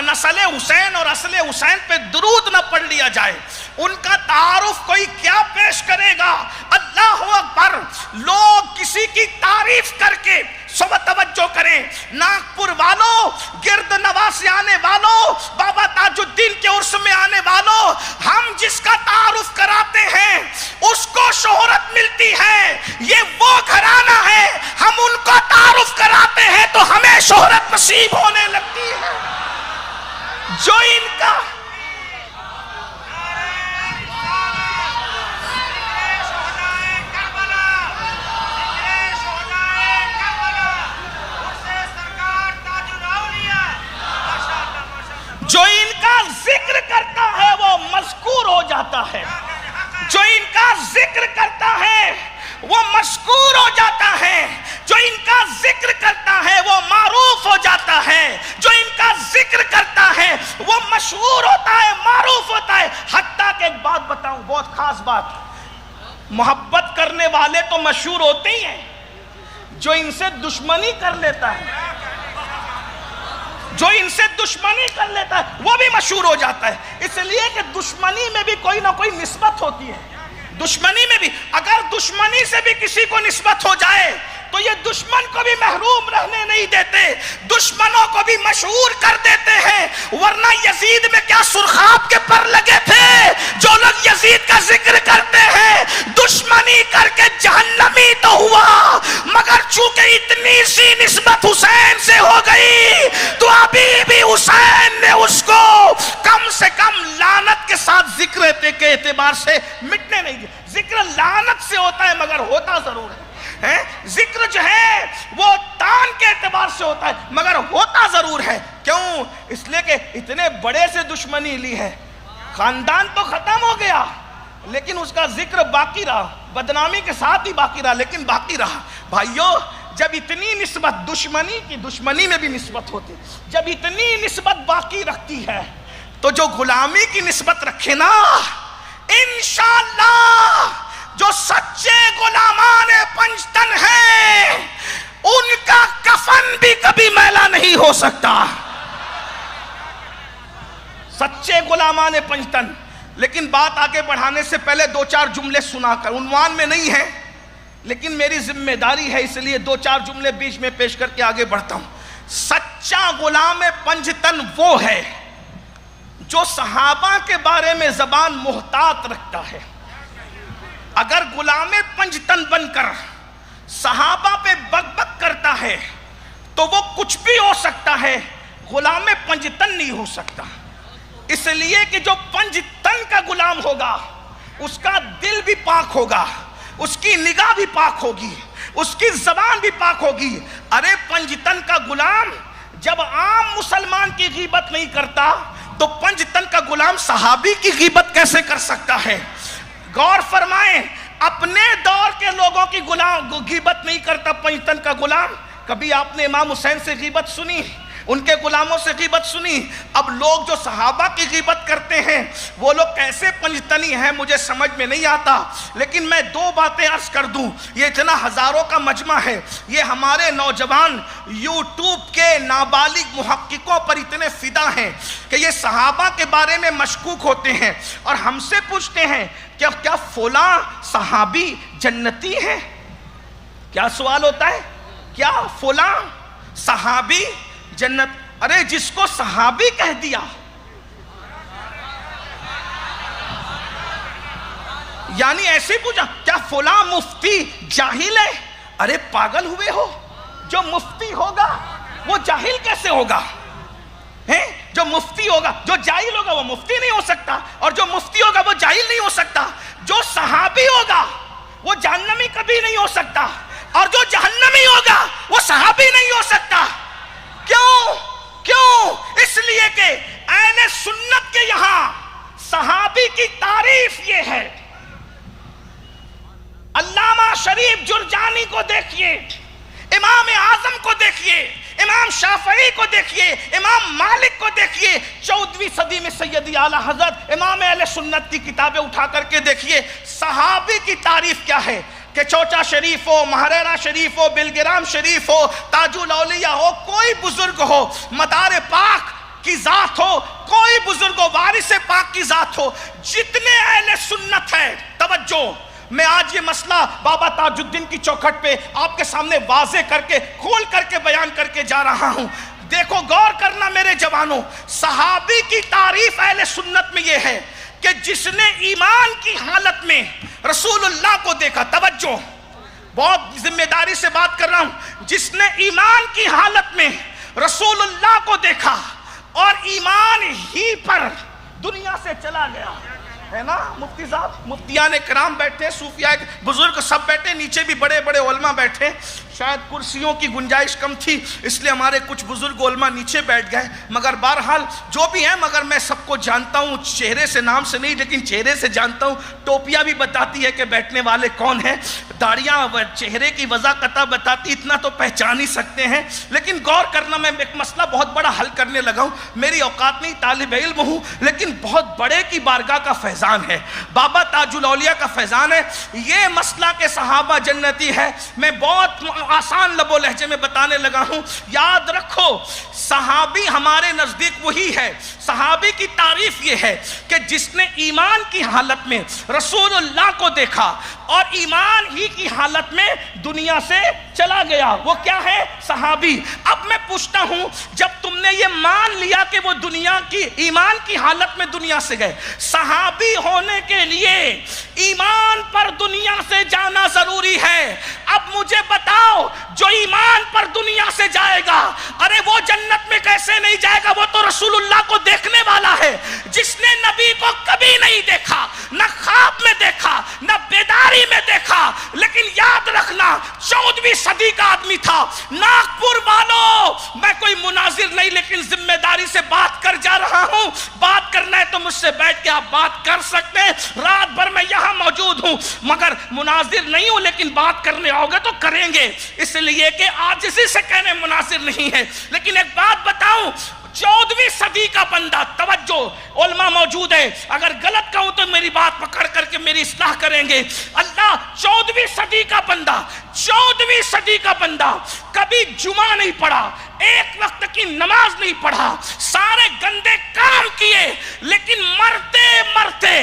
نسل حسین اور اصل حسین پہ درود نہ پڑھ لیا جائے، ان کا تعارف کوئی کیا پیش کرے گا؟ اللہ اکبر! لوگ کسی کی تعریف کر کے سب توجہ کریں، ناگپور والوں، گرد نواز سے آنے والوں، بابا تاج الدین کے عرس میں آنے والوں، ہم جس کا تعارف کراتے ہیں اس کو شہرت ملتی ہے، یہ وہ گھرانہ ہے، ہم ان کو تعارف کراتے ہیں تو ہمیں شہرت نصیب ہونے لگتی ہے۔ جو ان کا ذکر کرتا ہے وہ مذکور ہو جاتا ہے، جو ان کا ذکر کرتا ہے وہ مشکور ہو جاتا ہے، جو ان کا ذکر کرتا ہے وہ معروف ہو جاتا ہے، جو ان کا ذکر کرتا ہے وہ مشہور ہوتا ہے، معروف ہوتا ہے۔ حتیٰ کہ ایک بات بتاؤں، بہت خاص بات، محبت کرنے والے تو مشہور ہوتے ہی ہیں، جو ان سے دشمنی کر لیتا ہے، جو ان سے دشمنی کر لیتا ہے وہ بھی مشہور ہو جاتا ہے۔ اس لیے کہ دشمنی میں بھی کوئی نہ کوئی نسبت ہوتی ہے، دشمنی میں بھی اگر دشمنی سے بھی کسی کو نسبت ہو جائے تو یہ دشمن کو بھی محروم رہنے نہیں دیتے، دشمنوں کو بھی مشہور کر دیتے ہیں۔ ورنہ یزید میں کیا سرخاب کے پر لگے تھے؟ جو لوگ یزید کا ذکر کرتے ہیں دشمنی کر کے جہنمی تو ہوا، مگر چونکہ اتنی سی نسبت حسین سے ہو گئی تو ابھی بھی حسین نے اس کو کم سے کم لعنت کے ساتھ ذکر کے اعتبار سے مٹنے نہیں دیا۔ ذکر لعنت سے ہوتا ہے مگر ہوتا ضرور ہے، ذکر جو ہے وہ تان کے اعتبار سے ہوتا ہے مگر ہوتا ضرور ہے۔ کیوں؟ اس لیے کہ اتنے بڑے سے دشمنی لی ہے، خاندان تو ختم ہو گیا لیکن اس کا ذکر باقی رہا، بدنامی کے ساتھ ہی باقی رہا لیکن باقی رہا۔ بھائیو، جب اتنی نسبت دشمنی کی، دشمنی میں بھی نسبت ہوتی، جب اتنی نسبت باقی رکھتی ہے تو جو غلامی کی نسبت رکھے نا، انشاءاللہ جو سچے غلامان پنجتن ہیں ان کا کفن بھی کبھی میلا نہیں ہو سکتا، سچے غلامان پنجتن۔ لیکن بات آگے بڑھانے سے پہلے دو چار جملے سنا کر، عنوان میں نہیں ہے لیکن میری ذمہ داری ہے اس لیے دو چار جملے بیچ میں پیش کر کے آگے بڑھتا ہوں۔ سچا غلام پنجتن وہ ہے جو صحابہ کے بارے میں زبان محتاط رکھتا ہے۔ اگر غلام پنجتن بن کر صحابہ پہ بک بک کرتا ہے تو وہ کچھ بھی ہو سکتا ہے، غلام پنجتن نہیں ہو سکتا۔ اس لیے کہ جو پنجتن کا غلام ہوگا اس کا دل بھی پاک ہوگا، اس کی نگاہ بھی پاک ہوگی، اس کی زبان بھی پاک ہوگی۔ ارے پنجتن کا غلام جب عام مسلمان کی غیبت نہیں کرتا تو پنجتن کا غلام صحابی کی غیبت کیسے کر سکتا ہے؟ غور فرمائیں، اپنے دور کے لوگوں کی غیبت نہیں کرتا پنجتن کا غلام۔ کبھی آپ نے امام حسین سے غیبت سنی؟ ان کے غلاموں سے غیبت سنی؟ اب لوگ جو صحابہ کی غیبت کرتے ہیں وہ لوگ کیسے پنجتنی ہیں مجھے سمجھ میں نہیں آتا، لیکن میں دو باتیں عرض کر دوں۔ یہ اتنا ہزاروں کا مجمع ہے، یہ ہمارے نوجوان یوٹیوب کے نابالغ محققوں پر اتنے فدا ہیں کہ یہ صحابہ کے بارے میں مشکوک ہوتے ہیں اور ہم سے پوچھتے ہیں کیا فلاں صحابی جنتی ہے؟ کیا سوال ہوتا ہے؟ کیا فلاں صحابی جنت؟ ارے جس کو صحابی کہہ دیا، یعنی ایسے پوچھا کیا فلاں مفتی جاہل ہے؟ ارے پاگل ہوئے ہو، جو مفتی ہوگا وہ جاہل کیسے ہوگا؟ جو مفتی ہوگا، جو جاہل ہوگا وہ مفتی نہیں ہو سکتا، اور جو مفتی ہوگا وہ جاہل نہیں ہو سکتا۔ جو صحابی ہوگا وہ جہنمی کبھی نہیں ہو سکتا، اور جو جہنمی ہوگا وہ صحابی نہیں ہو سکتا۔ کیوں؟ اس لیے کہ اہل سنت کے یہاں صحابی کی تعریف یہ ہے۔ علامہ شریف جرجانی کو دیکھیے، امام اعظم کو دیکھیے، امام شافعی کو دیکھیے، امام مالک کو دیکھیے، 14ویں صدی میں سیدی اعلیٰ حضرت امام اہل سنت کی کتابیں اٹھا کر کے دیکھیے، صحابی کی تعریف کیا ہے کہ چوچا شریف ہو، مہریرہ شریف ہو، بلگرام شریف ہو، تاج الاولیاء ہو، کوئی بزرگ ہو، مدار پاک کی ذات ہو، کوئی بزرگ و وارث پاک کی ذات ہو، جتنے اہل سنت ہے، توجہ، میں آج یہ مسئلہ بابا تاج الدین کی چوکھٹ پہ آپ کے سامنے واضح کر کے کھول کر کے بیان کر کے جا رہا ہوں۔ دیکھو، غور کرنا میرے جوانوں، صحابی کی تعریف اہل سنت میں یہ ہے کہ جس نے ایمان کی حالت میں رسول اللہ کو دیکھا، توجہ، بہت ذمہ داری سے بات کر رہا ہوں، جس نے ایمان کی حالت میں رسول اللہ کو دیکھا اور ایمان ہی پر دنیا سے چلا گیا، ہے نا؟ مفتی صاحب، مفتیان کرام بیٹھے، صوفیاء بزرگ سب بیٹھے، نیچے بھی بڑے بڑے علماء بیٹھے، شاید کرسیوں کی گنجائش کم تھی اس لیے ہمارے کچھ بزرگ علماء نیچے بیٹھ گئے، مگر بہرحال جو بھی ہیں، مگر میں سب کو جانتا ہوں، چہرے سے، نام سے نہیں لیکن چہرے سے جانتا ہوں، ٹوپیاں بھی بتاتی ہے کہ بیٹھنے والے کون ہیں، داڑیاں چہرے کی وضاحت بتاتی، اتنا تو پہچان ہی سکتے ہیں۔ لیکن غور کرنا، میں ایک مسئلہ بہت بڑا حل کرنے لگا ہوں، میری اوقات نہیں، طالب علم ہوں، لیکن بہت بڑے کی بارگاہ کا فیضان ہے، بابا تاج الاولیاء کا فیضان ہے۔ یہ مسئلہ کہ صحابہ جنتی ہے، میں بہت آسان لب و لہجے میں بتانے لگا ہوں۔ یاد رکھو، صحابی ہمارے نزدیک وہی ہے، صحابی کی تعریف یہ ہے کہ جس نے ایمان کی حالت میں رسول اللہ کو دیکھا اور ایمان ہی کی حالت میں دنیا سے چلا گیا، وہ کیا ہے؟ صحابی۔ اب میں پوچھتا ہوں، جب تم نے یہ مان لیا کہ وہ دنیا کی ایمان کی حالت میں دنیا سے گئے، صحابی ہونے کے لیے ایمان پر دنیا سے جانا ضروری ہے۔ اب مجھے بتاؤ، جو ایمان پر دنیا سے جائے گا، ارے وہ جنت میں کیسے نہیں جائے گا؟ وہ تو رسول اللہ کو دیکھنے والا ہے، جس نے نبی کو کبھی نہیں دیکھا، نہ خواب میں دیکھا، نہ بیداری میں دیکھا، لیکن یاد رکھنا 14ویں صدی کا آدمی تھا۔ ناگپور والوں، میں کوئی مناظر نہیں لیکن ذمہ داری سے بات کر جا رہا ہوں، بات کرنا ہے تو مجھ سے بیٹھ کے آپ بات کر سکتے ہیں، رات بھر میں یہاں موجود ہوں، مگر مناظر نہیں ہوں، لیکن بات کرنے آؤ گے تو کریں گے، اس لیے کہ عاجزی سے کہنے مناظر نہیں ہے۔ لیکن ایک بات بتاؤں، 14ویں صدی کا بندہ، توجہ، علماء موجود ہے، اگر غلط کہوں تو میری بات پکڑ کر کے میری اصلاح کریں گے، اللہ، 14ویں صدی کا بندہ، 14ویں صدی کا بندہ کبھی جمعہ نہیں پڑھا، ایک وقت کی نماز نہیں پڑھا، سارے گندے کام کیے، لیکن مرتے مرتے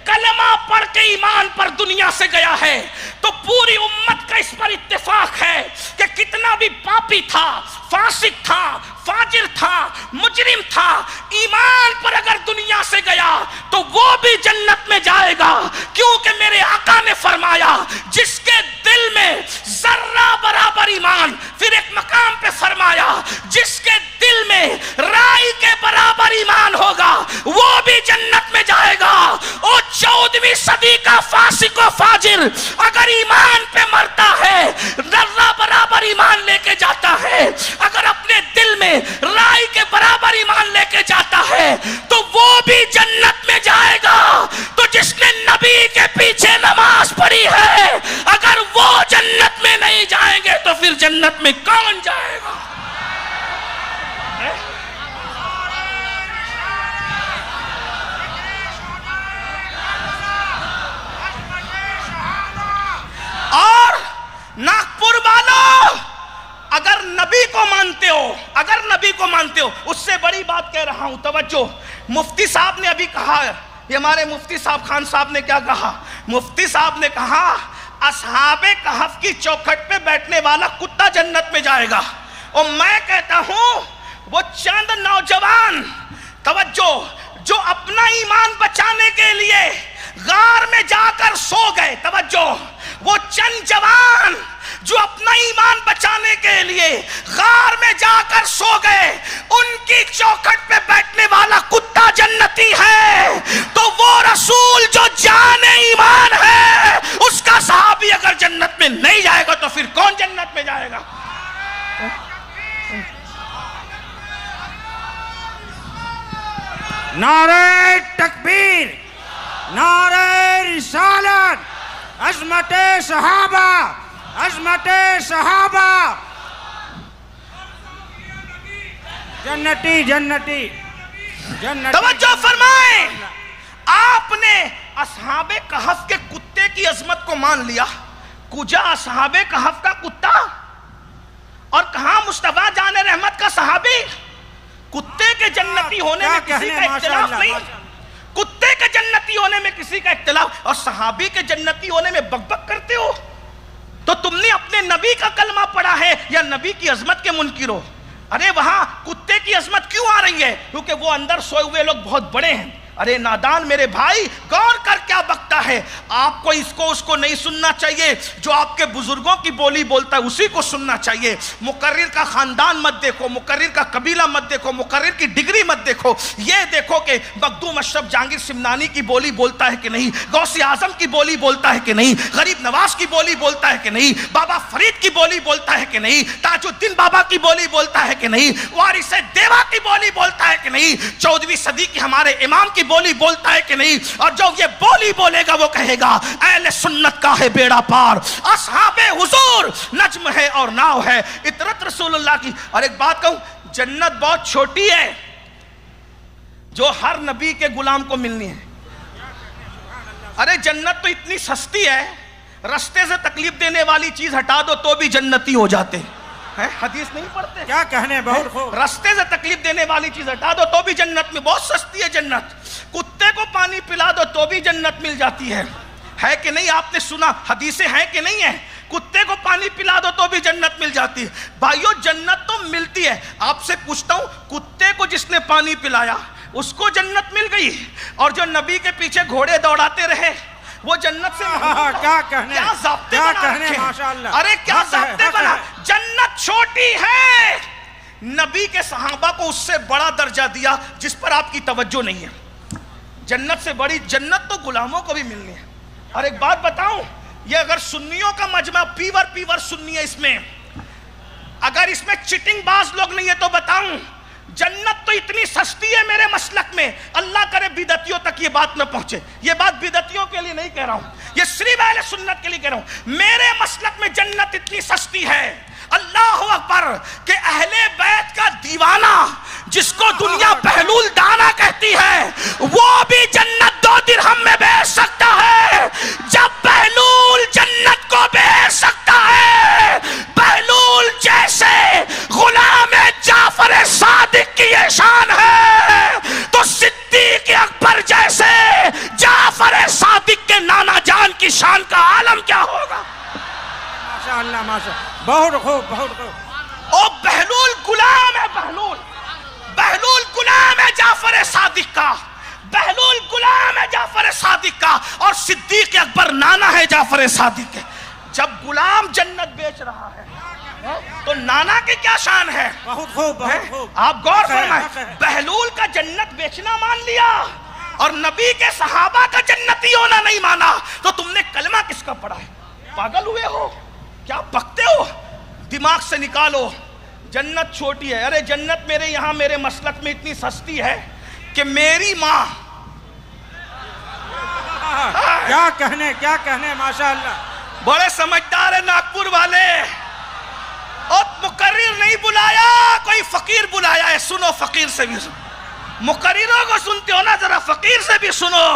کلمہ پڑھ کے ایمان پر دنیا سے گیا ہے۔ تو پوری امت کا اس پر اتفاق ہے کہ کتنا بھی پاپی تھا، فاسق تھا، فاجر تھا، مجرم تھا، ایمان پر اگر دنیا سے گیا تو وہ بھی جنت میں جائے گا، کیونکہ میرے آقا نے فرمایا جس کے دل میں ذرہ برابر ایمان، پھر ایک مقام پہ فرمایا جس کے دل میں رائی کے برابر ایمان ہوگا وہ بھی جنت میں جائے گا۔ اور 14ویں صدی کا فاسق و فاجر اگر ایمان پہ مرتا ہے، ذرہ برابر ایمان لے کے جاتا ہے، اگر اپنے دل میں رائی کے برابر ایمان لے کے جاتا ہے تو وہ بھی جنت میں جائے گا۔ تو جس نے نبی کے پیچھے نماز پڑھی ہے، اگر وہ جنت میں نہیں جائیں گے تو پھر جنت میں کون جائے گا؟ اور ناگپور والوں، اگر نبی کو مانتے ہو، اگر نبی کو مانتے ہو، اس سے بڑی بات کہہ رہا ہوں، توجہ، مفتی صاحب نے ابھی کہا، یہ ہمارے مفتی صاحب خان صاحب نے کیا کہا؟ مفتی صاحب نے کہا اصحاب کہف کی چوکھٹ پہ بیٹھنے والا کتا جنت میں جائے گا، اور میں کہتا ہوں وہ چند نوجوان، توجہ، جو اپنا ایمان بچانے کے لیے غار میں جا کر سو گئے، توجہ، وہ چند جوان جو اپنا ایمان بچانے کے لیے غار میں جا کر سو گئے، ان کی چوکھٹ پہ بیٹھنے والا کتا جنتی ہے۔ تو وہ رسول جو جان ایمان ہے، اس کا صحابی اگر جنت میں نہیں جائے گا تو پھر کون جنت میں جائے گا؟ نعرہ تکبیر، نعرہ رسالت، عظمت صحابہ، عظمت صحابہ، جنتی جنتی جنتی۔ توجہ فرمائیں، آپ نے اصحاب کہف کے کتے کی عظمت کو مان لیا، کجا اصحاب کہف کا کتا اور کہاں مصطفیٰ جان رحمت کا صحابی؟ کتے کے جنتی ہونے میں کسی کا اختلاف نہیں، کتے کے جنتی ہونے میں کسی کا اختلاف، اور صحابی کے جنتی ہونے میں بک بک کرتے ہو؟ تو تم نے اپنے نبی کا کلمہ پڑھا ہے یا نبی کی عظمت کے منکر ہو؟ ارے وہاں کتے کی عظمت کیوں آ رہی ہے؟ کیونکہ وہ اندر سوئے ہوئے لوگ بہت بڑے ہیں۔ ارے نادان میرے بھائی، غور کر کیا بکتا ہے؟ آپ کو اس کو نہیں سننا چاہیے، جو آپ کے بزرگوں کی بولی بولتا ہے اسی کو سننا چاہیے۔ مقرر کا خاندان مت دیکھو، مقرر کا قبیلہ مت دیکھو، مقرر کی ڈگری مت دیکھو، یہ دیکھو کہ مخدوم اشرف جہانگیر سمنانی کی بولی بولتا ہے کہ نہیں، غوث اعظم کی بولی بولتا ہے کہ نہیں، غریب نواز کی بولی بولتا ہے کہ نہیں، بابا فرید کی بولی بولتا ہے کہ نہیں، تاج الدین بابا کی بولی بولتا ہے کہ نہیں، وارث دیوا کی بولی بولتا ہے کہ نہیں، 14ویں صدی کی ہمارے امام کی بولی بولتا ہے کہ نہیں۔ اور جو یہ بولی بولے گا وہ کہے گا اہل سنت کا ہے بیڑا پار، اصحاب حضور نجم ہے اور ناؤ ہے، اطرت رسول اللہ کی۔ اور ایک بات کہوں، جنت بہت چھوٹی ہے جو ہر نبی کے غلام کو ملنی ہے۔ ارے جنت تو اتنی سستی ہے، رستے سے تکلیف دینے والی چیز ہٹا دو تو بھی جنتی ہو جاتے ہیں۔ حدیث نہیں پڑھتے؟ کیا کہنے، بہت خوب۔ رستے سے تکلیف دینے والی چیز ہٹا دو تو بھی جنت میں، بہت سستی ہے جنت۔ کتے کو پانی پلا دو تو بھی جنت مل جاتی ہے کہ نہیں؟ آپ نے سنا، حدیثیں ہیں کہ نہیں ہیں؟ کتے کو پانی پلا دو تو بھی جنت مل جاتی ہے۔ بھائیو جنت تو ملتی ہے۔ آپ سے پوچھتا ہوں، کتے کو جس نے پانی پلایا اس کو جنت مل گئی، اور جو نبی کے پیچھے گھوڑے دوڑاتے رہے وہ جنت سے کیا کہنے، کیا ضابطے کیا بنا کہنے، رکھے؟ ماشاءاللہ۔ ارے کیا ضابطے بنا؟ جنت چھوٹی ہے، نبی کے صحابہ کو اس سے بڑا درجہ دیا جس پر آپ کی توجہ نہیں ہے۔ جنت سے بڑی جنت تو غلاموں کو بھی ملنی ہے۔ اور ایک بات بتاؤں، یہ اگر سنیوں کا مجمع پیور سنی ہے، اس میں اگر اس میں چٹنگ باز لوگ نہیں ہے تو بتاؤں، جنت تو اتنی سستی ہے میرے مسلک میں، اللہ کرے بدعتیوں تک یہ بات نہ پہنچے۔ یہ بات بدعتیوں کے لیے نہیں کہہ رہا ہوں، یہ صرف اہل سنت کے لیے کہہ رہا ہوں۔ میرے مسلک میں جنت اتنی سستی ہے، اللہ اکبر، کہ اہل بیت کا دیوانہ جس کو دنیا بہلول دانا کہتی ہے وہ بھی جنت 2 درہم میں بیچ سکتا ہے۔ جب بہلول جنت کو بیچ سکتا ہے، بہلول جیسے غلام جعفر صادق کی یہ شان ہے، تو صدیق اکبر جیسے جعفر صادق کے نانا جان کی شان کا عالم کیا ہوگا؟ ماشاءاللہ ماشاءاللہ، بہت خوب بہت خوب۔ او بہلول غلام ہے، بہلول غلام ہے جعفر صادق کا، بہلول غلام ہے جعفر صادق کا، اور صدیق اکبر نانا ہے جعفر صادق کے۔ جب غلام جنت بیچ رہا ہے تو نانا کی کیا شان ہے؟ بہت خوب بہت خوب۔ آپ غور فرمائیں، بہلول کا جنت بیچنا مان لیا اور نبی کے صحابہ کا جنتی ہونا نہیں مانا، تو تم نے کلمہ کس کا پڑھا ہے؟ پاگل ہوئے ہو کیا؟ بکتے ہو؟ دماغ سے نکالو، جنت چھوٹی ہے۔ ارے جنت میرے یہاں میرے مسلک میں اتنی سستی ہے کہ میری ماں، کیا کہنے ماشاءاللہ۔ بڑے سمجھدار ہیں ناگپور والے، اور مقرر نہیں بلایا، کوئی فقیر بلایا ہے۔ سنو، فقیر سے بھی سنو، مقرروں کو سنتے ہو نا، ذرا فقیر سے بھی سنو۔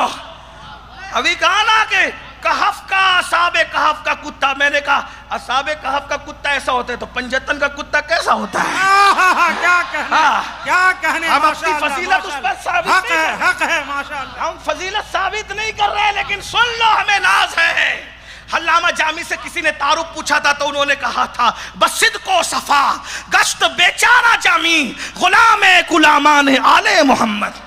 ابھی کہا نا کہ کہف کا، اصحاب کہف کا کتا، میں نے کہا اصحاب کہف کا کتا ایسا ہوتا ہے تو پنجتن کا کتا کیسا ہوتا ہے؟ کیا کہنے، ہم اپنی فضیلت اس پر ثابت نہیں کر رہے، حق ہے ماشاءاللہ، ہم فضیلت ثابت نہیں کر رہے، لیکن سن لو، ہمیں ناز ہے۔ علامہ جامی سے کسی نے تعارف پوچھا تھا تو انہوں نے کہا تھا، بصدق و صفا گشت بیچارہ جامی، غلام غلامان آل محمد۔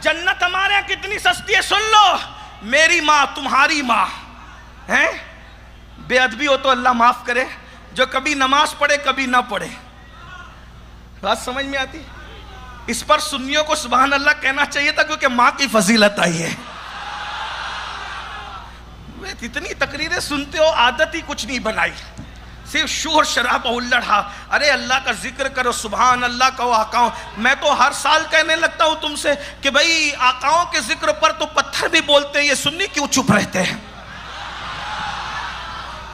جنت ہمارے یہاں کتنی سستی ہے، سن لو۔ میری ماں، تمہاری ماں ہیں، بے ادبی ہو تو اللہ معاف کرے، جو کبھی نماز پڑھے کبھی نہ پڑھے، بات سمجھ میں آتی؟ اس پر سنیوں کو سبحان اللہ کہنا چاہیے تھا، کیونکہ ماں کی فضیلت آئی ہے۔ اتنی تقریریں سنتے ہو، عادت ہی کچھ نہیں بنائی، صرف شور شرابہ الڑھا۔ ارے اللہ کا ذکر کرو، سبحان اللہ کہو، آقاؤں۔ میں تو ہر سال کہنے لگتا ہوں تم سے کہ بھئی آقاؤں کے ذکر پر تو پتھر بھی بولتے ہیں، یہ سنی کیوں چپ رہتے ہیں؟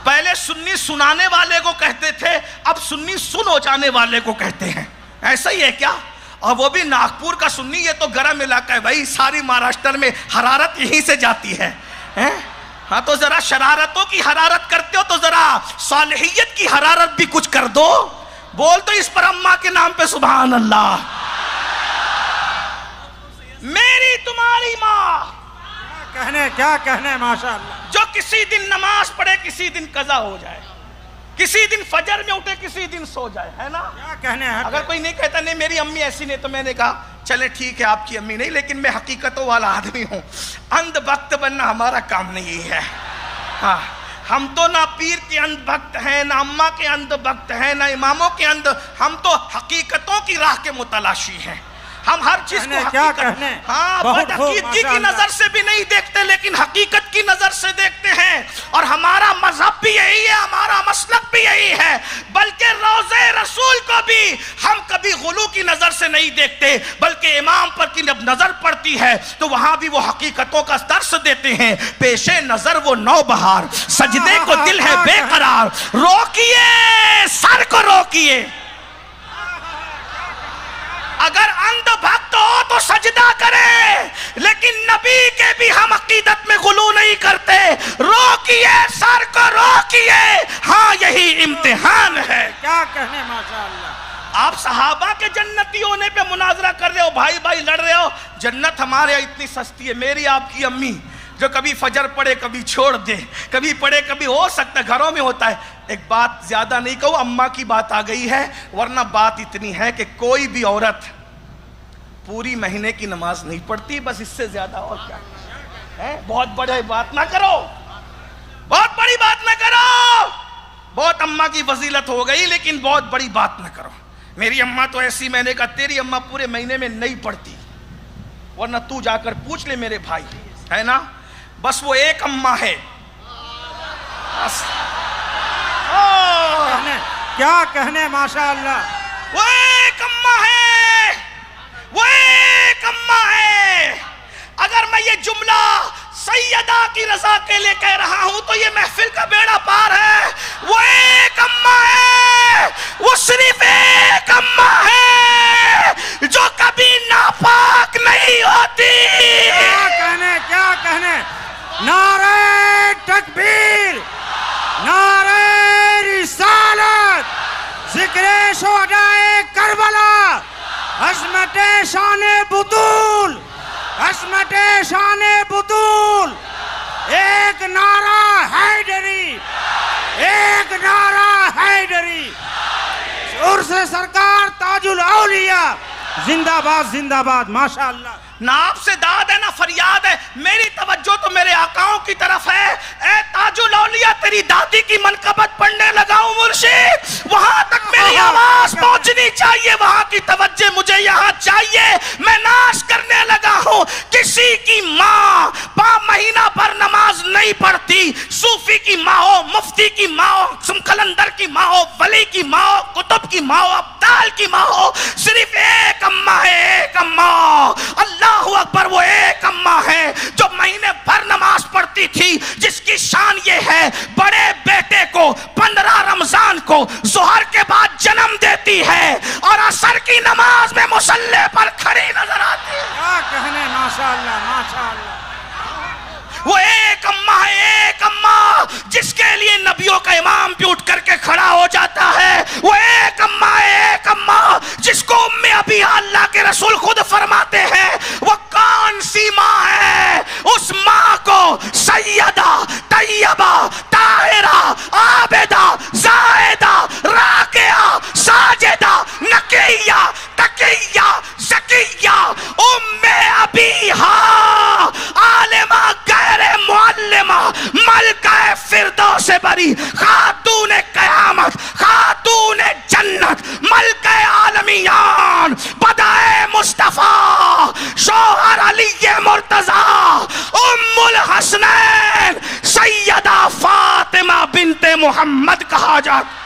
پہلے سنی سنانے والے کو کہتے تھے، اب سنی سن ہو جانے والے کو کہتے ہیں، ایسا ہی ہے کیا؟ اور وہ بھی ناگپور کا سنی، یہ تو گرم علاقہ ہے بھائی، ساری مہاراشٹر میں حرارت یہیں سے جاتی ہے۔ ہاں تو ذرا شرارتوں کی حرارت کرتے ہو تو ذرا صالحیت کی حرارت بھی کچھ کر دو۔ بول تو اس پر اماں کے نام پہ سبحان اللہ. میری تمہاری ماں کیا کہنے ماشاء اللہ. جو کسی دن نماز پڑھے کسی دن قضا ہو جائے, کسی دن فجر میں اٹھے کسی دن سو جائے, ہے نا. کیا کہنے ہیں. اگر کوئی نہیں کہتا نہیں میری امی ایسی نہیں, تو میں نے کہا چلے ٹھیک ہے آپ کی امی نہیں, لیکن میں حقیقتوں والا آدمی ہوں. اندھ بھکت بننا ہمارا کام نہیں ہے. ہاں, ہم تو نہ پیر کے اندھ بھکت ہیں, نہ اماں کے اندھ بھکت ہیں, نہ اماموں کے اندھ. ہم تو حقیقتوں کی راہ کے متلاشی ہیں. ہم ہر چیز کو حقیقت, ہاں, بدعقیدگی کی نظر سے بھی نہیں دیکھتے, لیکن حقیقت کی نظر سے دیکھتے ہیں. اور ہمارا مذہب بھی یہی ہے, ہمارا مسلک بھی یہی ہے. بلکہ روضہ رسول کو بھی ہم کبھی غلو کی نظر سے نہیں دیکھتے, بلکہ امام پر کی جب نظر پڑتی ہے تو وہاں بھی وہ حقیقتوں کا درس دیتے ہیں. پیش نظر وہ نو بہار, سجدے کو دل ہے بے قرار, روکیے سر کو روکیے. اگر اندھ بھکت ہو تو سجدہ کرے, لیکن نبی کے بھی ہم عقیدت میں غلو نہیں کرتے. روکیے سر کو روکیے, ہاں یہی امتحان ہے. کیا کہنے ماشاء اللہ. آپ صحابہ کے جنتی ہونے پہ مناظرہ کر رہے ہو, بھائی بھائی لڑ رہے ہو. جنت ہمارے یہاں اتنی سستی ہے. میری آپ کی امی جو کبھی فجر پڑھے کبھی چھوڑ دے, کبھی پڑھے کبھی, ہو سکتا ہے گھروں میں ہوتا ہے. ایک بات زیادہ نہیں کہوں, اماں کی بات آ گئی ہے, ورنہ بات اتنی ہے کہ کوئی بھی عورت پوری مہینے کی نماز نہیں پڑھتی. بس اس سے زیادہ اور کیا ہے. بہت بڑی بات نہ کرو, بہت بڑی بات نہ کرو. بہت اماں کی فضیلت ہو گئی, لیکن بہت بڑی بات نہ کرو. میری اماں تو ایسی, میں نے کہا تیری اماں پورے مہینے میں نہیں پڑھتی, ورنہ تو جا کر پوچھ لے میرے بھائی, ہے نا. بس وہ ایک اماں ہے. کیا کہنے ماشاء اللہ. وہ ایک اماں ہے, وہ ایک اماں ہے. اگر میں یہ جملہ سیدہ کی رضا کے لیے کہہ رہا ہوں تو یہ محفل کا بیڑا پار ہے. وہ ایک اماں ہے, وہ صرف ایک اماں ہے جو کبھی ناپاک نہیں ہوتی. کیا کہنے. نعرہ تکبیر, نعرہ رسالت, ذکر شہدائے کربلا, عظمت شان بطول, عظمت شان بطول. ایک نعرہ حیدری, ایک نعرہ حیدری. عرس سرکار تاج الاولیاء زندہ باد, زندہ باد ماشاء اللہ. نہ آپ سے داد ہے نہ فریاد ہے, میری توجہ تو میرے آقاؤں کی طرف ہے. اے تاج الاولیاء, تیری دادی کی منقبت پڑھنے لگا ہوں مرشد, وہاں تک میری آواز پہنچنی چاہیے, وہاں کی توجہ مجھے یہاں چاہیے. میں ناش کرنے لگا ہوں. کسی کی ماں مہینہ پر نماز نہیں پڑھتی, صوفی کی ماں ہو, مفتی کی ماں ہو, قلندر کی ماں ہو, ولی کی ماں ہو, کتب کی ماں ہو, ابدال کی ماں ہو, صرف ایک اماں ہے, ایک اماں. اللہ اکبر. وہ ایک اماں ہے جو مہینے بھر نماز پڑھتی تھی, جس کی شان یہ ہے بڑے بیٹے کو 15 رمضان کو ظہر کے بعد جنم دیتی ہے اور عصر کی نماز میں مصلی پر کھڑی نظر آتی ہے. کیا کہنے ماشاء اللہ, ماشاء اللہ. وہ ایک اماں ہے, ایک اماں جس کے لیے نبیوں کا امام بھی اٹھ کر کے کھڑا ہو جاتا ہے. وہ ایک اماں ہے, ایک اماں جس کو ام ابیہا اللہ کے رسول خود فرماتے ہیں وہ کون سی ماں ہے. اس ماں کو سیدہ, طیبہ, طاہرہ, عابدہ, زاہدہ, راکعہ, ساجدہ, نقیہ, تقیہ, زکیہ, ام ابیہا, عالمہ غیر معلمہ, ملکہ فردوس بری, خاتون قیامت, خاتون جنت, ملکہ عالمیان, بدائے مصطفیٰ, شوہر علی مرتضیٰ, ام الحسنین, سیدہ فاطمہ بنت محمد کہا جاتا.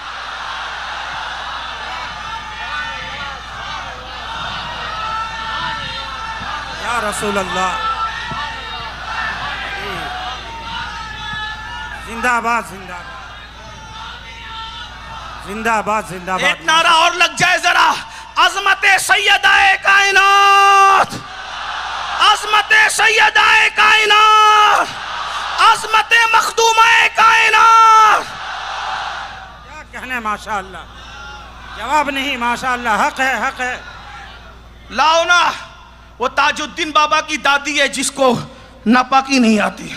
یا رسول اللہ. زندہ باد, زندہ باد, زندہ باد, زندہ باد. ایک نعرہ اور لگ جائے ذرا. عظمت سیدہ کائنات, عظمت سیدہ کائنات, عظمت مخدومہ کائنات. کیا کہنے ماشاء اللہ. جواب نہیں، ماشاءاللہ، حق ہے، حق ہے. لاؤ نا. وہ تاج الدین بابا کی دادی ہے جس کو ناپاکی نہیں آتی،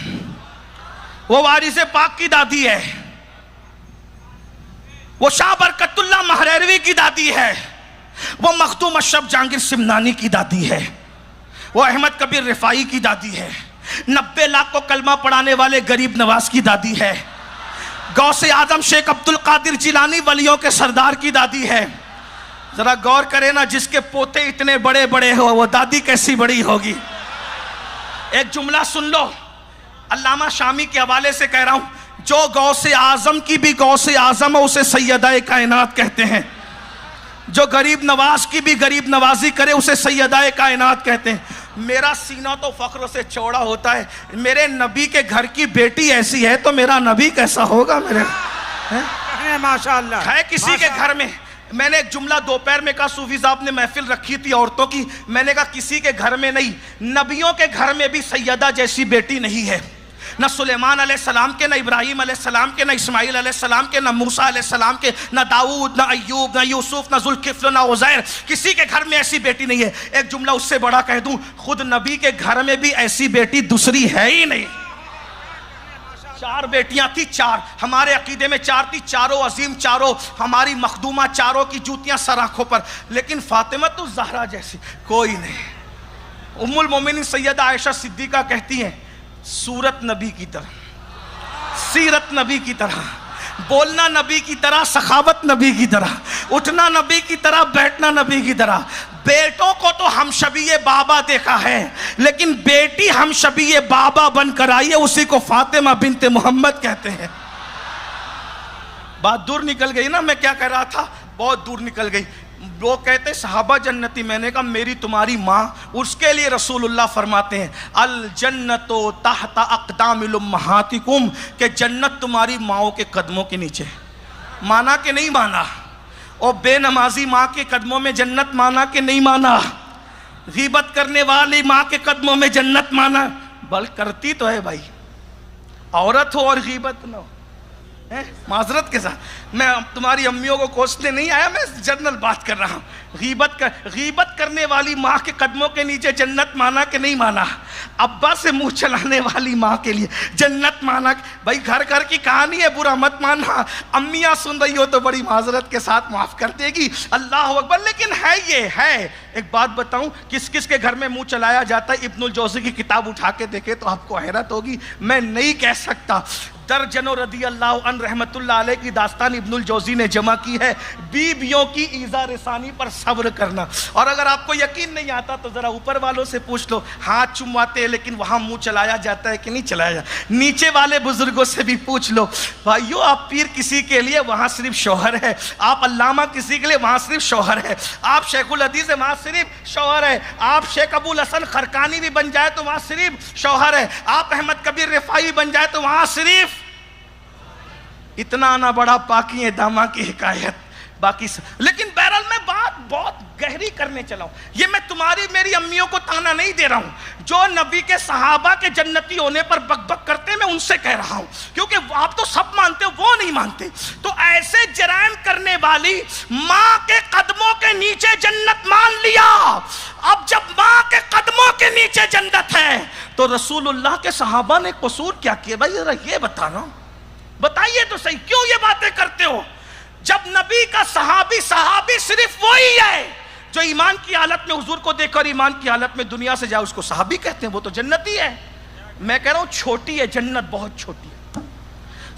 وہ وارث پاک کی دادی ہے. وہ شاہ برکت اللہ مہریروی کی دادی ہے. وہ مخدوم اشرف جہانگیر سمنانی کی دادی ہے. وہ احمد کبیر رفاعی کی دادی ہے. 90 لاکھ کو کلمہ پڑھانے والے غریب نواز کی دادی ہے. غوث اعظم شیخ عبد القادر جیلانی ولیوں کے سردار کی دادی ہے. ذرا غور کرے نا، جس کے پوتے اتنے بڑے بڑے ہو وہ دادی کیسی بڑی ہوگی. ایک جملہ سن لو، علامہ شامی کے حوالے سے کہہ رہا ہوں، جو غوث اعظم کی بھی غوث اعظم ہے اسے سیدہ کائنات کہتے ہیں. جو غریب نواز کی بھی غریب نوازی کرے اسے سیدہ کائنات کہتے ہیں. میرا سینہ تو فخر سے چوڑا ہوتا ہے. میرے نبی کے گھر کی بیٹی ایسی ہے تو میرا نبی کیسا ہوگا. میرے ماشاءاللہ ہے کسی کے گھر میں. میں نے ایک جملہ دوپہر میں کہا، صوفی صاحب نے محفل رکھی تھی عورتوں کی، میں نے کہا کسی کے گھر میں نہیں، نبیوں کے گھر میں بھی سیدہ جیسی بیٹی نہیں ہے. نہ سلیمان علیہ السلام کے، نہ ابراہیم علیہ السلام کے، نہ اسماعیل علیہ السلام کے، نہ موسیٰ علیہ السلام کے، نہ داؤد، نہ ایوب، نہ یوسف، نہ ذوالکفل، نہ عزیر. کسی کے گھر میں ایسی بیٹی نہیں ہے. ایک جملہ اس سے بڑا کہہ دوں، خود نبی کے گھر میں بھی ایسی بیٹی دوسری ہے ہی نہیں. 4 بیٹیاں تھی، 4 ہمارے عقیدے میں 4 تھی، چاروں عظیم، چاروں ہماری مخدومہ، چاروں کی جوتیاں سر آنکھوں پر. لیکن فاطمہ تو زہرا جیسی کوئی نہیں. ام المومنین سیدہ عائشہ صدیقہ کہتی ہیں، صورت نبی کی طرح، سیرت نبی کی طرح، بولنا نبی کی طرح، سخاوت نبی کی طرح، اٹھنا نبی کی طرح، بیٹھنا نبی کی طرح. بیٹوں کو تو ہم شبیہ بابا دیکھا ہے، لیکن بیٹی ہم شبیہ بابا بن کر آئی ہے، اسی کو فاطمہ بنت محمد کہتے ہیں. بات دور نکل گئی نا، میں کیا کہہ رہا تھا، بہت دور نکل گئی. لوگ کہتے ہیں صحابہ جنتی، میں نے کہا میری تمہاری ماں. اس کے لیے رسول اللہ فرماتے ہیں الجنت تحت اقدام امہاتکم، کہ جنت تمہاری ماؤں کے قدموں کے نیچے. مانا کہ نہیں مانا؟ اور بے نمازی ماں کے قدموں میں جنت مانا کہ نہیں مانا؟ غیبت کرنے والی ماں کے قدموں میں جنت مانا؟ بل کرتی تو ہے بھائی، عورت ہو اور غیبت نہ ہو. معذرت کے ساتھ میں تمہاری امیوں کو کوسنے نہیں آیا، میں جنرل بات کر رہا ہوں. غیبت کرنے والی ماں کے قدموں کے نیچے جنت مانا کہ نہیں مانا؟ ابا سے منہ چلانے والی ماں کے لیے جنت مانا. بھائی گھر گھر کی کہانی ہے، برا مت ماننا. امیاں سن رہی ہو تو بڑی معذرت کے ساتھ معاف کر دے گی، اللہ اکبر. لیکن ہے یہ ہے. ایک بات بتاؤں، کس کس کے گھر میں منہ چلایا جاتا ہے؟ ابن الجوزی کی کتاب اٹھا کے دیکھے تو آپ کو حیرت ہوگی. میں نہیں کہہ سکتا. درجنوں رضی اللہ عنہ رحمت اللہ علیہ کی داستان ابن الجوزی نے جمع کی ہے، بیویوں کی ایذا رسانی پر صبر کرنا. اور اگر آپ کو یقین نہیں آتا تو ذرا اوپر والوں سے پوچھ لو، ہاتھ چمواتے ہیں لیکن وہاں منہ چلایا جاتا ہے کہ نہیں چلایا جاتا؟ نیچے والے بزرگوں سے بھی پوچھ لو. بھائیو، آپ پیر کسی کے لیے وہاں صرف شوہر ہے، آپ علامہ کسی کے لیے وہاں صرف شوہر ہے، آپ شیخ الحدیث ہے وہاں صرف شوہر ہے، آپ شیخ ابو الحسن خرقانی بھی بن جائے تو وہاں صرف شوہر ہے، آپ احمد کبیر رفاعی بن جائے تو وہاں صرف. اتنا نہ بڑا پاکی ہے داما کی حکایت باقی لیکن بہرحال میں بات بہت گہری کرنے چلا ہوں. یہ میں تمہاری میری امیوں کو تانا نہیں دے رہا ہوں. جو نبی کے صحابہ کے جنتی ہونے پر بک بک کرتے میں ان سے کہہ رہا ہوں، کیونکہ آپ تو سب مانتے ہو، وہ نہیں مانتے. تو ایسے جرائم کرنے والی ماں کے قدموں کے نیچے جنت مان لیا. اب جب ماں کے قدموں کے نیچے جنت ہے تو رسول اللہ کے صحابہ نے قصور کیا کیا؟ بھائی ذرا یہ بتانا، بتائیے تو صحیح، کیوں یہ باتیں کرتے ہو؟ جب نبی کا صحابی صرف وہی ہے جو ایمان کی حالت میں حضور کو دیکھ کر ایمان کی حالت میں دنیا سے جائے، اس کو صحابی کہتے ہیں، وہ تو جنتی ہے. میں کہہ رہا ہوں چھوٹی ہے جنت، بہت چھوٹی ہے.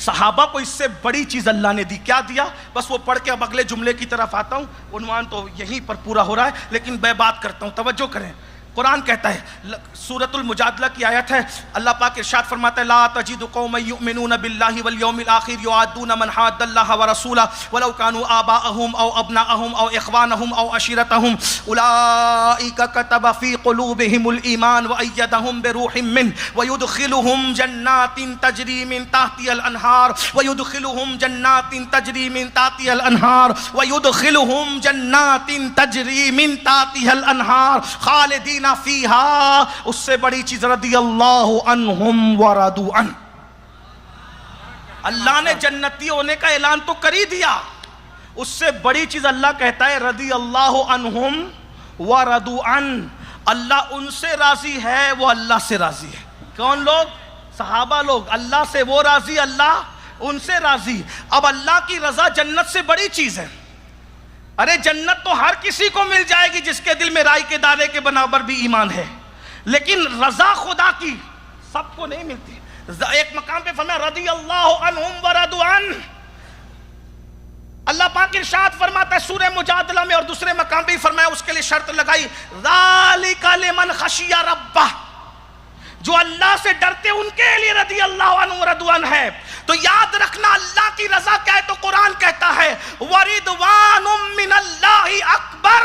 صحابہ کو اس سے بڑی چیز اللہ نے دی. کیا دیا؟ بس وہ پڑھ کے اب اگلے جملے کی طرف آتا ہوں. عنوان تو یہیں پر پورا ہو رہا ہے لیکن میں بات کرتا ہوں، توجہ کریں. قرآن کہتا ہے، سورۃ المجادلہ کی آیت ہے، اللہ پاک ارشاد فرماتا ہے لا تجد قوما یؤمنون باللہ والیوم الآخر یعادون من حاد اللہ ورسولہ ولو كانوا آباءهم او ابناءهم او اخوانهم او عشیرتهم اولئک كتب في قلوبهم الایمان وأیدهم بروح منه ويدخلهم جنات تجری من تحتها الانہار ويدخلهم جنات تجری من تحتها الانہار ويدخلهم جنات تجری من تحتها الانہار خالدین فیہا. اس سے بڑی چیز رضی اللہ عنہم ورضوا عنہ. اللہ نے جنتی ہونے کا اعلان تو کر ہی دیا. اس سے بڑی چیز اللہ کہتا ہے رضی اللہ عنہم ورضوا عنہ، اللہ ان سے راضی ہے، وہ اللہ سے راضی ہے۔ کون لوگ؟ صحابہ لوگ۔ اللہ سے وہ راضی، اللہ ان سے راضی۔ اب اللہ کی رضا جنت سے بڑی چیز ہے۔ ارے جنت تو ہر کسی کو مل جائے گی جس کے دل میں رائی کے دانے کے برابر بھی ایمان ہے، لیکن رضا خدا کی سب کو نہیں ملتی۔ ایک مقام پہ فرمایا رضی اللہ عنہم ورضوا عنہ، اللہ پاک ارشاد فرماتا ہے سورہ مجادلہ میں، اور دوسرے مقام پہ فرمایا اس کے لیے شرط لگائی ذالک لمن خشی ربہ، جو اللہ سے ڈرتے ان کے لیے رضی اللہ عنہ ورضوا عنہ ہے۔ تو یاد رکھنا اللہ کی رضا کیا ہے؟ تو قرآن کہتا ہے وَرِضْوَانٌ مِّنَ اللَّهِ اکبر،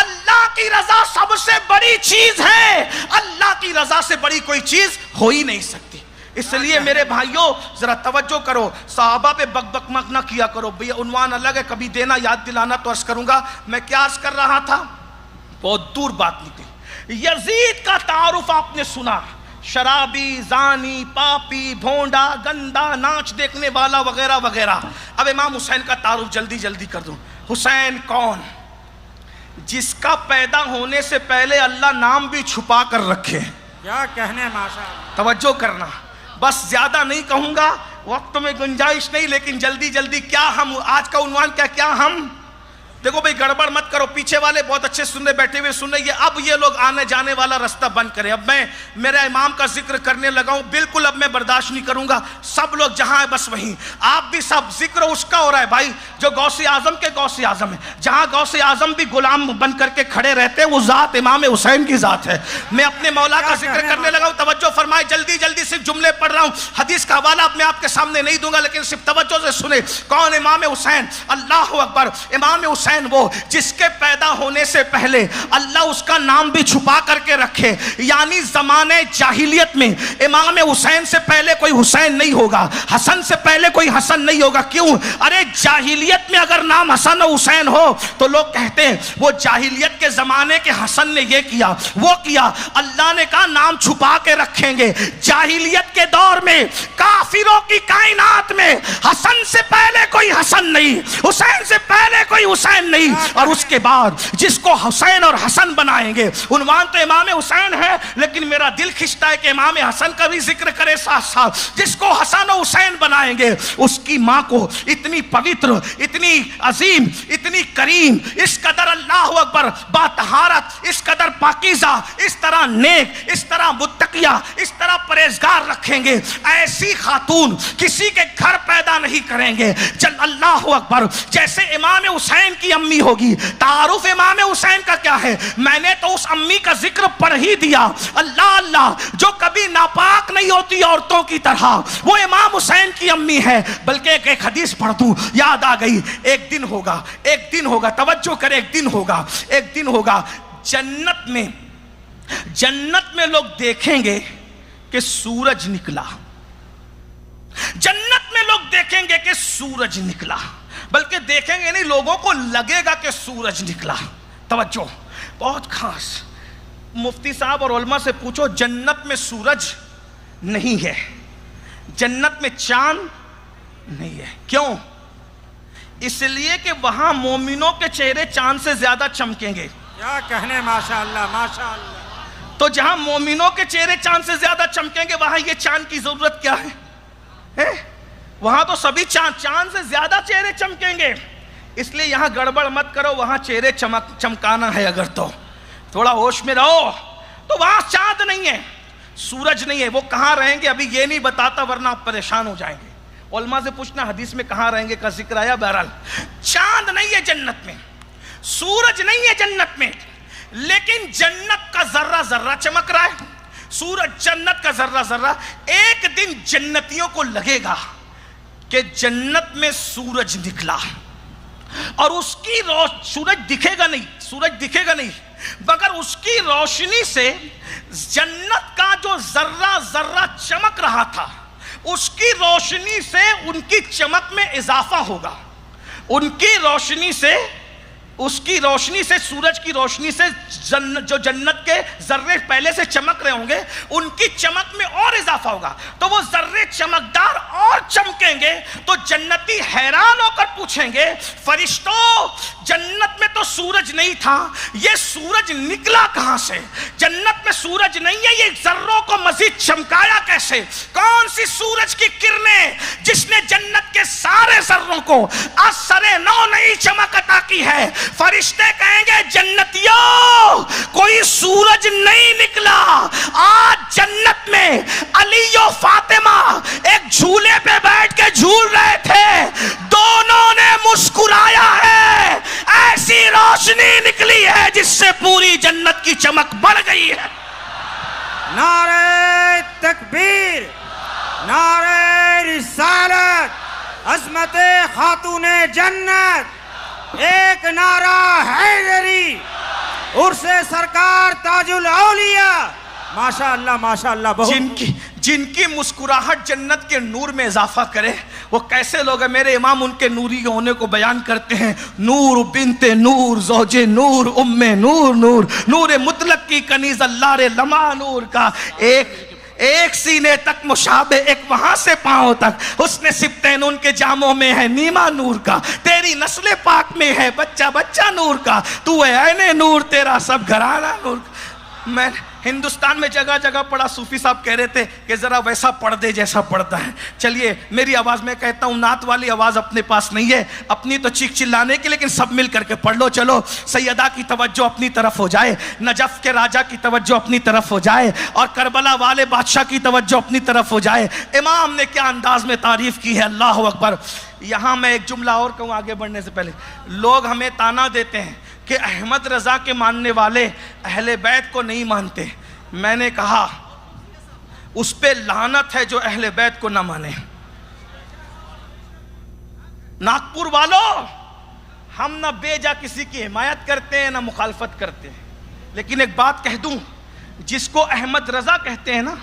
اللہ کی رضا سب سے بڑی چیز ہے، اللہ کی رضا سے بڑی کوئی چیز ہو ہی نہیں سکتی۔ اس لیے میرے بھائیوں ذرا توجہ کرو، صحابہ پہ بک بک مک نہ کیا کرو۔ بھئی عنوان الگ ہے، کبھی دینا یاد دلانا تو عرض کروں گا۔ میں کیا عرض کر رہا تھا؟ بہت دور بات نکلی۔ یزید کا تعارف آپ نے سنا، شرابی، زانی، پاپی، بھونڈا، گندا، ناچ دیکھنے والا وغیرہ وغیرہ۔ اب امام حسین کا تعارف جلدی جلدی کر دوں۔ حسین کون؟ جس کا پیدا ہونے سے پہلے اللہ نام بھی چھپا کر رکھے۔ کیا کہنے ماشاءاللہ۔ توجہ کرنا، بس زیادہ نہیں کہوں گا، وقت میں گنجائش نہیں، لیکن جلدی جلدی کیا ہم آج کا عنوان کیا ہم دیکھو بھئی گڑبڑ مت کرو، پیچھے والے بہت اچھے سننے بیٹھے ہوئے سننے، اب یہ لوگ آنے جانے والا رستہ بند کریں۔ اب میں میرے امام کا ذکر کرنے لگا ہوں، بالکل اب میں برداشت نہیں کروں گا، سب لوگ جہاں ہیں بس وہیں، آپ بھی سب ذکر اس کا ہو رہا ہے بھائی جو غوث اعظم کے غوث اعظم ہے، جہاں غوث اعظم بھی غلام بن کر کے کھڑے رہتے ہیں، وہ ذات امام حسین کی ذات ہے۔ میں اپنے مولا کا ذکر کرنے لگا ہوں، توجہ فرمائے، جلدی جلدی صرف جملے پڑھ رہا ہوں، حدیث کا حوالہ اب میں آپ کے سامنے نہیں دوں گا، لیکن صرف توجہ سے سنیں۔ کون امام حسین؟ اللہ اکبر، امام حسین وہ جس کے پیدا ہونے سے پہلے اللہ اس کا نام بھی چھپا کر کے رکھے، یعنی زمانے جاہلیت میں امام حسین سے پہلے کوئی حسین نہیں ہوگا، حسن سے پہلے کوئی حسن نہیں ہوگا۔ کیوں؟ ارے جاہلیت میں اگر نام حسن و حسین ہو تو لوگ کہتے ہیں وہ جاہلیت کے زمانے کے حسن نے یہ کیا وہ کیا، اللہ نے کہا نام چھپا کے رکھیں گے۔ جاہلیت کے دور میں کافروں کی کائنات میں حسن سے پہلے کوئی حسن نہیں، حسین سے پہلے کوئی حسین نہیں، اور اس کے بعد جس کو حسین اور حسن بنائیں گے، عنوان تو امام حسین ہے لیکن میرا دل کھنچتا ہے کہ امام حسن کا بھی ذکر کرے ساتھ ساتھ، جس کو حسن و حسین بنائیں گے اس کی ماں کو اتنی پوتر، اتنی عظیم، اتنی کریم، اس قدر اللہ اکبر باطہارت، اس قدر پاکیزہ، اس طرح نیک، اس طرح متقیہ، اس طرح پرہیزگار رکھیں گے، ایسی خاتون کسی کے گھر پیدا نہیں کریں گے۔ چل اللہ اکبر، جیسے امام حسین کی امی ہوگی، تعارف امام حسین کا کیا ہے؟ میں نے تو اس امی کا ذکر پڑھ ہی دیا، اللہ اللہ، جو کبھی ناپاک نہیں ہوتی عورتوں کی طرح، وہ امام حسین کی امی ہے۔ بلکہ ایک حدیث پڑھ دوں، یاد آ گئی، ایک دن ہوگا، ایک دن ہوگا، توجہ کرے، ایک دن ہوگا، ایک دن ہوگا، جنت میں لوگ دیکھیں گے کہ سورج نکلا، جنت میں لوگ دیکھیں گے کہ سورج نکلا، بلکہ دیکھیں گے نہیں، لوگوں کو لگے گا کہ سورج نکلا۔ توجہ بہت خاص، مفتی صاحب اور علماء سے پوچھو، جنت میں سورج نہیں ہے، جنت میں چاند نہیں ہے۔ کیوں؟ اس لیے کہ وہاں مومنوں کے چہرے چاند سے زیادہ چمکیں گے۔ کیا کہنے ماشاءاللہ ماشاءاللہ۔ تو جہاں مومنوں کے چہرے چاند سے زیادہ چمکیں گے، وہاں یہ چاند کی ضرورت کیا ہے؟ وہاں تو سبھی چاند سے زیادہ چہرے چمکیں گے، اس لیے یہاں گڑبڑ مت کرو، وہاں چہرے چمکانا ہے اگر تو تھوڑا ہوش میں رہو۔ تو وہاں چاند نہیں ہے، سورج نہیں ہے، وہ کہاں رہیں گے ابھی یہ نہیں بتاتا، ورنہ آپ پریشان ہو جائیں گے۔ علماء سے پوچھنا حدیث میں کہاں رہیں گے کا ذکر آیا۔ بہرحال چاند نہیں ہے جنت میں، سورج نہیں ہے جنت میں، لیکن جنت کا ذرہ ذرہ چمک رہا ہے، سورج جنت کا ذرہ ذرہ۔ ایک دن جنتیوں کو لگے گا کہ جنت میں سورج نکلا، اور اس کی سورج دکھے گا نہیں، مگر اس کی روشنی سے جنت کا جو ذرہ ذرہ چمک رہا تھا، اس کی روشنی سے ان کی چمک میں اضافہ ہوگا، ان کی روشنی سے اس کی روشنی سے, سورج کی روشنی سے جو جنت کے ذرے پہلے سے چمک رہے ہوں گے, ان کی چمک میں اور اضافہ ہوگا, تو وہ ذرے چمکدار اور چمکیں گے. تو جنتی حیران ہو کر پوچھیں گے, فرشتوں جنت میں تو سورج نہیں تھا, یہ سورج نکلا کہاں سے؟ جنت میں سورج نہیں ہے, یہ ذروں کو مزید چمکایا کیسے؟ کون سی سورج کی کرنیں جس نے جنت کے سارے ذروں کو اثر نو نئی چمک عطا کی ہے؟ فرشتے کہیں گے جنتیوں کوئی سورج نہیں نکلا, آج جنت میں علی و فاطمہ ایک جھولے پہ بیٹھ کے جھول رہے تھے, دونوں نے مسکرایا ہے, ایسی روشنی نکلی ہے جس سے پوری جنت کی چمک بڑھ گئی ہے. نعرہ تکبیر, نعرہ رسالت, عظمت خاتون جنت, ایک نعرہ حیدری, عرس سرکار تاج الاولیاء. ماشاءاللہ ماشاءاللہ. جن کی مسکراہٹ جنت کے نور میں اضافہ کرے, وہ کیسے لوگ ہیں؟ میرے امام ان کے نوری ہونے کو بیان کرتے ہیں, نور بنت نور زوج نور ام نور, نور نور مطلق کی کنیز اللہ لمع نور کا, ایک سینے تک مشابہ, ایک وہاں سے پاؤں تک, حسن سبتین ان کے جاموں میں ہے نیما نور کا, تیری نسل پاک میں ہے بچہ بچہ نور کا, تو ہے عین نور, تیرا سب گھرانہ نور کا. میں ہندوستان میں جگہ جگہ پڑھا, صوفی صاحب کہہ رہے تھے کہ ذرا ویسا پڑھ دے جیسا پڑھتا ہے. چلیے میری آواز میں کہتا ہوں, نعت والی آواز اپنے پاس نہیں ہے, اپنی تو چیخ چلانے کی, لیکن سب مل کر کے پڑھ لو. چلو سیدہ کی توجہ اپنی طرف ہو جائے, نجف کے راجہ کی توجہ اپنی طرف ہو جائے, اور کربلا والے بادشاہ کی توجہ اپنی طرف ہو جائے. امام نے کیا انداز میں تعریف کی ہے, اللہ اکبر. یہاں میں ایک جملہ اور کہوں آگے بڑھنے سے پہلے. لوگ ہمیں تانا دیتے ہیں کہ احمد رضا کے ماننے والے اہل بیت کو نہیں مانتے. میں نے کہا اس پہ لعنت ہے جو اہل بیت کو نہ مانے. ناگپور والوں, ہم نہ بے جا کسی کی حمایت کرتے ہیں نہ مخالفت کرتے ہیں, لیکن ایک بات کہہ دوں, جس کو احمد رضا کہتے ہیں نا,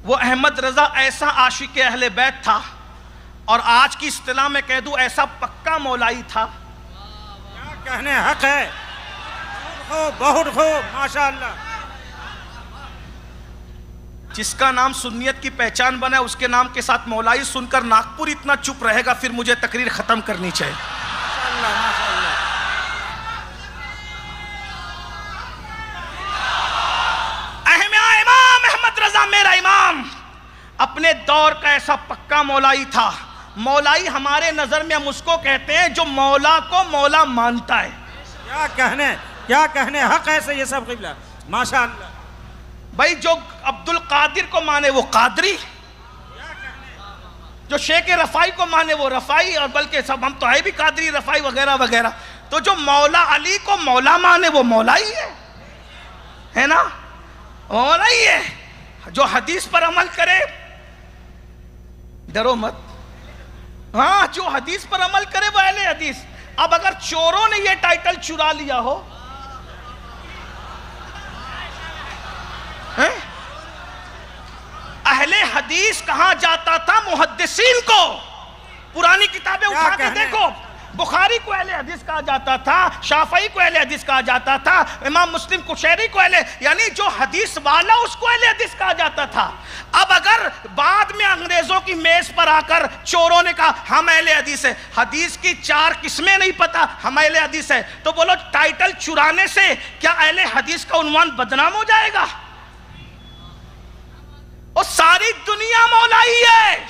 وہ احمد رضا ایسا عاشق اہل بیت تھا, اور آج کی اصطلاح میں کہہ دوں ایسا پکا مولائی تھا. کیا کہنے حق ہے, بہت خوب ماشاءاللہ. جس کا نام سنیت کی پہچان بنا ہے, اس کے نام کے ساتھ مولائی سن کر ناگپور اتنا چپ رہے گا, پھر مجھے تقریر ختم کرنی چاہیے. امام احمد رضا میرا امام اپنے دور کا ایسا پکا مولائی تھا. مولائی ہمارے نظر میں ہم اس کو کہتے ہیں جو مولا کو مولا مانتا ہے. کیا کہنے حق ہے یہ سب قبلہ ماشاءاللہ. بھائی جو عبد القادر کو مانے وہ قادری, جو شیخ رفائی کو مانے وہ رفائی, اور بلکہ سب ہم تو ہے بھی قادری رفائی وغیرہ وغیرہ. تو جو مولا علی کو مولا مانے وہ مولا ہی ہے نا, مولا ہی ہے. جو حدیث پر عمل کرے, ڈرو مت, ہاں جو حدیث پر عمل کرے وہ اہل حدیث. اب اگر چوروں نے یہ ٹائٹل چرا لیا ہو, اہل حدیث کہاں جاتا تھا محدثین کو؟ پرانی کتابیں اٹھا کے دیکھو, بخاری کو اہل حدیث کہا جاتا تھا, شافعی کو اہل حدیث کہا جاتا تھا, امام مسلم قشیری کو یعنی جو حدیث والا اس کو اہل حدیث کہا جاتا تھا. اب اگر بعد میں انگریزوں کی میز پر آ کر چوروں نے کہا ہم اہل حدیث ہے, حدیث کی 4 قسمیں نہیں پتا, ہم اہل حدیث ہے, تو بولو ٹائٹل چرانے سے کیا اہل حدیث کا عنوان بدنام ہو جائے گا؟ اور ساری دنیا مولائی ہے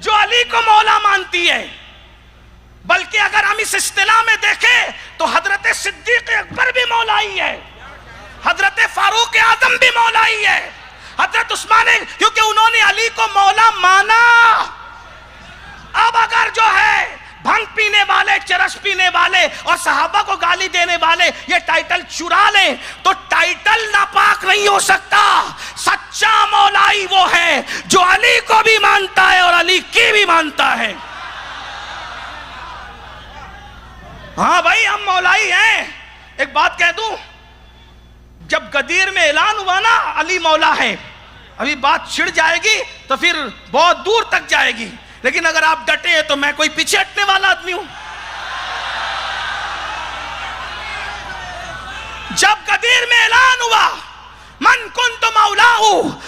جو علی کو مولا مانتی ہے. بلکہ اگر ہم اس اصطلاح میں دیکھیں تو حضرت صدیق اکبر بھی مولائی ہے, حضرت فاروق اعظم بھی مولائی ہے, حضرت عثمان, کیونکہ انہوں نے علی کو مولا مانا. اب اگر جو ہے بھنگ پینے والے, چرس پینے والے اور صحابہ کو گالی دینے والے یہ ٹائٹل چرا لیں تو ٹائٹل ناپاک نہیں ہو سکتا. سچا مولائی وہ ہے جو علی کو بھی مانتا ہے اور علی کی بھی مانتا ہے. ہاں بھائی ہم مولائی ہیں. ایک بات کہہ دوں, جب غدیر میں اعلان ہوا نا علی مولا ہے, ابھی بات چھڑ جائے گی تو پھر بہت دور تک جائے گی, لیکن اگر آپ ڈٹے ہیں تو میں کوئی پیچھے ہٹنے والا آدمی ہوں. جب غدیر میں اعلان ہوا من کنت مولاہ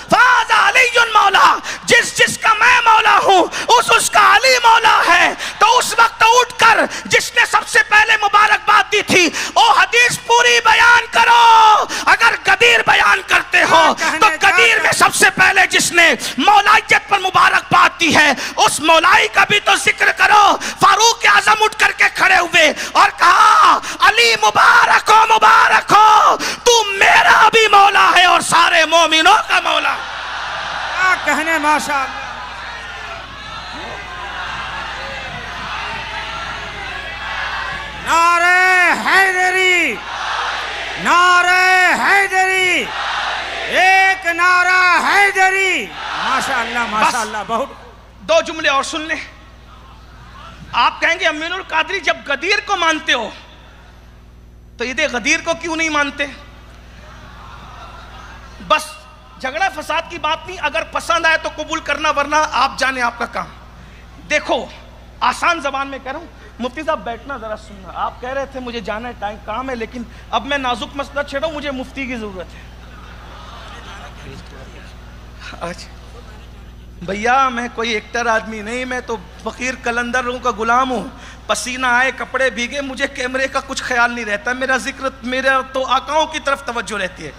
فہذا علی مولا، جس کا میں مولا ہوں اس کا علی مولا ہے، تو اس وقت اٹھ کر جس نے سب سے پہلے مبارکباد دی تھی وہ حدیث پوری بیان کرو۔ اگر غدیر بیان کرتے ہو تو غدیر میں سب سے پہلے جس نے مولائیت پر مبارکباد دی ہے اس مولائی کا بھی تو ذکر کرو۔ فاروق اعظم اٹھ کر کے کھڑے ہوئے اور کہا علی مبارک ہو مبارک ہو، تو میرا بھی مولا ہے اور سارے مومنوں کا مولا۔ کیا کہنے ماشاء اللہ۔ نعرہ حیدری، نعرہ حیدری، ایک نعرہ حیدری۔ ماشاء اللہ ماشاء اللہ، بہت۔ دو جملے اور سن لیں۔ آپ کہیں گے امین القادری جب غدیر کو مانتے ہو تو عید غدیر کو کیوں نہیں مانتے؟ بس جھگڑا فساد کی بات نہیں، اگر پسند آئے تو قبول کرنا، ورنہ آپ جانے آپ کا کام۔ دیکھو آسان زبان میں کہہ رہا ہوں، مفتی صاحب بیٹھنا ذرا سننا۔ آپ کہہ رہے تھے مجھے جانا ہے، ٹائم کام ہے، لیکن اب میں نازک مسئلہ چھیڑا ہوں، مجھے مفتی کی ضرورت ہے۔ بھیا میں کوئی ایکٹر آدمی نہیں، میں تو فقیر قلندروں کا غلام ہوں۔ پسینہ آئے، کپڑے بھیگے، مجھے کیمرے کا کچھ خیال نہیں رہتا، میرا ذکر، میرا تو آقاؤں کی طرف توجہ رہتی ہے۔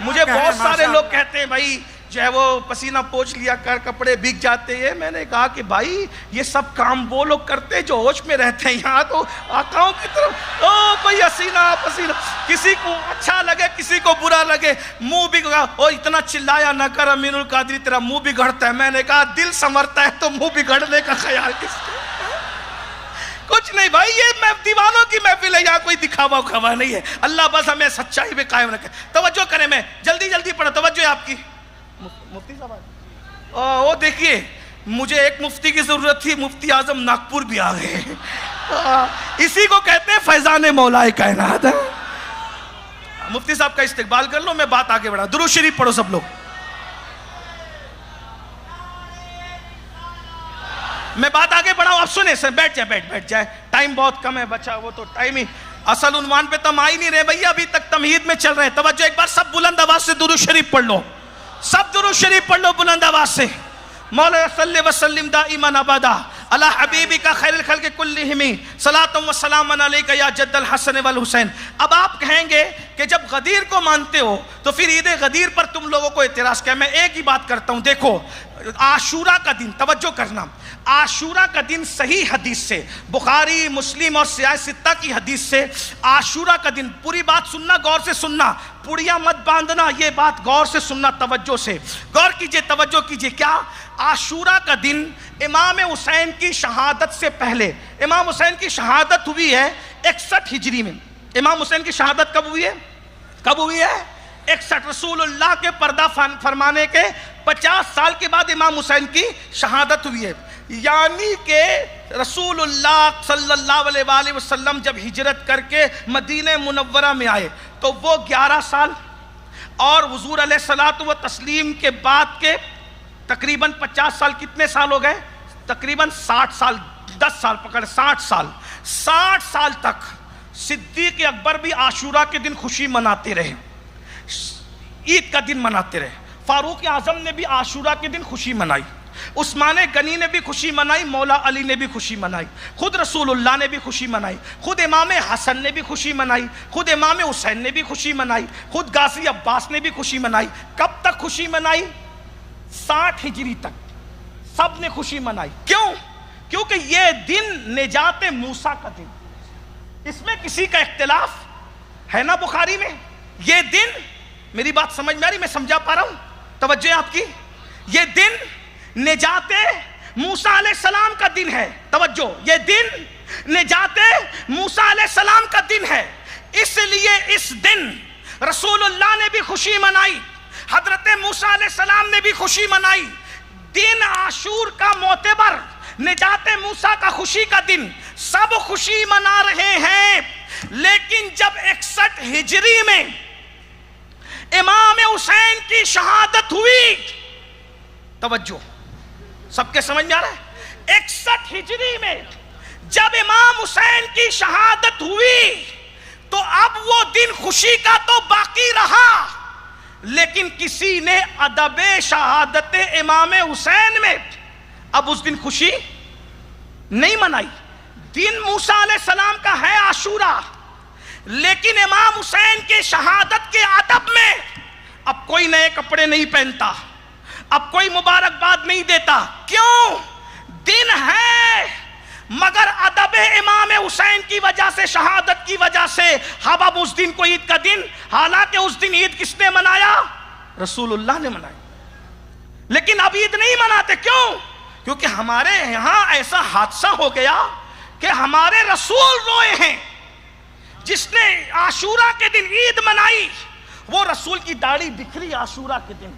مجھے بہت سارے لوگ کہتے ہیں بھائی جو ہے وہ پسینہ پوچھ لیا کر، کپڑے بھیگ جاتے ہیں۔ میں نے کہا کہ بھائی یہ سب کام وہ لوگ کرتے ہیں جو ہوش میں رہتے ہیں، یہاں تو آقاؤں کی طرف کوئی حسینہ پسینہ، کسی کو اچھا لگے کسی کو برا لگے، منہ بھی اتنا چلایا نہ کر امین القادری تیرا منہ بگڑتا ہے۔ میں نے کہا دل سنورتا ہے تو منہ بگڑنے کا خیال کس کو؟ کچھ نہیں بھائی، یہ دیوانوں کی محفل ہے، یہاں کوئی دکھاوا اکھاوا نہیں ہے۔ اللہ بس ہمیں سچائی پہ قائم رکھے۔ توجہ کریں، میں جلدی پڑھا، توجہ ہے آپ کی۔ مفتی صاحب وہ دیکھیے، مجھے ایک مفتی کی ضرورت تھی، مفتی اعظم ناگپور بھی آ گئے۔ اسی کو کہتے ہیں فیضان مولا کائنات۔ مفتی صاحب کا استقبال کر لو، میں بات آگے بڑھا۔ درود شریف پڑھو سب لوگ۔ میں بات آگے بڑھاؤں، اب سنیں سر، بیٹھ جائے، ٹائم بہت کم ہے بچہ، وہ تو ٹائم ہی، اصل عنوان پہ تو ہم آ ہی نہیں رہے بھئی، ابھی تک تمہید میں چل رہے ہیں۔ توجہ، ایک بار سب بلند آواز سے درود شریف پڑھ لو، سب درود شریف پڑھ لو بلند آواز سے۔ مولا صلی وسلم دائما ابدا علی حبیبک خیر الخلق کلہم صلاۃ و سلام علیک یا جد الحسن والحسین۔ اب آپ کہیں گے کہ جب غدیر کو مانتے ہو تو پھر عید غدیر پر تم لوگوں کو اعتراض کیا؟ میں ایک ہی بات کرتا ہوں، دیکھو عاشورہ کا دن، توجہ کرنا، عاشورہ کا دن صحیح حدیث سے، بخاری مسلم اور سیاہ ستہ کی حدیث سے، عاشورہ کا دن، پوری بات سننا، غور سے سننا، پوڑیاں مت باندھنا، یہ بات غور سے سننا، توجہ سے غور کیجئے، توجہ کیجئے۔ کیا عاشورہ کا دن امام حسین کی شہادت سے پہلے، امام حسین کی شہادت ہوئی ہے 61 ہجری میں۔ امام حسین کی شہادت کب ہوئی ہے؟ کب ہوئی ہے؟ 61۔ رسول اللہ کے پردہ فرمانے کے 50 سال کے بعد امام حسین کی شہادت ہوئی ہے، یعنی کہ رسول اللہ صلی اللہ علیہ وآلہ وسلم جب ہجرت کر کے مدینہ منورہ میں آئے تو وہ 11 سال، اور حضور علیہ الصلوۃ والتسلیم کے بعد کے تقریباً 50 سال، کتنے سال ہو گئے؟ تقریباً 60 سال، 10 سال پکڑ، 60 سال تک صدیق اکبر بھی عاشورہ کے دن خوشی مناتے رہے، عید کا دن مناتے رہے۔ فاروق اعظم نے بھی عاشورہ کے دن خوشی منائی، عثمان غنی نے بھی خوشی منائی، مولا علی نے بھی خوشی منائی، خود رسول اللہ نے بھی خوشی منائی، خود امام حسن نے بھی خوشی منائی، خود امام حسین نے بھی خوشی منائی، خود غازی عباس نے بھی خوشی منائی۔ کب تک خوشی منائی؟ 60 ہجری تک سب نے خوشی منائی۔ کیوں؟ کیونکہ یہ دن نجات موسیٰ کا دن، اس میں کسی کا اختلاف ہے نا بخاری میں؟ یہ دن، میری بات سمجھ میں آ رہی، میں سمجھا پا رہا ہوں، توجہ آپ کی، یہ دن نجات موسیٰ علیہ السلام کا دن ہے، توجہ، یہ دن نجات موسیٰ علیہ السلام کا دن ہے، اس لیے اس دن رسول اللہ نے بھی خوشی منائی، حضرت موسیٰ علیہ السلام نے بھی خوشی منائی۔ دن عاشور کا معتبر، نجات موسیٰ کا خوشی کا دن، سب خوشی منا رہے ہیں، لیکن جب 61 ہجری میں امام حسین کی شہادت ہوئی، توجہ سب کے سمجھ میں آ رہا ہے؟ 61 ہجری میں جب امام حسین کی شہادت ہوئی تو اب وہ دن خوشی کا تو باقی رہا، لیکن کسی نے ادب شہادت امام حسین میں اب اس دن خوشی نہیں منائی۔ دن موسیٰ علیہ السلام کا ہے عاشورہ، لیکن امام حسین کے شہادت کے ادب میں اب کوئی نئے کپڑے نہیں پہنتا، اب کوئی مبارکباد نہیں دیتا۔ کیوں؟ دن ہے، مگر ادب امام حسین کی وجہ سے، شہادت کی وجہ سے ہم اب اس دن کو عید کا دن، حالانکہ اس دن عید کس نے منایا؟ رسول اللہ نے منایا، لیکن اب عید نہیں مناتے۔ کیوں؟ کیونکہ ہمارے یہاں ایسا حادثہ ہو گیا کہ ہمارے رسول روئے ہیں۔ جس نے عاشورہ کے دن عید منائی، وہ رسول کی داڑھی بکھری عاشورہ کے دن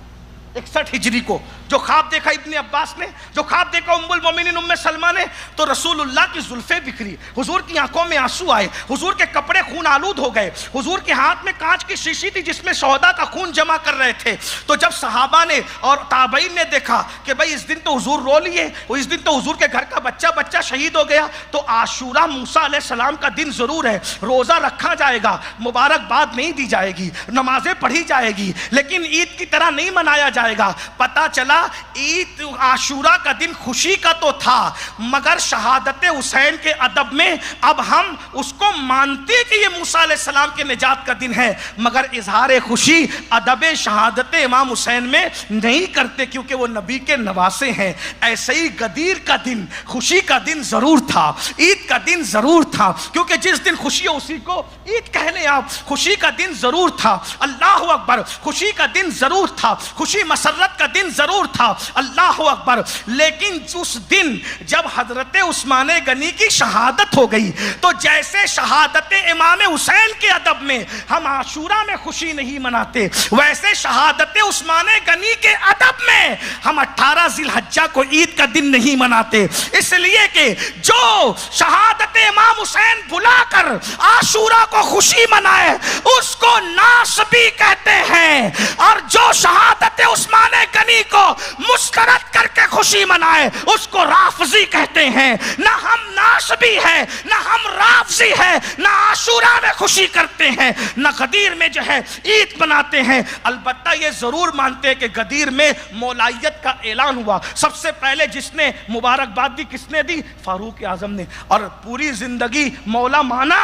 61 ہجری کو۔ جو خواب دیکھا ابن عباس نے، جو خواب دیکھا ام المومنین ام سلمہ نے، تو رسول اللہ کی زلفیں بکھری، حضور کی آنکھوں میں آنسو آئے، حضور کے کپڑے خون آلود ہو گئے، حضور کے ہاتھ میں کانچ کی شیشی تھی جس میں شہداء کا خون جمع کر رہے تھے۔ تو جب صحابہ نے اور تابعین نے دیکھا کہ بھئی اس دن تو حضور رو لیے، اس دن تو حضور کے گھر کا بچہ شہید ہو گیا، تو عاشورہ موسیٰ علیہ السلام کا دن ضرور ہے، روزہ رکھا جائے گا، مبارکباد نہیں دی جائے گی، نمازیں پڑھی جائے گی، لیکن عید کی طرح نہیں منایا جائے گا۔ پتہ چلا عید عاشورہ کا دن خوشی کا تو تھا، مگر شہادت حسین کے ادب میں اب ہم اس کو مانتے کہ یہ موسیٰ علیہ السلام کے نجات کا دن ہے، مگر اظہار خوشی ادب شہادت امام حسین میں نہیں کرتے، کیونکہ وہ نبی کے نواسے ہیں۔ ایسے ہی غدیر کا دن، خوشی کا دن ضرور تھا، عید کا دن ضرور تھا، کیونکہ جس دن خوشی ہو اسی کو عید کہہ لیں آپ۔ خوشی کا دن ضرور تھا، اللہ اکبر، خوشی کا دن ضرور تھا، خوشی مسرت کا دن ضرور تھا، اللہ اکبر۔ لیکن اس دن جب حضرت عثمان غنی کی شہادت ہو گئی، تو جیسے شہادت امام حسین کے ادب میں ہم عاشورہ میں خوشی نہیں مناتے، ویسے شہادت عثمان غنی کے ادب میں ہم 18 ذی الحجہ کو عید کا دن نہیں مناتے، اس لیے کہ جو شہادت امام حسین بلا کر عاشورہ کو خوشی منائے اس کو ناصبی کہتے ہیں، اور جو شہادت عثمان غنی کو مسترد کر کے خوشی منائے اس کو رافضی کہتے ہیں۔ نہ ہم ناصبی ہیں، نہ ہم رافضی ہیں، نہ عاشورہ میں خوشی کرتے ہیں، نہ غدیر میں جو ہے عید مناتے ہیں۔ البتہ یہ ضرور مانتے ہیں کہ غدیر میں مولائیت کا اعلان ہوا، سب سے پہلے جس نے مبارکباد دی کس نے دی؟ فاروق اعظم نے، اور پوری زندگی مولا مانا۔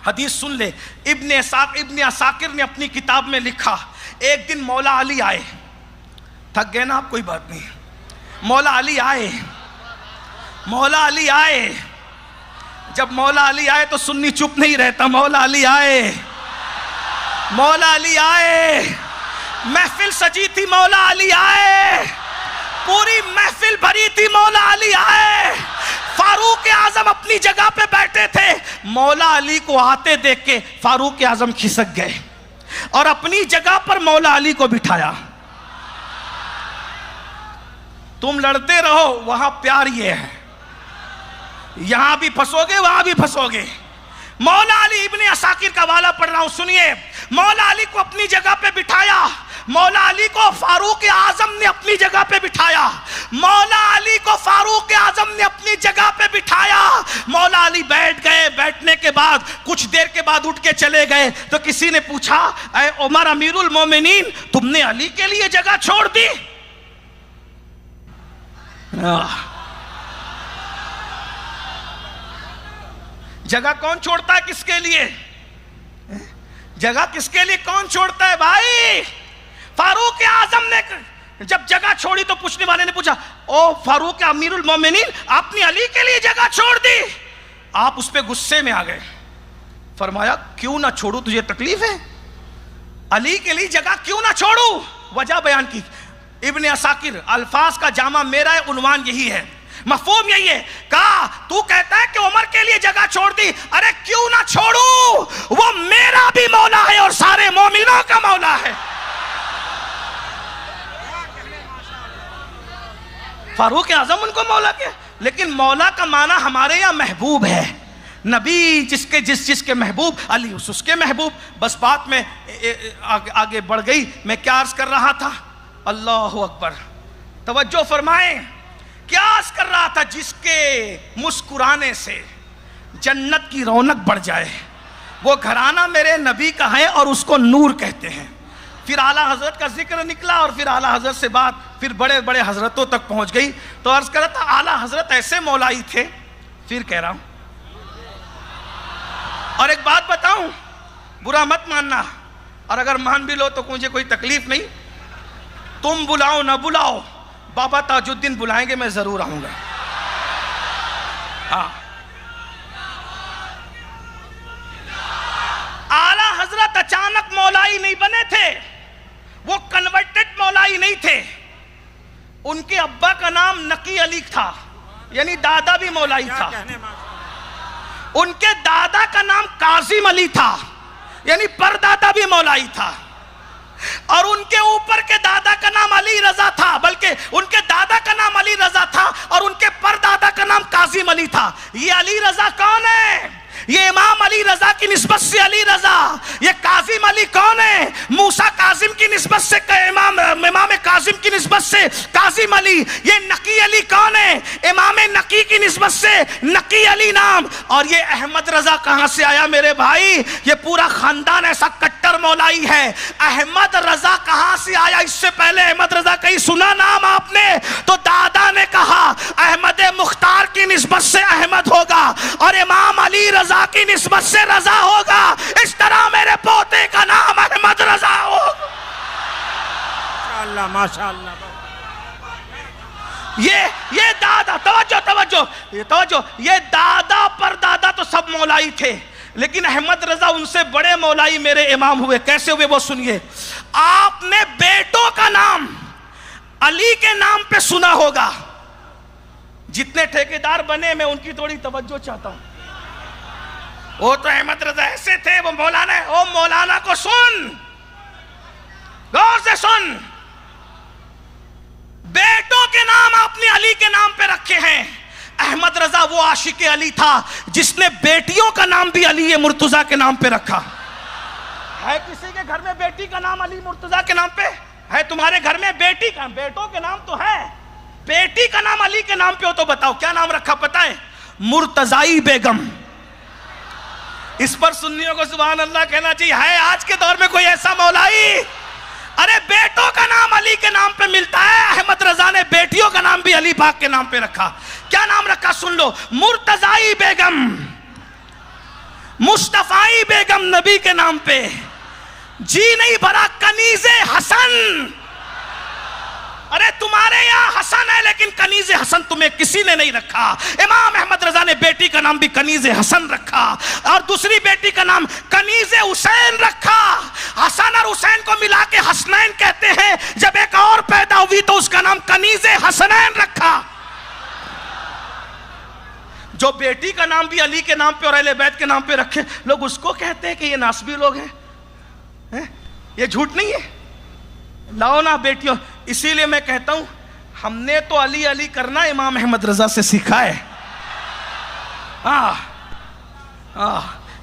حدیث سن لے، ابن عساکر نے اپنی کتاب میں لکھا، ایک دن مولا علی آئے، تھک گئے نا آپ؟ کوئی بات نہیں، مولا علی آئے، مولا علی آئے۔ جب مولا علی آئے تو سنی چپ نہیں رہتا، مولا علی آئے، مولا علی آئے، محفل سجی تھی، مولا علی آئے، پوری محفل بھری تھی، مولا علی آئے۔ فاروق اعظم اپنی جگہ پہ بیٹھے تھے، مولا علی کو آتے دیکھ کے فاروق اعظم کھسک گئے اور اپنی جگہ پر مولا علی کو بٹھایا۔ تم لڑتے رہو، وہاں پیار یہ ہے، یہاں بھی پھنسو گے وہاں بھی پھنسو گے۔ مولا علی، ابن عساکر کا حوالہ پڑھ رہا ہوں سنیے، مولا علی کو اپنی جگہ پہ بٹھایا، مولا علی کو فاروق اعظم نے اپنی جگہ پہ بٹھایا، مولا علی کو فاروق اعظم نے اپنی جگہ پہ بٹھایا۔ مولا علی بیٹھ گئے، بیٹھنے کے بعد کچھ دیر کے بعد اٹھ کے چلے گئے، تو کسی نے پوچھا، اے عمر امیر المومنین، تم نے علی کے لیے جگہ چھوڑ دی؟ جگہ کون چھوڑتا ہے کس کے لیے؟ جگہ کس کے لیے کون چھوڑتا ہے بھائی؟ فاروق اعظم نے جب جگہ چھوڑی تو پوچھنے والے نے پوچھا، او فاروق امیر المومنین، آپ نے علی کے لیے جگہ چھوڑ دی؟ آپ اس پہ غصے میں آ گئے، فرمایا کیوں نہ چھوڑوں، تجھے تکلیف ہے؟ علی کے لیے جگہ کیوں نہ چھوڑوں؟ وجہ بیان کی۔ ابن عساکر، الفاظ کا جامع میرا ہے، عنوان یہی ہے، مفہوم یہی ہے۔ کہا تو کہتا ہے کہ عمر کے لیے جگہ چھوڑ دی، ارے کیوں نہ چھوڑوں، وہ میرا بھی مولا ہے اور سارے مومنوں کا مولا ہے۔ فاروق اعظم ان کو مولا کیا، لیکن مولا کا معنی ہمارے یہاں محبوب ہے۔ نبی جس کے محبوب، علی اس کے محبوب۔ بس بات میں آگے بڑھ گئی، میں کیا عرض کر رہا تھا؟ اللہ اکبر، توجہ فرمائیں، کیا عرض کر رہا تھا؟ جس کے مسکرانے سے جنت کی رونق بڑھ جائے، وہ گھرانہ میرے نبی کا ہے اور اس کو نور کہتے ہیں. پھر اعلیٰ حضرت کا ذکر نکلا اور پھر اعلیٰ حضرت سے بات پھر بڑے بڑے حضرتوں تک پہنچ گئی. تو عرض کر رہا تھا اعلیٰ حضرت ایسے مولائی تھے. پھر کہہ رہا ہوں اور ایک بات بتاؤں, برا مت ماننا, اور اگر مان بھی لو تو مجھے کوئی تکلیف نہیں. تم بلاؤ نہ بلاؤ, بابا تاج الدین بلائیں گے, میں ضرور آؤں گا. ہاں, اعلیٰ حضرت اچانک مولائی نہیں بنے تھے, وہ کنورٹڈ مولائی نہیں تھے. ان کے ابا کا نام نقی علی تھا, یعنی دادا بھی مولائی تھا. ان کے دادا کا نام کاظم علی تھا, یعنی پردادا بھی مولائی تھا. اور ان کے اوپر کے دادا کا نام علی رضا تھا, بلکہ ان کے دادا کا نام علی رضا تھا اور ان کے پردادا کا نام کاظم علی تھا. یہ علی رضا کون ہے؟ یہ امام علی رضا کی نسبت سے علی رضا. یہ کاظم علی کون ہے؟ موسیٰ کاظم کی نسبت سے امام کاظم کی نسبت سے کاظم علی. یہ نقی علی کون ہے؟ امام نقی کی نسبت سے نقی علی نام. اور یہ احمد رضا کہاں سے آیا میرے بھائی؟ یہ پورا خاندان ایسا کٹر مولائی ہے. احمد رضا کہاں سے آیا؟ اس سے پہلے احمد رضا کہیں سنا نام آپ نے؟ تو دادا نے کہا احمد مختار کی نسبت سے احمد ہوگا اور امام علی رضا کی نسبت سے رضا ہوگا. اس طرح میرے پوتے کا نام احمد رضا ہوگا. ماشاءاللہ. یہ دادا, توجہ, یہ دادا پر دادا تو سب مولائی تھے, لیکن احمد رضا ان سے بڑے مولائی میرے امام ہوئے. کیسے ہوئے وہ سنیے. آپ نے بیٹوں کا نام علی کے نام پہ سنا ہوگا. جتنے ٹھیکیدار بنے میں ان کی تھوڑی توجہ چاہتا ہوں. وہ تو احمد رضا ایسے تھے, وہ مولانا ہے. او مولانا کو سن, غور سے سن. بیٹوں کے نام آپ نے علی کے نام پہ رکھے ہیں. احمد رضا وہ عاشق علی تھا جس نے بیٹیوں کا نام بھی علی مرتضیٰ کے نام پہ رکھا. ہے کسی کے گھر میں بیٹی کا نام علی مرتضیٰ کے نام پہ ہے؟ تمہارے گھر میں بیٹی کا, بیٹوں کے نام تو ہے, بیٹی کا نام علی کے نام پہ ہو تو بتاؤ کیا نام رکھا پتہ ہے؟ مرتضائی بیگم. اس پر سنیوں کو سبحان اللہ کہنا چاہیے. ہے آج کے دور میں کوئی ایسا مولائی؟ ارے بیٹوں کا نام علی کے نام پہ ملتا ہے. احمد رضا نے بیٹیوں کا نام بھی علی پاک کے نام پہ رکھا. کیا نام رکھا سن لو, مرتضائی بیگم, مصطفی بیگم نبی کے نام پہ. جی نہیں بھرا کنیز حسن. ارے تمہارے یہاں حسن ہے لیکن کنیز حسن تمہیں کسی نے نہیں رکھا. امام احمد رضا نے بیٹی کا نام بھی کنیز حسن رکھا اور دوسری بیٹی کا نام کنیز حسین رکھا. حسن اور حسین کو ملا کے حسنین کہتے ہیں. جب ایک اور پیدا ہوئی تو اس کا نام کنیز حسنین رکھا. جو بیٹی کا نام بھی علی کے نام پہ اور اہل بیت کے نام پہ رکھے, لوگ اس کو کہتے ہیں کہ یہ ناسبی لوگ ہیں. یہ جھوٹ نہیں ہے. لاؤ نا بیٹیوں. اسی لیے میں کہتا ہوں ہم نے تو علی علی کرنا امام احمد رضا سے سیکھا ہے.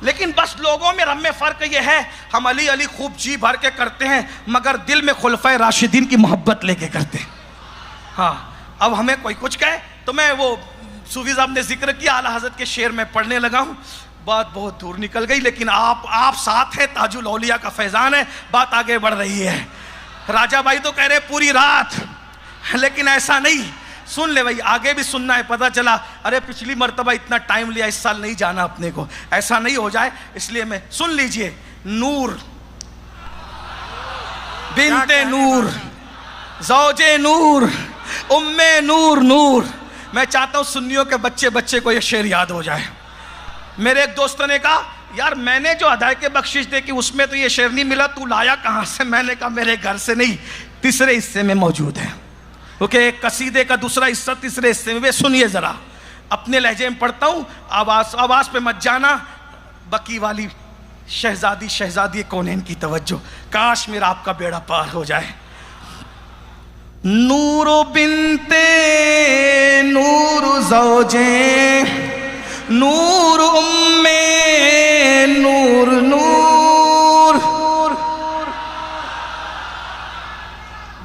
لیکن بس لوگوں میں ہم میں فرق یہ ہے, ہم علی علی خوب جی بھر کے کرتے ہیں مگر دل میں خلفائے راشدین کی محبت لے کے کرتے ہیں. ہاں, اب ہمیں کوئی کچھ کہے تو میں وہ صوفی صاحب نے ذکر کیا اعلیٰ حضرت کے شعر میں پڑھنے لگا ہوں. بات بہت دور نکل گئی, لیکن آپ ساتھ ہیں, تاج الاولیاء کا فیضان ہے, بات آگے بڑھ رہی ہے. راجہ بھائی تو کہہ رہے پوری رات, لیکن ایسا نہیں. سن لے بھائی, آگے بھی سننا ہے. پتہ چلا ارے پچھلی مرتبہ اتنا ٹائم لیا, اس سال نہیں جانا اپنے کو, ایسا نہیں ہو جائے, اس لیے میں سن لیجئے. نور بنت نور, زوج نور, ام نور, نور. میں چاہتا ہوں سنیوں کے بچے کو یہ شعر یاد ہو جائے. میرے ایک دوست نے کہا یار میں نے جو ہدایت کے بخشش دیکھی اس میں تو یہ شعر نہیں ملا, تو لایا کہاں سے؟ میں نے کہا میرے گھر سے نہیں, تیسرے حصے میں موجود ہے. کیونکہ ایک قصیدے کا دوسرا حصہ تیسرے حصے میں. سنیے ذرا, اپنے لہجے میں پڑھتا ہوں, آواز پہ مت جانا. بکی والی شہزادی کونین کی توجہ, کاش میرا آپ کا بیڑا پار ہو جائے. نور بنت نور زوجیں نور ام نور نور.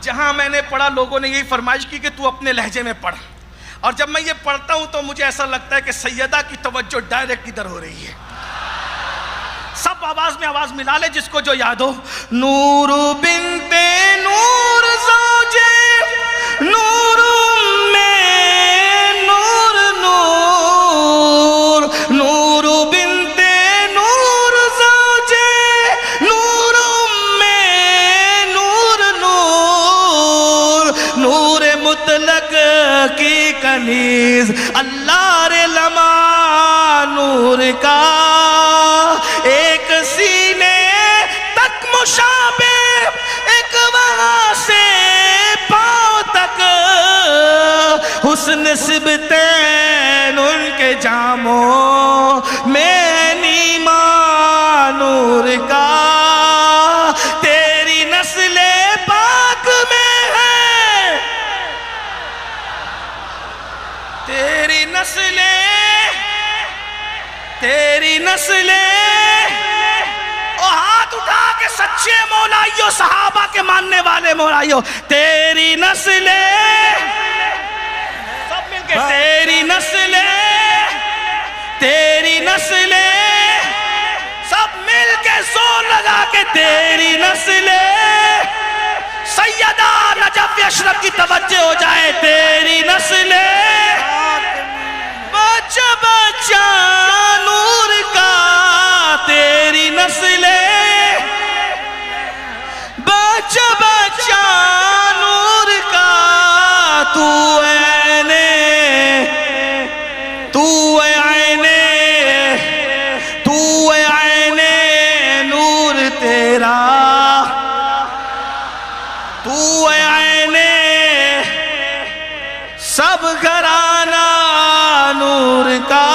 جہاں میں نے پڑھا لوگوں نے یہی فرمائش کی کہ تو اپنے لہجے میں پڑھ, اور جب میں یہ پڑھتا ہوں تو مجھے ایسا لگتا ہے کہ سیدہ کی توجہ ڈائریکٹ ادھر ہو رہی ہے. آپ آواز میں آواز ملا لے جس کو جو یاد ہو. نور بنتے نور زوجے نور میں نور نور نور بنتے نور زوجے نور میں نور نور نور مطلق کی کنیز اللہ رے لما نور کا ایک سینے تک مشابہ ایک وہاں سے پاؤں تک حسن سبتین ان کے جاموں میں نیما نور کا تیری نسل پاک میں ہے تیری نسل ہاتھ اٹھا کے سچے مولائیوں صحابہ کے ماننے والے مولائیوں تیری نسل سب مل کے تیری نسل سب مل کے زور لگا کے تیری نسل سیدہ نجف اشرف کی توجہ ہو جائے تیری نسل بچہ بچہ نور کا تیری نسل بچہ بچہ نور کا تو عین نور تیرا تو عین سب گھرانہ نور کا.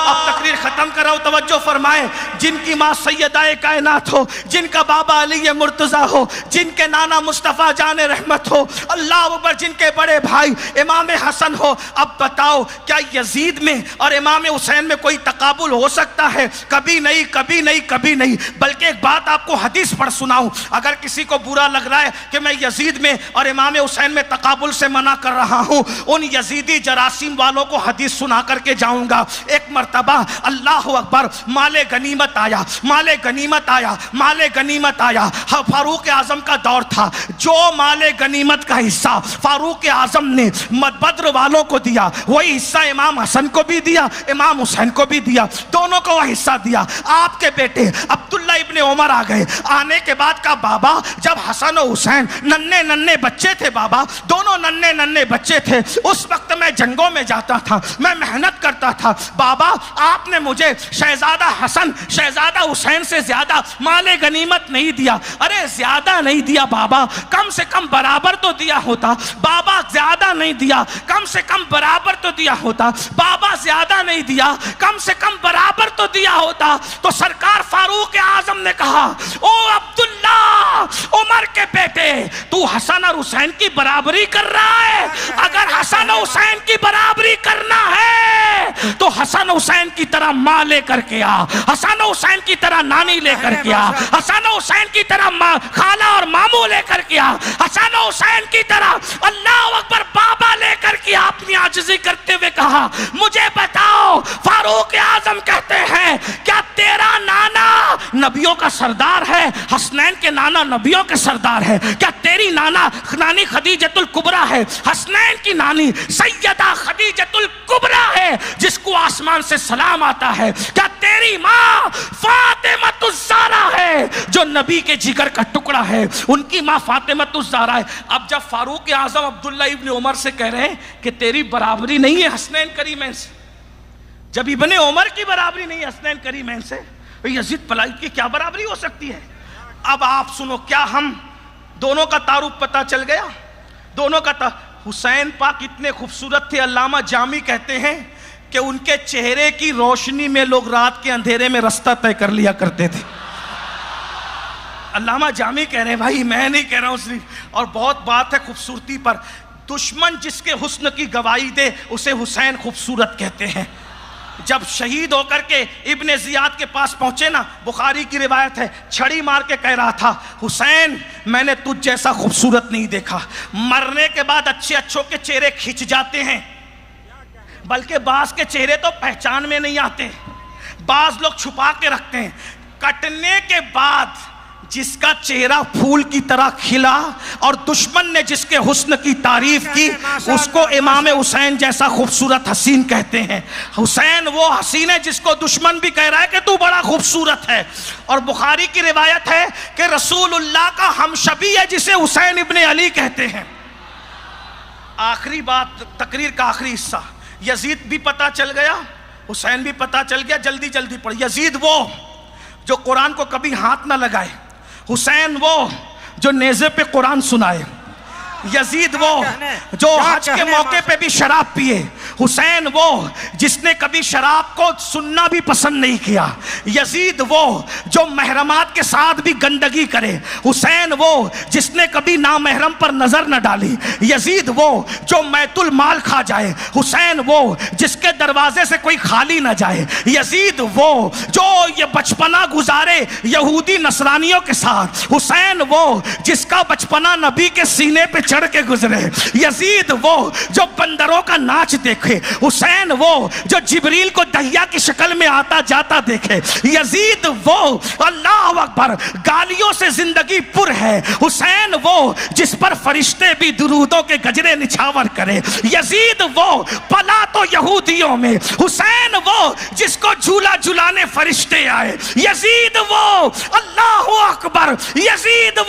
اب تقریر ختم کر رہا ہوں توجہ فرمائیں. جن کی ماں سیدہ کائنات ہو جن کا بابا علی مرتضیٰ ہو جن کے نانا مصطفیٰ جان رحمت ہو اللہ اکبر جن کے بڑے بھائی امام حسن ہو اب بتاؤ کیا یزید میں اور امام حسین میں کوئی تقابل ہو سکتا ہے؟ کبھی نہیں کبھی نہیں کبھی نہیں. بلکہ ایک بات آپ کو حدیث پڑھ سناؤں اگر کسی کو برا لگ رہا ہے کہ میں یزید میں اور امام حسین میں تقابل سے منع کر رہا ہوں ان یزیدی جراثیم والوں کو حدیث سنا کر کے جاؤں گا. ایک مرتبہ اللہ اکبر مال غنیمت آیا فاروق اعظم کا دور تھا. جو مال غنیمت کا حصہ فاروق اعظم نے بدر والوں کو دیا وہی حصہ امام حسن کو بھی دیا امام حسین کو بھی دیا دونوں کو وہ حصہ دیا. آپ کے بیٹے عبداللہ ابن عمر آ گئے. آنے کے بعد کا بابا جب حسن و حسین ننھے بچے تھے بابا دونوں ننھے بچے تھے اس وقت میں جنگوں میں جاتا تھا میں محنت کرتا تھا. بابا آپ نے مجھے شہزادہ حسن شہزادہ حسین سے زیادہ مال غنیمت نہیں دیا. ارے زیادہ نہیں دیا بابا کم سے کم برابر تو دیا ہوتا. بابا زیادہ نہیں دیا کم سے کم برابر تو دیا ہوتا. بابا زیادہ نہیں دیا کم سے کم برابر تو دیا ہوتا. تو سرکار فاروق اعظم نے کہا او عبداللہ عمر کے بیٹے تو حسن اور حسین کی برابری کر رہا ہے. اگر حسن و حسین کی برابری کرنا ہے تو حسن حسین کی طرح ماں لے کر کے آ حسن حسین کی طرح نانی لے کر کے آ حسن حسین کی طرح خالہ اور ماموں لے کر کے آ حسن حسین کی طرح اللہ اکبر بابا لے کر کے اپنی عاجزی کرتے ہوئے کہا مجھے بتاؤ فاروق اعظم کہتے ہیں کیا تیرا نانا نبیوں کا سردار ہے؟ حسنین کے نانا نبیوں کے سردار ہے. کیا تیری نانی خدیجۃ الکبریٰ ہے؟ حسنین کی نانی سیدہ خدیجۃ الکبریٰ ہے جس کو آسمان سے سلام آتا ہے. کیا تیری ماں فاطمۃ الزہرا ہے جو نبی کے جگر کا ٹکڑا ہے؟ ان کی ماں فاطمۃ الزہرا ہے. اب جب فاروق اعظم عبداللہ ابن عمر سے کہہ رہے ہیں کہ تیری برابری نہیں ہے حسنین کریمین سے جب ابن عمر کی برابری نہیں ہے حسنین کریمین سے یزید پلائد کی کیا برابری ہو سکتی ہے؟ اب آپ سنو کیا ہم دونوں کا تعارف پتہ چل گیا؟ دونوں کا حسین پاک اتنے خوبصورت تھے علامہ جامی کہتے ہیں کہ ان کے چہرے کی روشنی میں لوگ رات کے اندھیرے میں رستہ طے کر لیا کرتے تھے. علامہ جامی کہہ رہے ہیں بھائی میں نہیں کہہ رہا ہوں صرف. اور بہت بات ہے خوبصورتی پر. دشمن جس کے حسن کی گواہی دے اسے حسین خوبصورت کہتے ہیں. جب شہید ہو کر کے ابن زیاد کے پاس پہنچے نا بخاری کی روایت ہے چھڑی مار کے کہہ رہا تھا حسین میں نے تجھ جیسا خوبصورت نہیں دیکھا. مرنے کے بعد اچھوں کے چہرے کھنچ جاتے ہیں بلکہ بعض کے چہرے تو پہچان میں نہیں آتے بعض لوگ چھپا کے رکھتے ہیں. کٹنے کے بعد جس کا چہرہ پھول کی طرح کھلا اور دشمن نے جس کے حسن کی تعریف کی اس کو امام حسین جیسا خوبصورت حسین کہتے ہیں. حسین وہ حسین ہے جس کو دشمن بھی کہہ رہا ہے کہ تو بڑا خوبصورت ہے. اور بخاری کی روایت ہے کہ رسول اللہ کا ہمشبی ہے جسے حسین ابن علی کہتے ہیں. آخری بات، تقریر کا آخری حصہ. یزید بھی پتا چل گیا، حسین بھی پتا چل گیا. جلدی جلدی پڑھ. یزید وہ جو قرآن کو کبھی ہاتھ نہ لگائے، حسین وہ جو نیزے پہ قرآن سنائے، یزید وہ جو حج کے موقع پہ بھی شراب پیے، حسین وہ جس نے کبھی شراب کو سننا بھی پسند نہیں کیا، یزید وہ جو محرمات کے ساتھ بھی گندگی کرے، حسین وہ جس نے کبھی نامحرم پر نظر نہ ڈالی، یزید وہ جو میت المال کھا جائے، حسین وہ جس کے دروازے سے کوئی خالی نہ جائے، یزید وہ جو یہ بچپنا گزارے یہودی نصرانیوں کے ساتھ، حسین وہ جس کا بچپنا نبی کے سینے پہ چڑھ کے گزرے، یزید وہ جو بندروں کا ناچ دیکھے، حسین وہ جو جبریل کو دہیا کی شکل میں آتا جاتا دیکھے، یزید وہ اللہ اکبر گالیوں سے زندگی پر ہے، حسین وہ جس پر فرشتے بھی درودوں کے گجرے نچھاور کرے، یزید وہ پلا تو یہودیوں میں، حسین وہ جس کو جھولا جھلانے فرشتے آئے، یزید وہ اللہ اکبر، یزید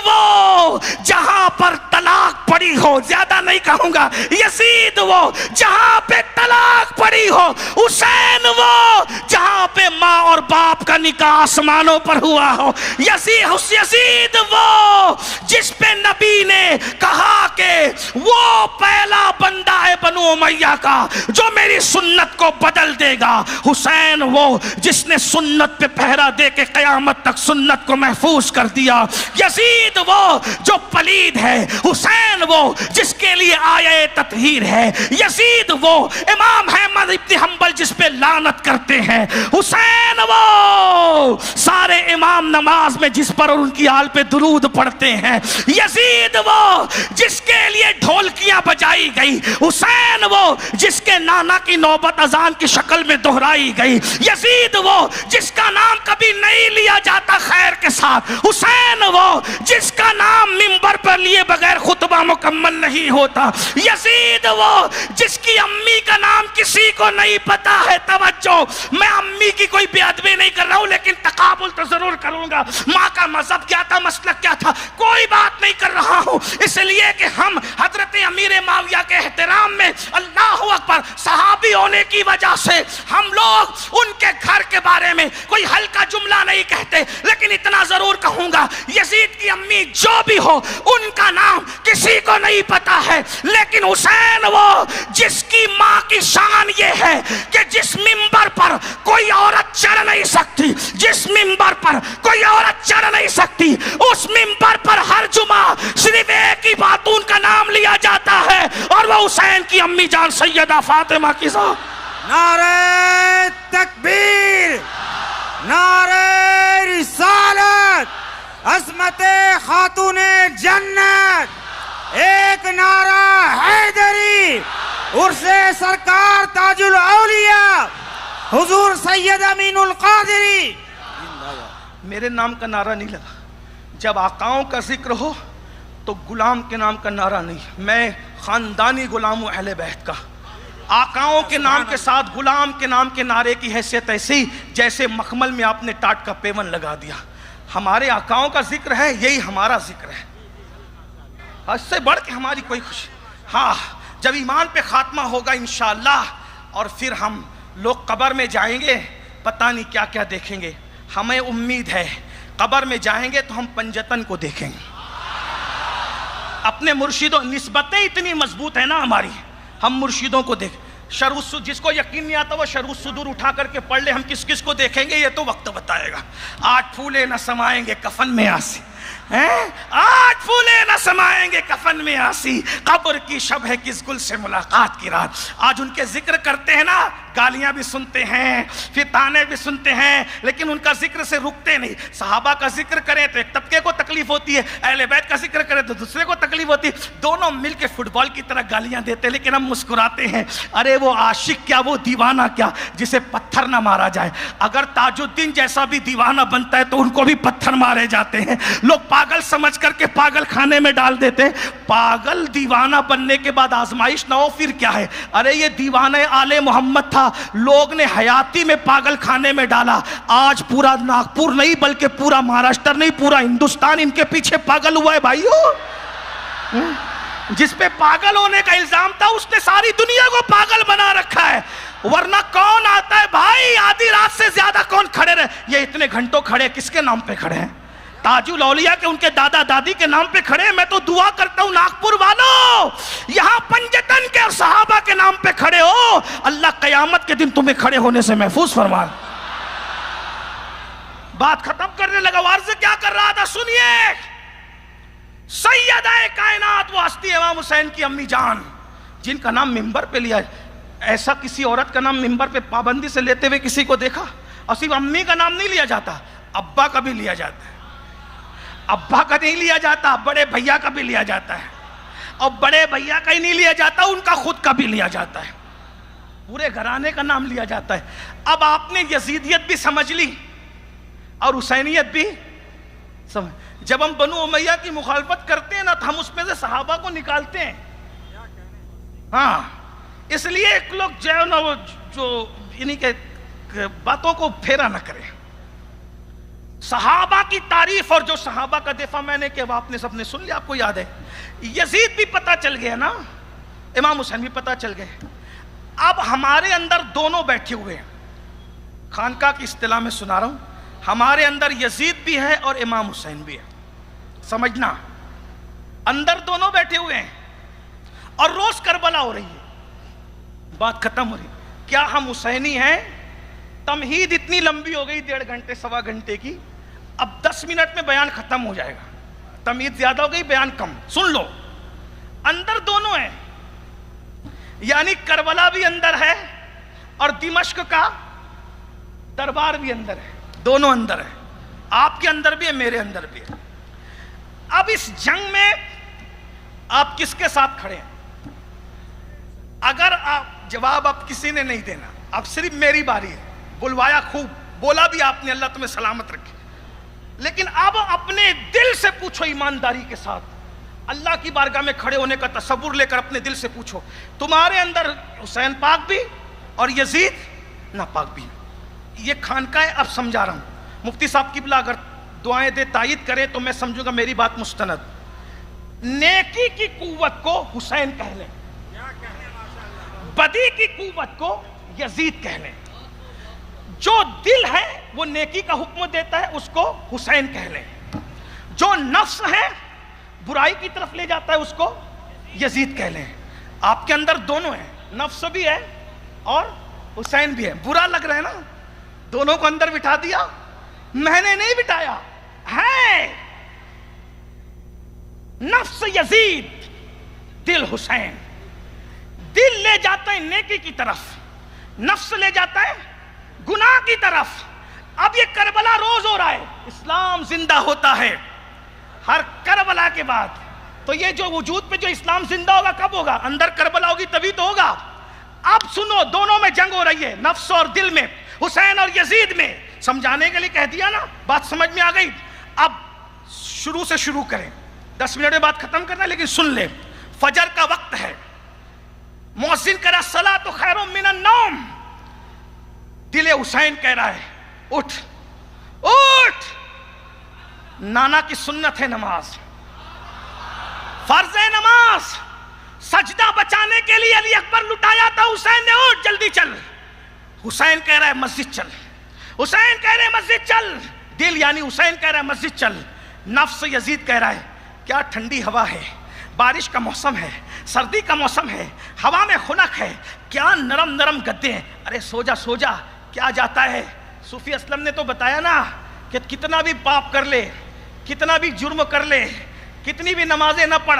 وہ جہاں پر طلاق پڑی ہو، زیادہ نہیں کہوں گا، یزید وہ جہاں پہ طلاق پڑی ہو، حسین وہ جہاں پہ ماں اور باپ کا نکاح آسمانوں پر ہوا ہو، یزید وہ جس پہ نبی نے کہا کہ وہ پہلا بندہ ہے بنو امیہ کا جو میری سنت کو بدل دے گا، حسین وہ جس نے سنت پہ پہرا دے کے قیامت تک سنت کو محفوظ کر دیا، یزید وہ جو پلید ہے، حسین وہ جس کے لیے آیہ تطہیر ہے، یزید وہ امام احمد ابن حنبل جس پہ لعنت کرتے ہیں، حسین وہ سارے امام نماز میں جس پر اور ان کی آل پہ درود پڑھتے ہیں، یزید وہ جس کے لیے ڈھولکیاں بجائی گئی، حسین وہ جس کے نانا کی نوبت اذان کی شکل میں دہرائی گئی، یزید وہ جس کا نام کبھی نہیں لیا جاتا خیر کے ساتھ، حسین وہ جس کا نام منبر پر لیے بغیر خطبہ مکمل نہیں ہوتا، یزید وہ جس کی امی کا نام کسی کو نہیں پتا ہے. توجہ، میں امی کی کوئی بے ادبی نہیں کر رہا ہوں لیکن تقابل تو ضرور کروں گا. ماں کا مذہب کیا تھا، مسلک کیا تھا، کوئی بات نہیں کر رہا ہوں، اس لیے کہ ہم حضرت امیر معاویہ کے احترام میں اللہ اکبر صحابی ہونے کی وجہ سے ہم لوگ ان کے گھر کے بارے میں کوئی ہلکا جملہ نہیں کہتے، لیکن اتنا ضرور کہوں گا یزید کی امی جو بھی ہو ان کا نام کسی کو نہیں پتا ہے، لیکن حسین وہ جس کی ماں کی شان یہ ہے کہ جس منبر پر کوئی عورت چڑھ نہیں سکتی، جس منبر پر کوئی عورت چڑھ نہیں سکتی، اس منبر پر ہر جمعہ صرف ایک ہی خاتون کا نام لیا جاتا ہے اور وہ حسین کی امی جان سیدہ فاطمہ کی ذات. نعرہ تکبیر، نعرہ رسالت، عظمت خاتون جنت، ایک نعرہ حیدری، عرس سرکار تاج الاولیاء حضور سید امین القادری. میرے نام کا نعرہ نہیں لگا. جب آقاؤں کا ذکر ہو تو غلام کے نام کا نعرہ نہیں. میں خاندانی غلام ہوں اہل بیت کا. آقاؤں کے نام کے ساتھ غلام کے نام کے نعرے کی حیثیت ایسی جیسے مخمل میں آپ نے ٹاٹ کا پیون لگا دیا. ہمارے آقاؤں کا ذکر ہے، یہی ہمارا ذکر ہے. اس سے بڑھ کے ہماری کوئی خوشی. ہاں، جب ایمان پہ خاتمہ ہوگا انشاءاللہ اور پھر ہم لوگ قبر میں جائیں گے، پتہ نہیں کیا کیا دیکھیں گے. ہمیں امید ہے قبر میں جائیں گے تو ہم پنجتن کو دیکھیں گے. اپنے مرشدوں، نسبتیں اتنی مضبوط ہیں نا ہماری، ہم مرشدوں کو دیکھ. جس کو یقین نہیں آتا وہ شروع صدور اٹھا کر کے پڑھ لے. ہم کس کس کو دیکھیں گے یہ تو وقت بتائے گا. 8 پھولے نہ سمائیں گے کفن میں آسی، 8 پھولے نہ سمائیں گے کفن میں آسی، قبر کی شب ہے کس گل سے ملاقات کی رات. آج ان کے ذکر کرتے ہیں نا، گالیاں بھی سنتے ہیں، پھر تانے بھی سنتے ہیں، لیکن ان کا ذکر سے رکتے نہیں. صحابہ کا ذکر کریں تو ایک طبقے کو تکلیف ہوتی ہے، اہل بیت کا ذکر کریں تو دوسرے کو تکلیف ہوتی ہے. دونوں مل کے فٹ بال کی طرح گالیاں دیتے، لیکن ہم مسکراتے ہیں. ارے وہ عاشق کیا، وہ دیوانہ کیا جسے پتھر پتھر نہ مارا جائے. اگر تاج الدین جیسا بھی دیوانہ بنتا ہے تو ان کو بھی پتھر مارے جاتے ہیں. لوگ پاگل سمجھ کر کے پاگل خانے میں ڈال دیتے ہیں. پاگل دیوانہ بننے کے بعد آزمائش نہ ہو پھر کیا ہے؟ ارے یہ دیوانہ آل محمد تھا, لوگ نے حیاتی میں پاگل خانے میں ڈالا. آج پورا ناگپور نہیں بلکہ پورا مہاراشٹر نہیں, پورا ہندوستان ان کے پیچھے پاگل ہوا ہے بھائیو. جس پہ پاگل ہونے کا الزام تھا اس نے ساری دنیا کو پاگل بنا رکھا ہے. ورنہ کون آتا ہے بھائی آدھی رات سے زیادہ کون کھڑے رہے؟ یہ اتنے گھنٹوں کھڑے کس کے نام پہ کھڑے ہیں؟ تاج الاولیاء کے ان کے دادا دادی کے نام پہ کھڑے ہیں. میں تو دعا کرتا ہوں ناگپور والوں, یہاں پنجتن کے اور صحابہ کے نام پہ کھڑے ہو, اللہ قیامت کے دن تمہیں کھڑے ہونے سے محفوظ فرمائے. بات ختم کرنے لگا, عرض کیا کر رہا تھا سنیے. سیدہ کائنات وہ ہستی امام حسین کی امی جان جن کا نام منبر پہ لیا. ایسا کسی عورت کا نام منبر پہ پابندی سے لیتے ہوئے کسی کو دیکھا؟ اور صرف امی کا نام نہیں لیا جاتا, ابا کا بھی لیا جاتا ہے. ابا کا نہیں لیا جاتا, بڑے بھیا کا بھی لیا جاتا ہے. اور بڑے بھیا کا ہی نہیں لیا جاتا, ان کا خود کا بھی لیا جاتا ہے. پورے گھرانے کا نام لیا جاتا ہے. اب آپ نے یزیدیت بھی سمجھ لی اور حسینیت بھی سمجھ. جب ہم بنو امیہ کی مخالفت کرتے ہیں نا تو ہم اس میں سے صحابہ کو نکالتے ہیں. ہاں, اس لیے ایک لوگ جو انہی کے باتوں کو پھیرا نہ کریں. صحابہ کی تعریف اور جو صحابہ کا دفاع میں نے کیا آپ نے سب نے سن لیا, آپ کو یاد ہے. یزید بھی پتہ چل گیا نا, امام حسین بھی پتہ چل گئے. اب ہمارے اندر دونوں بیٹھے ہوئے ہیں. خانقاہ کی اصطلاح میں سنا رہا ہوں, ہمارے اندر یزید بھی ہے اور امام حسین بھی ہے. سمجھنا, اندر دونوں بیٹھے ہوئے ہیں اور روز کربلا ہو رہی ہے. بات ختم ہو رہی. کیا ہم حسینی ہیں؟ تمہید اتنی لمبی ہو گئی, 1.5 گھنٹے سوا گھنٹے کی. اب 10 منٹ میں بیان ختم ہو جائے گا. تمہید زیادہ ہو گئی, بیان کم. سن لو, اندر دونوں ہیں, یعنی کربلا بھی اندر ہے اور دمشق کا دربار بھی اندر ہے. دونوں اندر ہے, آپ کے اندر بھی ہے, میرے اندر بھی ہے. اب اس جنگ میں آپ کس کے ساتھ کھڑے ہیں؟ اگر آپ جواب اب کسی نے نہیں دینا, اب صرف میری باری ہے. بلوایا خوب, بولا بھی آپ نے, اللہ تمہیں سلامت رکھے. لیکن اب اپنے دل سے پوچھو ایمانداری کے ساتھ, اللہ کی بارگاہ میں کھڑے ہونے کا تصور لے کر اپنے دل سے پوچھو, تمہارے اندر حسین پاک بھی اور یزید ناپاک بھی. یہ خانقاہ اب سمجھا رہا ہوں. مفتی صاحب قبلہ اگر دعائیں دے تائید کرے تو میں سمجھوں گا میری بات مستند. نیکی کی قوت کو حسین کہہ لیں, بدی کی قوت کو یزید کہہ لیں. جو دل ہے وہ نیکی کا حکم دیتا ہے, اس کو حسین کہہ لیں. جو نفس ہے برائی کی طرف لے جاتا ہے, اس کو یزید کہہ لیں. آپ کے اندر دونوں ہیں, نفس بھی ہے اور حسین بھی ہے. برا لگ رہا ہے نا, دونوں کو اندر بٹھا دیا. میں نے نہیں بٹھایا, ہے نفس یزید, دل حسین. دل لے جاتا ہے نیکی کی طرف, نفس لے جاتا ہے گناہ کی طرف. اب یہ کربلا روز ہو رہا ہے, اسلام زندہ ہوتا ہے ہر کربلا کے بعد. تو یہ جو وجود پہ جو اسلام زندہ ہوگا کب ہوگا؟ اندر کربلا ہوگی تبھی تو ہوگا. اب سنو, دونوں میں جنگ ہو رہی ہے, نفس اور دل میں, حسین اور یزید میں. سمجھانے کے لیے کہہ دیا نا, بات سمجھ میں آ گئی. اب شروع سے شروع کریں, 10 منٹ میں بات ختم کرنا, لیکن سن لیں. فجر کا وقت ہے, مؤذن کہہ رہا الصلاۃ خیر من النوم. دل حسین کہہ رہا ہے اٹھ اٹھ. نانا کی سنت ہے نماز, فرض ہے نماز. سجدہ بچانے کے لیے علی اکبر لٹایا تھا, حسین نے اٹھ جلدی چل. حسین کہہ رہا ہے مسجد چل, حسین کہہ رہے ہیں مسجد چل. دل یعنی حسین کہہ رہا ہے مسجد چل. نفس یزید کہہ رہا ہے کیا ٹھنڈی ہوا ہے, بارش کا موسم ہے, سردی کا موسم ہے, ہوا میں خنک ہے, کیا نرم نرم گدے ہیں, ارے سو جا سو جا. کیا جاتا ہے؟ صوفی اسلم نے تو بتایا نا کہ کتنا بھی پاپ کر لے, کتنا بھی جرم کر لے, کتنی بھی نمازیں نہ پڑھ,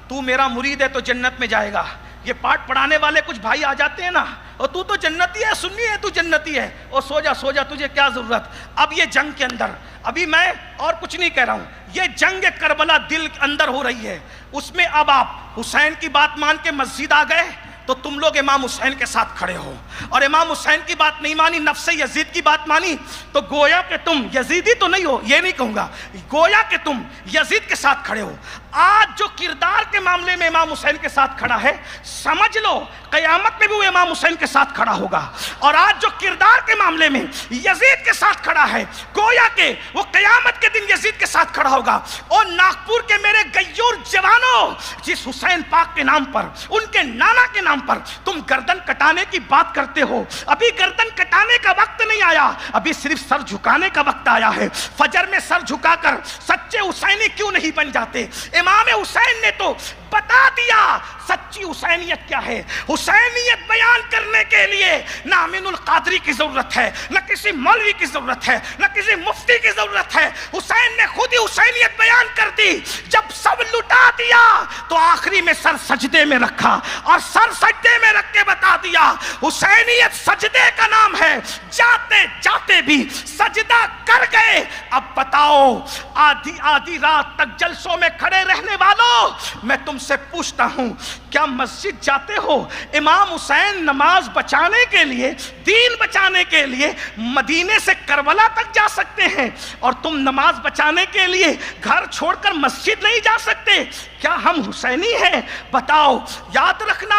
تو میرا مرید ہے تو جنت میں جائے گا. یہ پاٹ پڑھانے والے کچھ بھائی آ جاتے ہیں نا, اور تو جنتی ہے, سنی ہے تو جنتی ہے, اور سو جا تجھے کیا ضرورت. اب یہ جنگ کے اندر, ابھی میں اور کچھ نہیں کہہ رہا ہوں, یہ جنگ کربلا دل کے اندر ہو رہی ہے. اس میں اب آپ حسین کی بات مان کے مسجد آ گئے, تو تم لوگ امام حسین کے ساتھ کھڑے ہو، اور امام حسین کی بات نہیں مانی، نفس یزید کی بات مانی، تو گویا کہ تم یزیدی تو نہیں ہو، یہ نہیں کہوں گا، گویا کہ تم یزید کے ساتھ کھڑے ہو۔ آج جو کردار کے معاملے میں امام حسین کے ساتھ کھڑا ہے، سمجھ لو قیامت میں بھی وہ امام حسین کے ساتھ کھڑا ہوگا۔ اور آج جو کردار کے معاملے میں یزید کے ساتھ کھڑا ہے، گویا کہ وہ قیامت کے دن یزید کے ساتھ کھڑا ہوگا۔ اور ناگپور کے میرے غیور جوانوں، جس حسین پاک کے نام پر، ان کے نانا کے نام پر تم گردن کٹانے کی بات کرتے ہو، ابھی گردن کٹانے کا وقت نہیں آیا، ابھی صرف سر جھکانے کا وقت آیا ہے۔ فجر میں سر جھکا کر سچے حسینی کیوں نہیں بن جاتے؟ امام حسین نے تو بتا دیا سچی حسینیت کیا ہے۔ حسینیت بیان کرنے کے لیے نہ امین القادری کی ضرورت ہے، نہ کسی مولوی کی ضرورت ہے، نہ کسی مفتی کی ضرورت ہے۔ حسین نے خود ہی حسینیت بیان کر دی۔ جب سب لٹا دیا تو آخری میں سر سجدے میں رکھا، اور سر سجدے میں رکھ کے بتا دیا حسینیت سجدے کا نام ہے، جاتے جاتے بھی سجدہ کر گئے۔ اب بتاؤ آدھی رات تک جلسوں میں کھڑے رہنے والوں، میں تم سے پوچھتا ہوں، کیا مسجد جاتے ہو؟ امام حسین نماز بچانے کے لیے، دین بچانے کے لیے مدینے سے کربلا تک جا سکتے ہیں، اور تم نماز بچانے کے لیے گھر چھوڑ کر مسجد نہیں جا سکتے؟ کیا ہم حسینی ہیں؟ بتاؤ۔ یاد رکھنا،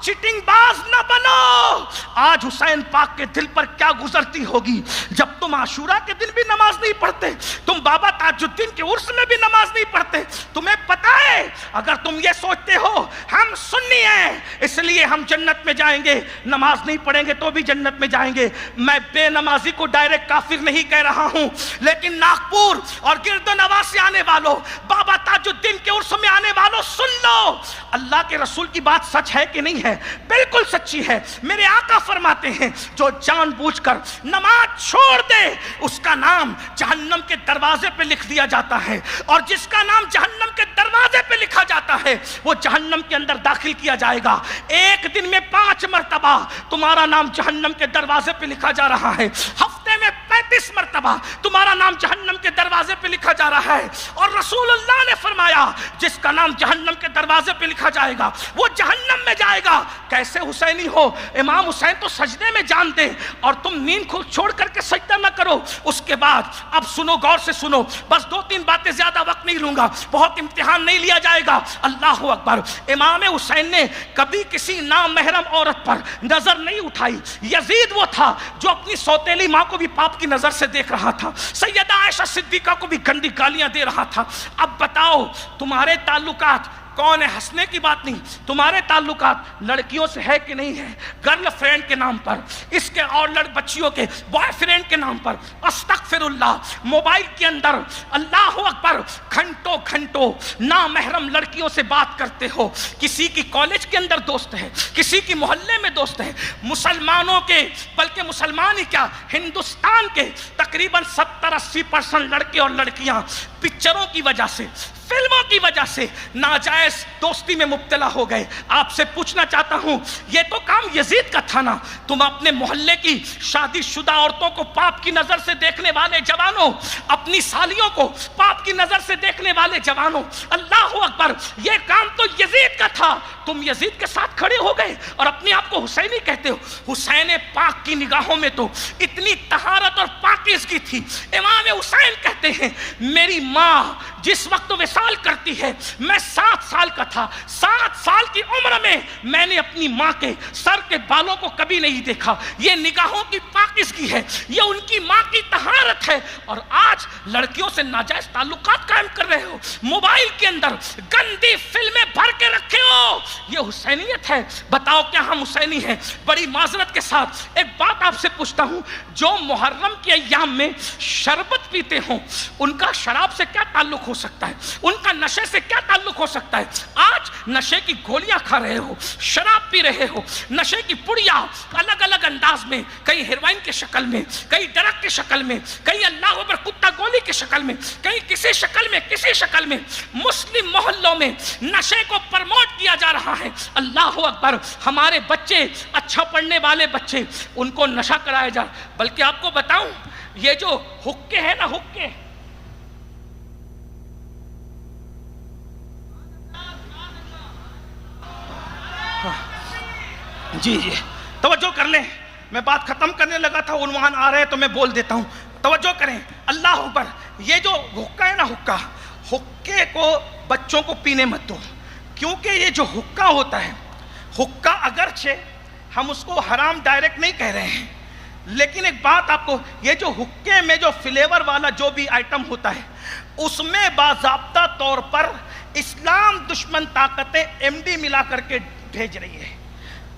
چٹنگ باز نہ بنو۔ آج حسین پاک کے دل پر کیا گزرتی ہوگی جب تم عاشورہ کے دن بھی نماز نہیں پڑھتے، تم بابا تاج الدین کے عرس میں بھی نماز نہیں پڑھتے۔ تمہیں پتا ہے، اگر تم یہ سوچتے ہو ہم سنی ہیں اس لیے ہم جنت میں جائیں گے، نماز نہیں پڑھیں گے تو بھی جنت میں جائیں گے، میں بے نمازی کو ڈائریکٹ کافر نہیں کہہ رہا ہوں، لیکن ناگپور اور گرد و نواح سے آنے والوں، بابا تاج الدین کے عرس میں آنے والوں، سن لو، اللہ کے رسول کی بات سچ ہے کہ نہیں ہے؟ بالکل سچی ہے۔ میرے آقا فرماتے ہیں، جو جان بوجھ کر نماز چھوڑ دے اس کا نام جہنم کے دروازے پہ لکھ دیا جاتا ہے، اور جس کا نام جہنم کے دروازے پہ لکھا جاتا ہے وہ جہنم کے اندر داخل کیا جائے گا۔ ایک دن میں 5 مرتبہ تمہارا نام جہنم کے دروازے پہ لکھا جا رہا ہے، ہفتے میں 35 مرتبہ تمہارا نام جہنم کے دروازے پہ لکھا جا رہا ہے، اور رسول اللہ نے فرمایا جس کا نام جہنم کے دروازے پہ لکھا جائے گا وہ جہنم میں جائے گا۔ کیسے حسینی ہو؟ امام حسین تو سجدے میں جان دے اور تم نیند کو چھوڑ کر کے سجدہ نہ کرو۔ اس کے بعد اب سنو، غور سے سنو، بس 2-3 باتیں، زیادہ وقت نہیں لوں گا، بہت امتحان نہیں لیا جائے گا۔ اللہ اکبر۔ امام حسین نے کبھی کسی نامحرم عورت پر نظر نہیں اٹھائی۔ یزید وہ تھا جو اپنی سوتیلی ماں کو بھی پاپ کی نظر سے دیکھ رہا تھا، سیدہ عائشہ صدیقہ کو بھی گندی گالیاں دے رہا تھا۔ اب بتاؤ تمہارے تعلقات، کون ہے، ہنسنے کی بات نہیں، تمہارے تعلقات لڑکیوں سے ہے کہ نہیں ہے؟ گرل فرینڈ کے نام پر، اس کے اور بچیوں کے بوائے فرینڈ کے نام پر، استغفر اللہ، موبائل کے اندر اللہ اکبر گھنٹوں گھنٹوں نامحرم لڑکیوں سے بات کرتے ہو۔ کسی کی کالج کے اندر دوست ہے، کسی کی محلے میں دوست ہے۔ مسلمانوں کے، بلکہ مسلمان ہی کیا، ہندوستان کے تقریباً 70-80% لڑکے اور لڑکیاں پکچروں کی وجہ سے، فلموں کی وجہ سے ناجائز دوستی میں مبتلا ہو گئے۔ آپ سے پوچھنا چاہتا ہوں، یہ تو کام یزید کا تھا نا؟ تم اپنے محلے کی شادی شدہ عورتوں کو پاپ کی نظر سے دیکھنے والے جوانوں، اپنی سالیوں کو پاپ کی نظر سے دیکھنے والے جوانوں، اللہ اکبر، یہ کام تو یزید کا تھا۔ تم یزید کے ساتھ کھڑے ہو گئے اور اپنے آپ کو حسینی کہتے ہو۔ حسین پاک کی نگاہوں میں تو اتنی طہارت اور پاکیزگی تھی۔ امام حسین کہتے ہیں، میری ماں جس وقت وصال کرتی ہے، میں 7 سال کا تھا، 7 سال کی عمر میں نے اپنی ماں کے سر کے بالوں کو کبھی نہیں دیکھا۔ یہ نگاہوں کی پاکیزگی ہے، یہ ان کی ماں کی طہارت ہے۔ اور آج لڑکیوں سے ناجائز تعلقات قائم کر رہے ہو، موبائل کے اندر گندی فلمیں بھر کے رکھے ہو، یہ حسینیت ہے؟ بتاؤ کیا ہم حسینی ہیں؟ بڑی معذرت کے ساتھ ایک بات آپ سے پوچھتا ہوں، جو محرم کے ایام میں شربت پیتے ہوں ان کا شراب سے کیا تعلق ہو سکتا ہے؟ ان کا نشے سے کیا تعلق ہو سکتا ہے؟ آج نشے کی گولیاں کھا رہے ہو، شراب پی رہے ہو، نشے کی پڑیاں الگ الگ انداز میں، کئی ہیروئن کی شکل میں، کئی ڈرگ کی شکل میں، کئی اللہ اکبر کتا گولی کی شکل میں، کئی کسی شکل میں مسلم محلوں میں نشے کو پرموٹ کیا جا رہا ہے۔ اللہ اکبر، ہمارے بچے، اچھا پڑھنے والے بچے، ان کو نشہ کرایا جائے۔ بلکہ آپ کو بتاؤں، یہ جو حقے ہیں نا، حقے، جی جی توجہ کر لیں، میں بات ختم کرنے لگا تھا، عنوان آ رہے ہیں تو میں بول دیتا ہوں، توجہ کریں، اللہ اکبر۔ یہ جو حقہ ہے نا، حقے کو بچوں کو پینے مت دو، کیونکہ یہ جو حقہ ہوتا ہے، حقہ اگرچہ ہم اس کو حرام ڈائریکٹ نہیں کہہ رہے ہیں، لیکن ایک بات آپ کو، یہ جو حقے میں جو فلیور والا جو بھی آئٹم ہوتا ہے، اس میں باضابطہ طور پر اسلام دشمن طاقتیں ایم ڈی ملا کر کے بھیج رہی ہے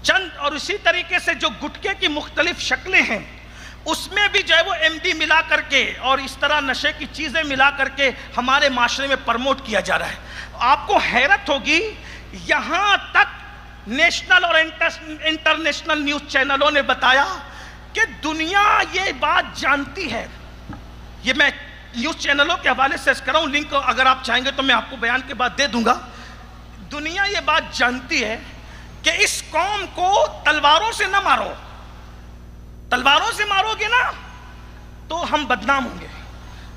چند، اور اسی طریقے سے جو گٹکے کی مختلف شکلیں ہیں اس میں بھی جو ہے وہ ایم ڈی ملا کر کے اور اس طرح نشے کی چیزیں ملا کر کے ہمارے معاشرے میں پرموٹ کیا جا رہا ہے۔ آپ کو حیرت ہوگی، یہاں تک نیشنل اور انٹرنیشنل نیوز چینلوں نے بتایا کہ دنیا یہ بات جانتی ہے، یہ میں نیوز چینلوں کے حوالے سے کر رہا ہوں، لنک اگر آپ چاہیں گے تو میں آپ کو بیان کے بعد دے دوں گا، دنیا یہ بات جانتی ہے کہ اس قوم کو تلواروں سے نہ مارو، تلواروں سے مارو گے نا تو ہم بدنام ہوں گے،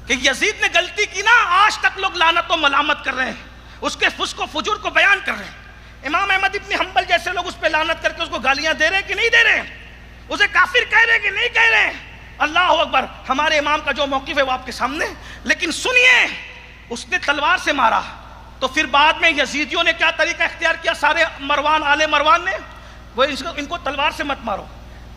کہ یزید نے غلطی کی نا، آج تک لوگ لعنت و ملامت کر رہے ہیں، اس کے فسق و فجور کو بیان کر رہے ہیں، امام احمد ابن حنبل جیسے لوگ اس پہ لعنت کر کے اس کو گالیاں دے رہے ہیں کہ نہیں دے رہے ہیں، اسے کافر کہہ رہے ہیں کہ نہیں کہہ رہے ہیں۔ اللہ اکبر، ہمارے امام کا جو موقف ہے وہ آپ کے سامنے، لیکن سنیے، اس نے تلوار سے مارا، تو پھر بعد میں یزیدیوں نے کیا طریقہ اختیار کیا، سارے مروان آل مروان نے، وہ ان کو تلوار سے مت مارو،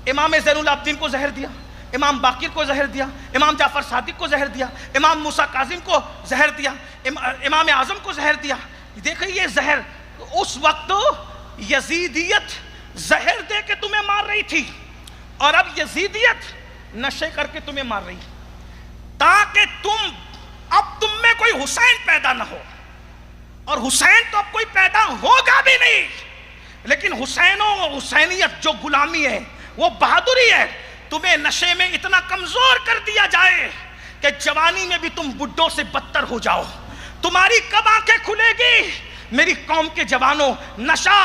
امام زین العابدین کو زہر دیا، امام باقر کو زہر دیا، امام جعفر صادق کو زہر دیا، امام موسیٰ کاظم کو زہر دیا، امام اعظم کو زہر دیا۔ دیکھیں یہ زہر، اس وقت یزیدیت زہر دے کے تمہیں مار رہی تھی، اور اب یزیدیت نشے کر کے تمہیں مار رہی، تاکہ تم میں کوئی حسین پیدا نہ ہو، اور حسین تو اب کوئی پیدا ہوگا بھی نہیں، لیکن حسین و حسینیت جو غلامی ہے وہ بہادری ہے، تمہیں نشے میں اتنا کمزور کر دیا جائے کہ جوانی میں بھی تم بڈھوں سے بدتر ہو جاؤ، تمہاری کب آنکھیں کھلے گی؟ میری قوم کے جوانوں، نشہ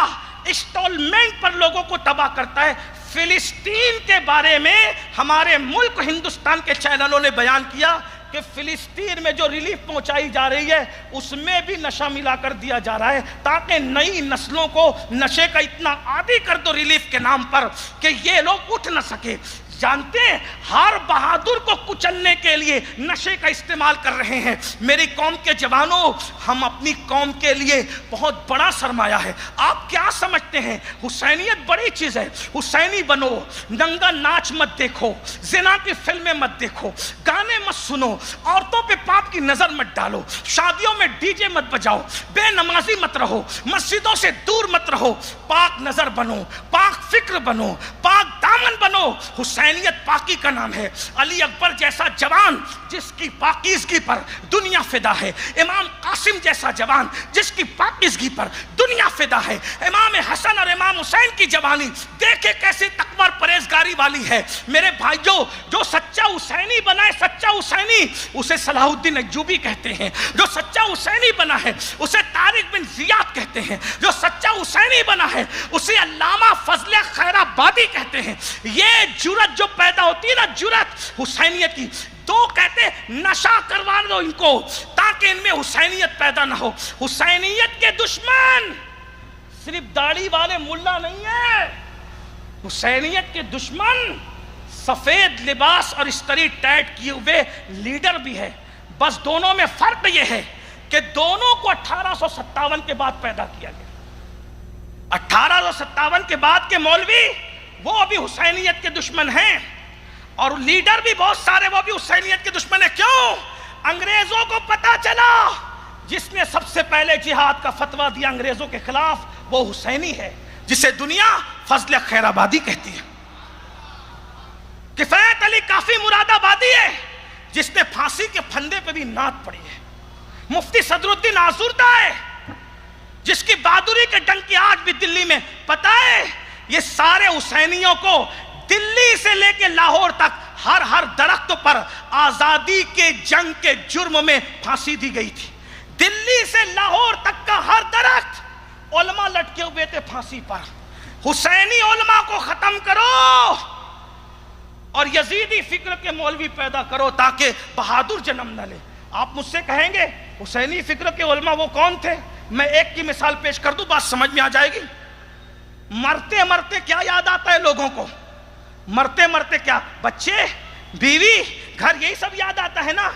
اسٹالمنٹ پر لوگوں کو تباہ کرتا ہے۔ فلسطین کے بارے میں ہمارے ملک ہندوستان کے چینلوں نے بیان کیا کہ فلسطین میں جو ریلیف پہنچائی جا رہی ہے اس میں بھی نشہ ملا کر دیا جا رہا ہے، تاکہ نئی نسلوں کو نشے کا اتنا عادی کر دو ریلیف کے نام پر کہ یہ لوگ اٹھ نہ سکے۔ جانتے ہیں ہر بہادر کو کچلنے کے لیے نشے کا استعمال کر رہے ہیں۔ میری قوم کے جوانوں، ہم اپنی قوم کے لیے بہت بڑا سرمایہ ہے۔ آپ کیا سمجھتے ہیں حسینیت بڑی چیز ہے؟ حسینی بنو، ننگا ناچ مت دیکھو، زنا کی فلمیں مت دیکھو، گانے مت سنو، عورتوں پہ پاپ کی نظر مت ڈالو، شادیوں میں ڈی جے مت بجاؤ، بے نمازی مت رہو، مسجدوں سے دور مت رہو، پاک نظر بنو، پاک فکر بنو، پاک دامن بنو۔ حسینیت پاکی کا نام ہے۔ علی اکبر جیسا جوان جس کی پاکیزگی پر دنیا فدا ہے، امام قاسم جیسا جوان جس کی پاکیزگی پر دنیا فدا ہے، امام حسن اور امام حسین کی جوانی دیکھے کیسے تقوی اور پرہیزگاری والی ہے۔ میرے بھائیوں، جو سچا حسینی بنا ہے، سچا حسینی اسے صلاح الدین ایوبی کہتے ہیں، جو سچا حسینی بنا ہے اسے طارق بن زیاد کہتے ہیں، جو سچا حسینی بنا ہے اسے علامہ فضل خیر آبادی کہتے ہیں۔ یہ جرأت جو پیدا ہوتی ہے نا، جرأت حسینیت کی، دو کہتے ہیں نشہ کروا دو ان کو تاکہ ان میں حسینیت پیدا نہ ہو۔ حسینیت کے دشمن صرف داڑھی والے ملا نہیں ہے، حسینیت کے دشمن سفید لباس اور استری ٹائٹ کیے ہوئے لیڈر بھی ہے۔ بس دونوں میں فرق یہ ہے کہ دونوں کو 1857 کے بعد پیدا کیا گیا۔ 1857 کے بعد کے مولوی وہ بھی حسینیت کے دشمن ہیں، اور لیڈر بھی بہت سارے وہ بھی حسینیت کے دشمن ہیں۔ کیوں؟ انگریزوں کو پتا چلا جس نے سب سے پہلے جہاد کا فتویٰ دیا انگریزوں کے خلاف وہ حسینی ہے، جسے دنیا فضل خیر آبادی کہتی ہے۔ کفایت علی کافی مراد آبادی ہے جس نے پھانسی کے پھندے پہ بھی نعت پڑھی ہے۔ مفتی صدر الدین آزردہ ہے جس کی بہادری کے ڈنک کی آج بھی دلی میں پتہ ہے۔ یہ سارے حسینیوں کو دلی سے لے کے لاہور تک ہر درخت پر آزادی کے جنگ کے جرم میں پھانسی دی گئی تھی۔ دلی سے لاہور تک کا ہر درخت علماء لٹکے ہوئے تھے پھانسی پر۔ حسینی علماء کو ختم کرو اور یزیدی فکر کے مولوی پیدا کرو تاکہ بہادر جنم نہ لے۔ آپ مجھ سے کہیں گے حسینی فکر کے علماء وہ کون تھے؟ میں ایک کی مثال پیش کر دوں، بات سمجھ میں آ جائے گی۔ مرتے مرتے کیا یاد آتا ہے لوگوں کو؟ مرتے مرتے کیا؟ بچے، بیوی، گھر، یہی سب یاد آتا ہے نا.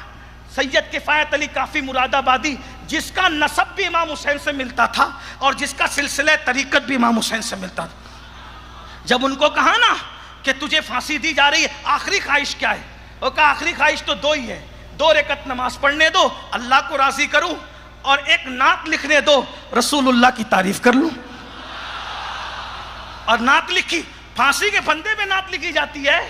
سید کفایت علی کافی مراد آبادی، جس کا نسب بھی امام حسین سے ملتا تھا اور جس کا سلسلہ طریقت بھی امام حسین سے ملتا تھا، جب ان کو کہا نا کہ تجھے پھانسی دی جا رہی ہے، آخری خواہش کیا ہے؟ وہ کہا آخری خواہش تو دو ہی ہے، 2 رکعت نماز پڑھنے دو، اللہ کو راضی کروں، اور ایک نعت لکھنے دو، رسول اللہ کی تعریف کر لوں. اور نعت لکھی. پھانسی کے پھندے میں نعت لکھی جاتی ہے.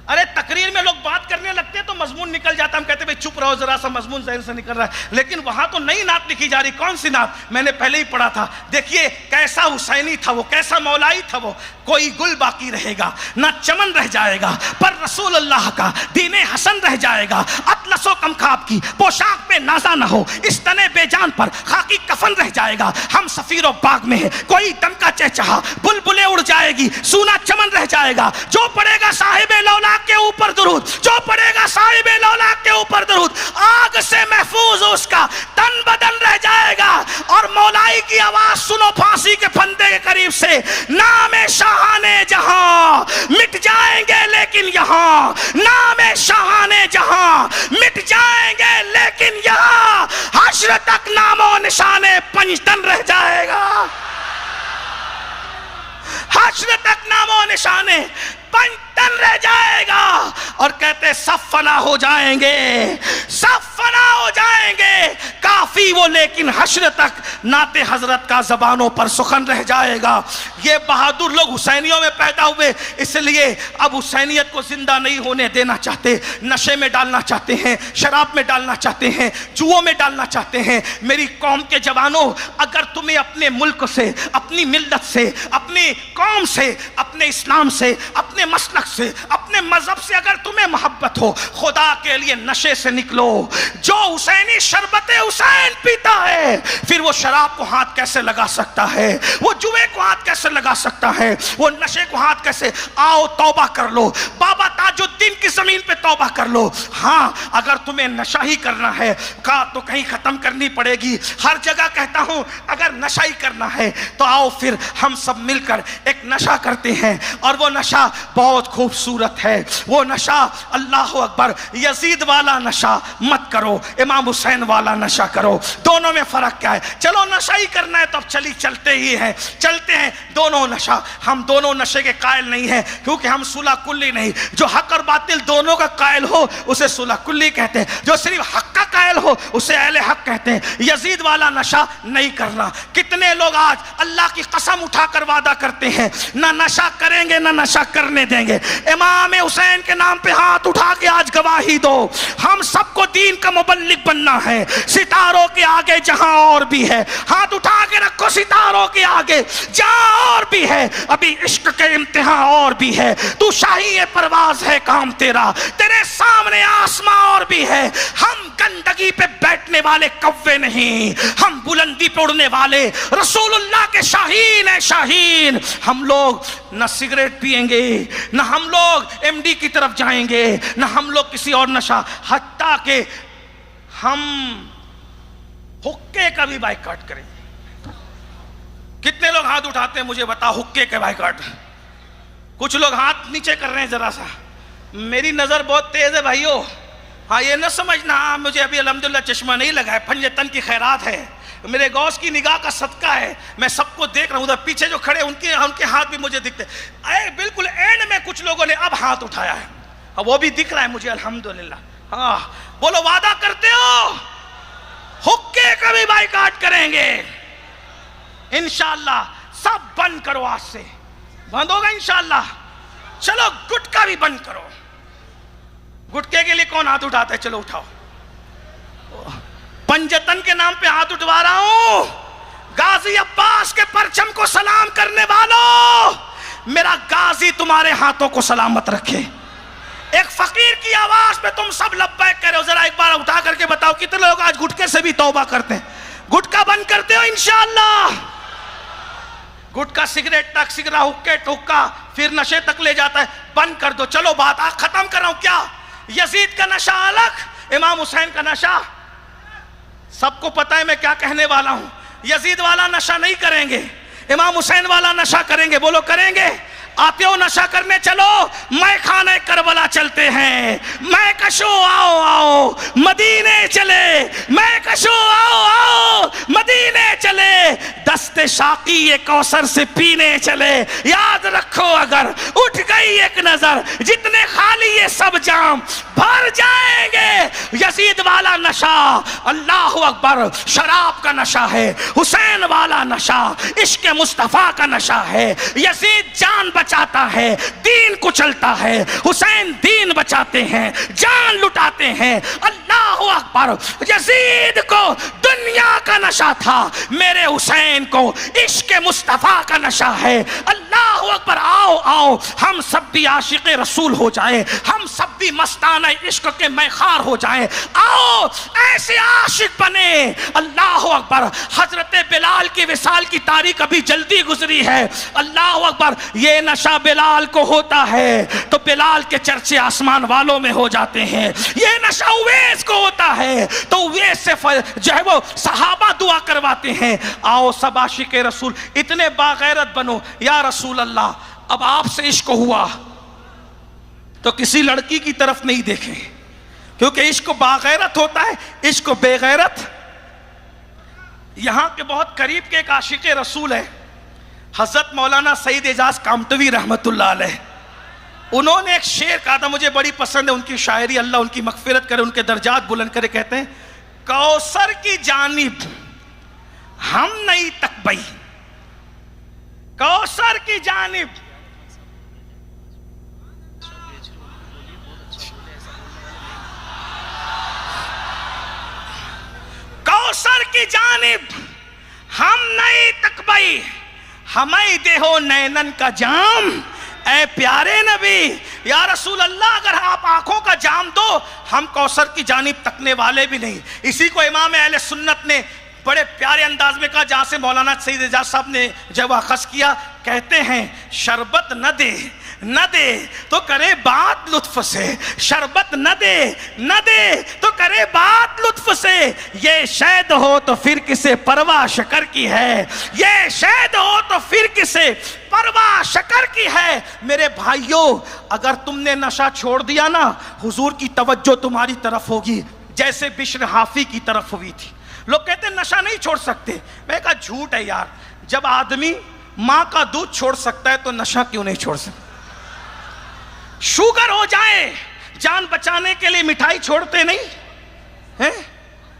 ارے تقریر میں لوگ بات کرنے لگتے ہیں تو مضمون نکل جاتا ہے، ہم کہتے ہیں بھئی چپ رہو ذرا سا، مضمون ذہن سے نکل رہا ہے. لیکن وہاں تو نئی نعت لکھی جا رہی. کون سی نعت؟ میں نے پہلے ہی پڑھا تھا. دیکھیے کیسا حسینی تھا وہ، کیسا مولائی تھا وہ. کوئی گل باقی رہے گا نہ چمن رہ جائے گا، پر رسول اللہ کا دین حسن رہ جائے گا. اطلس و کمخاب کی پوشاک پہ نازا نہ ہو، اس تنے بے جان پر خاکی کفن رہ جائے گا. ہم سفیر و باغ میں ہے، کوئی دم کا چہچہا، بلبلیں اڑ جائے گی، سونا چمن رہ جائے گا. جو پڑے گا صاحب لولا کے اوپر درود، جو پڑے گا صاحب لولا کے اوپر درود، آگ سے محفوظ اس کا تن بدن رہ جائے گا. اور مولائی کی آواز سنو پھانسی کے پھندے کے قریب سے، نام شاہانے جہاں مٹ جائیں گے لیکن یہاں، نام شاہانے جہاں مٹ جائیں گے لیکن یہاں حشر تک نام و نشانے پنجتن رہ جائے گا. حشر تک نام و نشانے پنجتن رہ جائے گا. اور کہتے سب فنا ہو جائیں گے، سب فنا ہو جائیں گے، کافی وہ لیکن حشر تک نعت حضرت کا زبانوں پر سخن رہ جائے گا. یہ بہادر لوگ حسینیوں میں پیدا ہوئے، اس لیے اب حسینیت کو زندہ نہیں ہونے دینا چاہتے. نشے میں ڈالنا چاہتے ہیں، شراب میں ڈالنا چاہتے ہیں، جوؤں میں ڈالنا چاہتے ہیں. میری قوم کے جوانوں، اگر تمہیں اپنے ملک سے، اپنی ملت سے، اپنی قوم سے، اپنے اسلام سے، اپنے مسلک سے، اپنے مذہب سے اگر تمہیں محبت ہو، خدا کے لیے نشے سے نکلو. جو حسینی شربت حسین پیتا ہے، پھر وہ شراب کو ہاتھ کیسے لگا سکتا ہے؟ وہ جوے کو ہاتھ کیسے لگا سکتا ہے؟ وہ نشے کو ہاتھ کیسے؟ آؤ توبہ کر لو، بابا تاج الدین کی زمین پہ توبہ کر لو. ہاں اگر تمہیں نشہ ہی کرنا ہے کہا تو کہیں ختم کرنی پڑے گی. ہر جگہ کہتا ہوں اگر نشہ ہی کرنا ہے تو آؤ پھر ہم سب مل کر ایک نشہ کرتے ہیں. اور وہ نشہ بہت خوبصورت ہے. وہ نشہ، اللہ اکبر، یزید والا نشہ مت کرو، امام حسین والا نشہ کرو. دونوں میں فرق کیا ہے؟ چلو نشہ ہی کرنا ہے تو اب چلتے ہی ہیں، چلتے ہیں دونوں نشہ. ہم دونوں نشے کے قائل نہیں ہیں کیونکہ ہم صلح کلی نہیں. جو حق اور باطل دونوں کا قائل ہو اسے صلح کلی کہتے ہیں، جو صرف حق کا قائل ہو اسے اہل حق کہتے ہیں. یزید والا نشہ نہیں کرنا. کتنے لوگ آج اللہ کی قسم اٹھا کر وعدہ کرتے ہیں نہ نشہ کریں گے نہ نشہ کرنے دیں گے. امام حسین کے نام پہ ہاتھ اٹھا کے آج گواہی دو. ہم سب کو دین کا مبلغ بننا ہے. ستاروں کے آگے جہاں اور بھی ہے، ہاتھ اٹھا کے رکھو ستاروں کے آگے جہاں اور بھی ہے. ابھی عشق کے امتحان اور بھی ہے. تو شاہی پرواز ہے کام تیرا، تیرے سامنے آسمان اور بھی ہے. ہم گندگی پہ بیٹھنے والے کوے نہیں، ہم بلندی پہ اڑنے والے رسول اللہ کے شاہین ہیں. شاہین ہم لوگ نہ سگریٹ پیئیں گے، نہ ہم لوگ ایم ڈی کی طرف جائیں گے، نہ ہم لوگ کسی اور نشہ، حتیٰ کہ ہم حقے کا بھی بائیکاٹ کریں گے. کتنے لوگ ہاتھ اٹھاتے ہیں مجھے بتا حقے کے بائیکاٹ؟ کچھ لوگ ہاتھ نیچے کر رہے ہیں ذرا سا. میری نظر بہت تیز ہے بھائیو. ہاں یہ نہ سمجھنا مجھے ابھی الحمدللہ چشمہ نہیں لگا ہے، پنجتن کی خیرات ہے، میرے غوث کی نگاہ کا صدقہ ہے. میں سب کو دیکھ رہا ہوں، ادھر پیچھے جو کھڑے ان کے ہاتھ بھی مجھے دکھتے. بالکل اینڈ میں کچھ لوگوں نے اب ہاتھ اٹھایا ہے، وہ بھی دکھ رہا ہے مجھے الحمدللہ. ہاں بولو وعدہ کرتے ہو حقے کا بھی بائیکاٹ کریں گے انشاءاللہ. سب بند کرو، آج سے بند ہوگا انشاءاللہ. چلو گٹکا بھی بند کرو. گٹکے کے لیے کون ہاتھ اٹھاتا ہے؟ چلو اٹھاؤ. پنجتن کے نام پہ ہاتھ اٹھوا رہا ہوں. غازی عباس کے پرچم کو سلام کرنے والوں، میرا غازی تمہارے ہاتھوں کو سلامت رکھے. ایک فقیر کی آواز پہ تم سب لبیک کہہ رہے ہو. ذرا ایک بار اٹھا کر کے بتاؤ کتنے لوگ آج گٹکے سے بھی توبہ کرتے ہیں؟ گٹکا بند کرتے ہو انشاءاللہ؟ گٹکا سگریٹ تک، سگرا حقے ٹھکا پھر نشے تک لے جاتا ہے. بند کر دو. چلو بات ختم کر رہا ہوں. کیا یزید کا نشہ الگ، امام حسین کا نشہ؟ سب کو پتا ہے میں کیا کہنے والا ہوں. یزید والا نشہ نہیں کریں گے، امام حسین والا نشہ کریں گے، بولو کریں گے؟ آتے ہو نشہ کرنے؟ چلو میں خانہ کربلا چلتے ہیں، میں کشو آؤ آؤ مدینے چلے، میں کشو آؤ آؤ مدینے چلے، دست شاقی کوثر سے پینے چلے۔ یاد رکھو اگر اٹھ گئی ایک نظر، جتنے خالی یہ سب جام بھر جائیں گے۔ یزید والا نشہ اللہ اکبر شراب کا نشہ ہے، حسین والا نشہ عشق مصطفیٰ کا نشہ ہے۔ یزید جان بچاتا ہے، دین کچلتا ہے، حسین دین بچاتے ہیں، جان لٹاتے ہیں۔ اللہ اکبر، یزید کو دنیا کا نشہ تھا، میرے حسین کو عشق مصطفیٰ کا نشہ ہے۔ اللہ اکبر، آؤ آؤ ہم سب بھی عاشق رسول ہو جائیں، ہم سب بھی مستانہ عشق کے میخوار ہو جائیں، آؤ ایسے عاشق بنے۔ اللہ اکبر، حضرت بلال کی وصال کی تاریخ ابھی جلدی گزری ہے۔ اللہ اکبر، یہ نشہ بلال کو ہوتا ہے تو بلال کے چرچے آسمان والوں میں ہو جاتے ہیں۔ یہ نشہ اویس کو ہوتا ہے تو اویس سے جو ہے وہ صحابہ دعا کرواتے ہیں، آؤ سب عاشق رسول اتنے باغیرت بنو۔ یا رسول اللہ، اب آپ سے عشق ہوا تو کسی لڑکی کی طرف نہیں دیکھیں، کیونکہ عشق باغیرت ہوتا ہے، عشق بے غیرت۔ یہاں کے بہت قریب کے ایک عاشق رسول ہے، حضرت مولانا سعید اعجاز کامٹوی رحمت اللہ علیہ۔ انہوں نے ایک شعر کہا تھا، مجھے بڑی پسند ہے ان کی شاعری، اللہ ان کی مغفرت کرے، ان کے درجات بلند کرے۔ کہتے ہیں کوثر کی جانب ہم نہیں تکبئی، کوثر کی جانب کوثر کی جانب ہم نہیں تکبئی، ہمیں دیہو نینن کا جام اے پیارے نبی۔ یا رسول اللہ، اگر آپ آنکھوں کا جام دو، ہم کوثر کی جانب تکنے والے بھی نہیں۔ اسی کو امام اہل سنت نے بڑے پیارے انداز میں کہا، جہاں سے مولانا سعید اعجاز صاحب نے جب اخذ کیا، کہتے ہیں شربت نہ دے نہ دے تو کرے بات لطف سے، شربت نہ دے نہ دے تو کرے بات لطف سے، یہ شہد ہو تو پھر کسے پرواہ شکر کی ہے، یہ شہد ہو تو پھر کسے پرواہ شکر کی ہے۔ میرے بھائیوں، اگر تم نے نشہ چھوڑ دیا نا، حضور کی توجہ تمہاری طرف ہوگی جیسے بشر حافی کی طرف ہوئی تھی۔ لوگ کہتے ہیں نشہ نہیں چھوڑ سکتے، میں کہا جھوٹ ہے یار، جب آدمی ماں کا دودھ چھوڑ سکتا ہے تو نشہ کیوں نہیں چھوڑ سکتا؟ شوگر ہو جائے، جان بچانے کے لیے مٹھائی چھوڑتے نہیں ہیں؟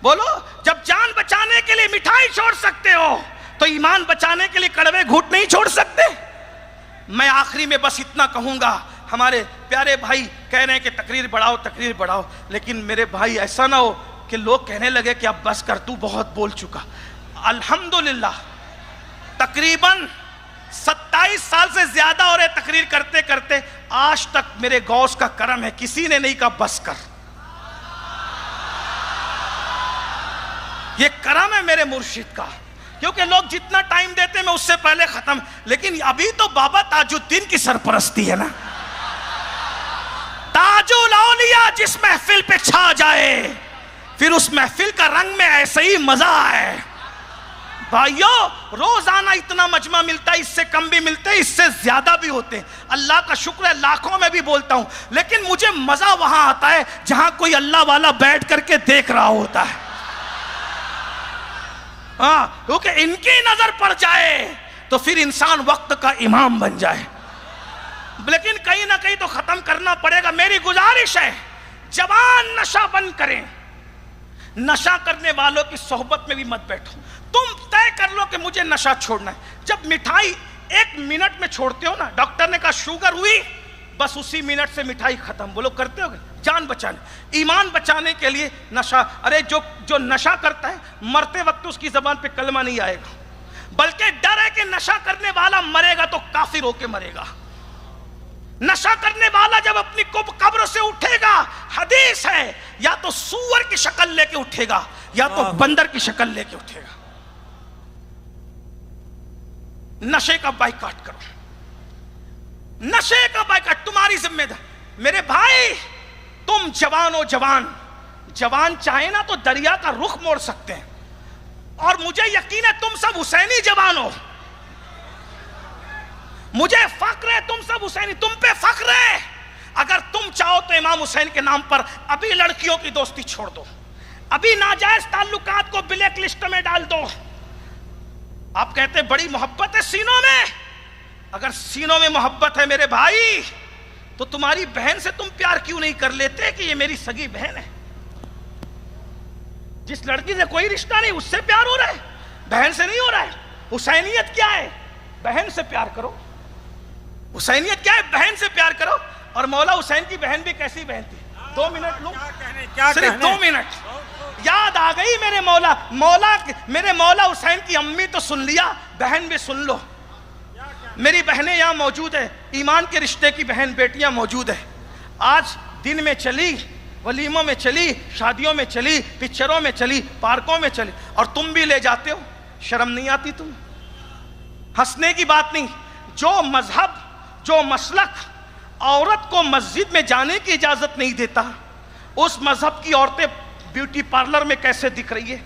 بولو، جب جان بچانے کے لیے مٹھائی چھوڑ سکتے ہو تو ایمان بچانے کے لیے کڑوے گھونٹ نہیں چھوڑ سکتے؟ میں آخری میں بس اتنا کہوں گا، ہمارے پیارے بھائی کہہ رہے ہیں کہ تقریر بڑھاؤ تقریر بڑھاؤ، لیکن میرے بھائی ایسا نہ ہو کہ لوگ کہنے لگے کہ اب بس کر، تو بہت بول چکا۔ الحمدللہ تقریباً 27 سال سے زیادہ ہو رہے تقریر کرتے کرتے، آج تک میرے غوث کا کرم ہے کسی نے نہیں کہا بس کر۔ یہ کرم ہے میرے مرشد کا، کیونکہ لوگ جتنا ٹائم دیتے میں اس سے پہلے ختم، لیکن ابھی تو بابا تاج الدین کی سرپرستی ہے نا۔ تاج الاولیاء جس محفل پہ چھا جائے، پھر اس محفل کا رنگ میں ایسے ہی مزہ ہے۔ بھائیو، روزانہ اتنا مجمع ملتا ہے، اس سے کم بھی ملتے ہیں، اس سے زیادہ بھی ہوتے ہیں، اللہ کا شکر ہے، لاکھوں میں بھی بولتا ہوں، لیکن مجھے مزہ وہاں آتا ہے جہاں کوئی اللہ والا بیٹھ کر کے دیکھ رہا ہوتا ہے۔ ہاں، کیونکہ ان کی نظر پڑ جائے تو پھر انسان وقت کا امام بن جائے، لیکن کہیں نہ کہیں تو ختم کرنا پڑے گا۔ میری گزارش ہے، جوان نشہ بند کریں، نشہ کرنے والوں کی صحبت میں بھی مت بیٹھو۔ تم طے کر لو کہ مجھے نشہ چھوڑنا ہے۔ جب مٹھائی 1 منٹ میں چھوڑتے ہو نا، ڈاکٹر نے کہا شوگر ہوئی، بس اسی منٹ سے مٹھائی ختم۔ بولو کرتے ہو گے؟ جان بچانے، ایمان بچانے کے لیے نشہ، ارے جو نشہ کرتا ہے مرتے وقت اس کی زبان پہ کلمہ نہیں آئے گا، بلکہ ڈر ہے کہ نشہ کرنے والا مرے گا تو کافر ہو کے مرے گا۔ نشہ کرنے والا جب اپنی قبر سے اٹھے گا، حدیث ہے، یا تو سور کی شکل لے کے اٹھے گا یا تو بندر کی شکل لے کے اٹھے گا۔ نشے کا بائیکاٹ کرو، نشے کا بائیکاٹ تمہاری ذمہ داری۔ میرے بھائی، تم جوان ہو، جوان چاہے نا تو دریا کا رخ موڑ سکتے ہیں، اور مجھے یقین ہے تم سب حسینی جوان ہو، مجھے فخر ہے تم سب حسینی، تم پہ فخر ہے. اگر تم چاہو تو امام حسین کے نام پر ابھی لڑکیوں کی دوستی چھوڑ دو، ابھی ناجائز تعلقات کو بلیک لسٹ میں ڈال دو. آپ کہتے ہیں بڑی محبت ہے سینوں میں. اگر سینوں میں محبت ہے میرے بھائی تو تمہاری بہن سے تم پیار کیوں نہیں کر لیتے کہ یہ میری سگی بہن ہے؟ جس لڑکی سے کوئی رشتہ نہیں اس سے پیار ہو رہا ہے، بہن سے نہیں ہو رہا ہے. حسینیت کیا ہے؟ بہن سے پیار کرو. حسینیت کیا ہے؟ بہن سے پیار کرو. اور مولا حسین کی بہن بھی کیسی بہن تھی؟ 2 منٹ لوں، صرف 2 منٹ. یاد آ گئی میرے میرے مولا حسین کی امی تو سن لیا، بہن بھی سن لو. میری بہنیں یہاں موجود ہے، ایمان کے رشتے کی بہن بیٹیاں موجود ہے. آج دن میں چلی، ولیموں میں چلی، شادیوں میں چلی، پکچروں میں چلی، پارکوں میں چلی، اور تم بھی لے جاتے ہو. شرم نہیں آتی تم؟ ہنسنے کی بات نہیں. جو مذہب، جو مسلک عورت کو مسجد میں جانے کی اجازت نہیں دیتا، اس مذہب کی عورتیں بیوٹی پارلر میں کیسے دکھ رہی ہے؟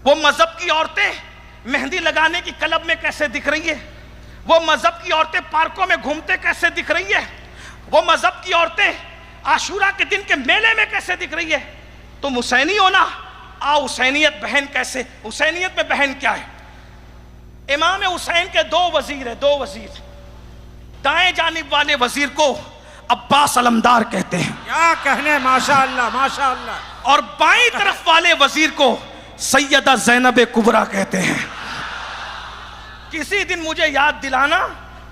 وہ مذہب کی عورتیں مہندی لگانے کی کلب میں کیسے دکھ رہی ہے؟ وہ مذہب کی عورتیں پارکوں میں گھومتے کیسے دکھ رہی ہے؟ وہ مذہب کی عورتیں عاشورہ کے دن کے میلے میں کیسے دکھ رہی ہے؟ تم حسینی ہو نا، آؤ حسینیت بہن کیسے؟ حسینیت میں بہن کیا ہے؟ امام حسین کے 2 وزیر ہیں، 2 وزیر. دائیں جانب والے وزیر کو عباس علمدار کہتے ہیں، کیا کہنے، ماشاءاللہ ماشاءاللہ. اور بائیں طرف والے وزیر کو سیدہ زینب کبریٰ کہتے ہیں. کسی دن مجھے یاد دلانا،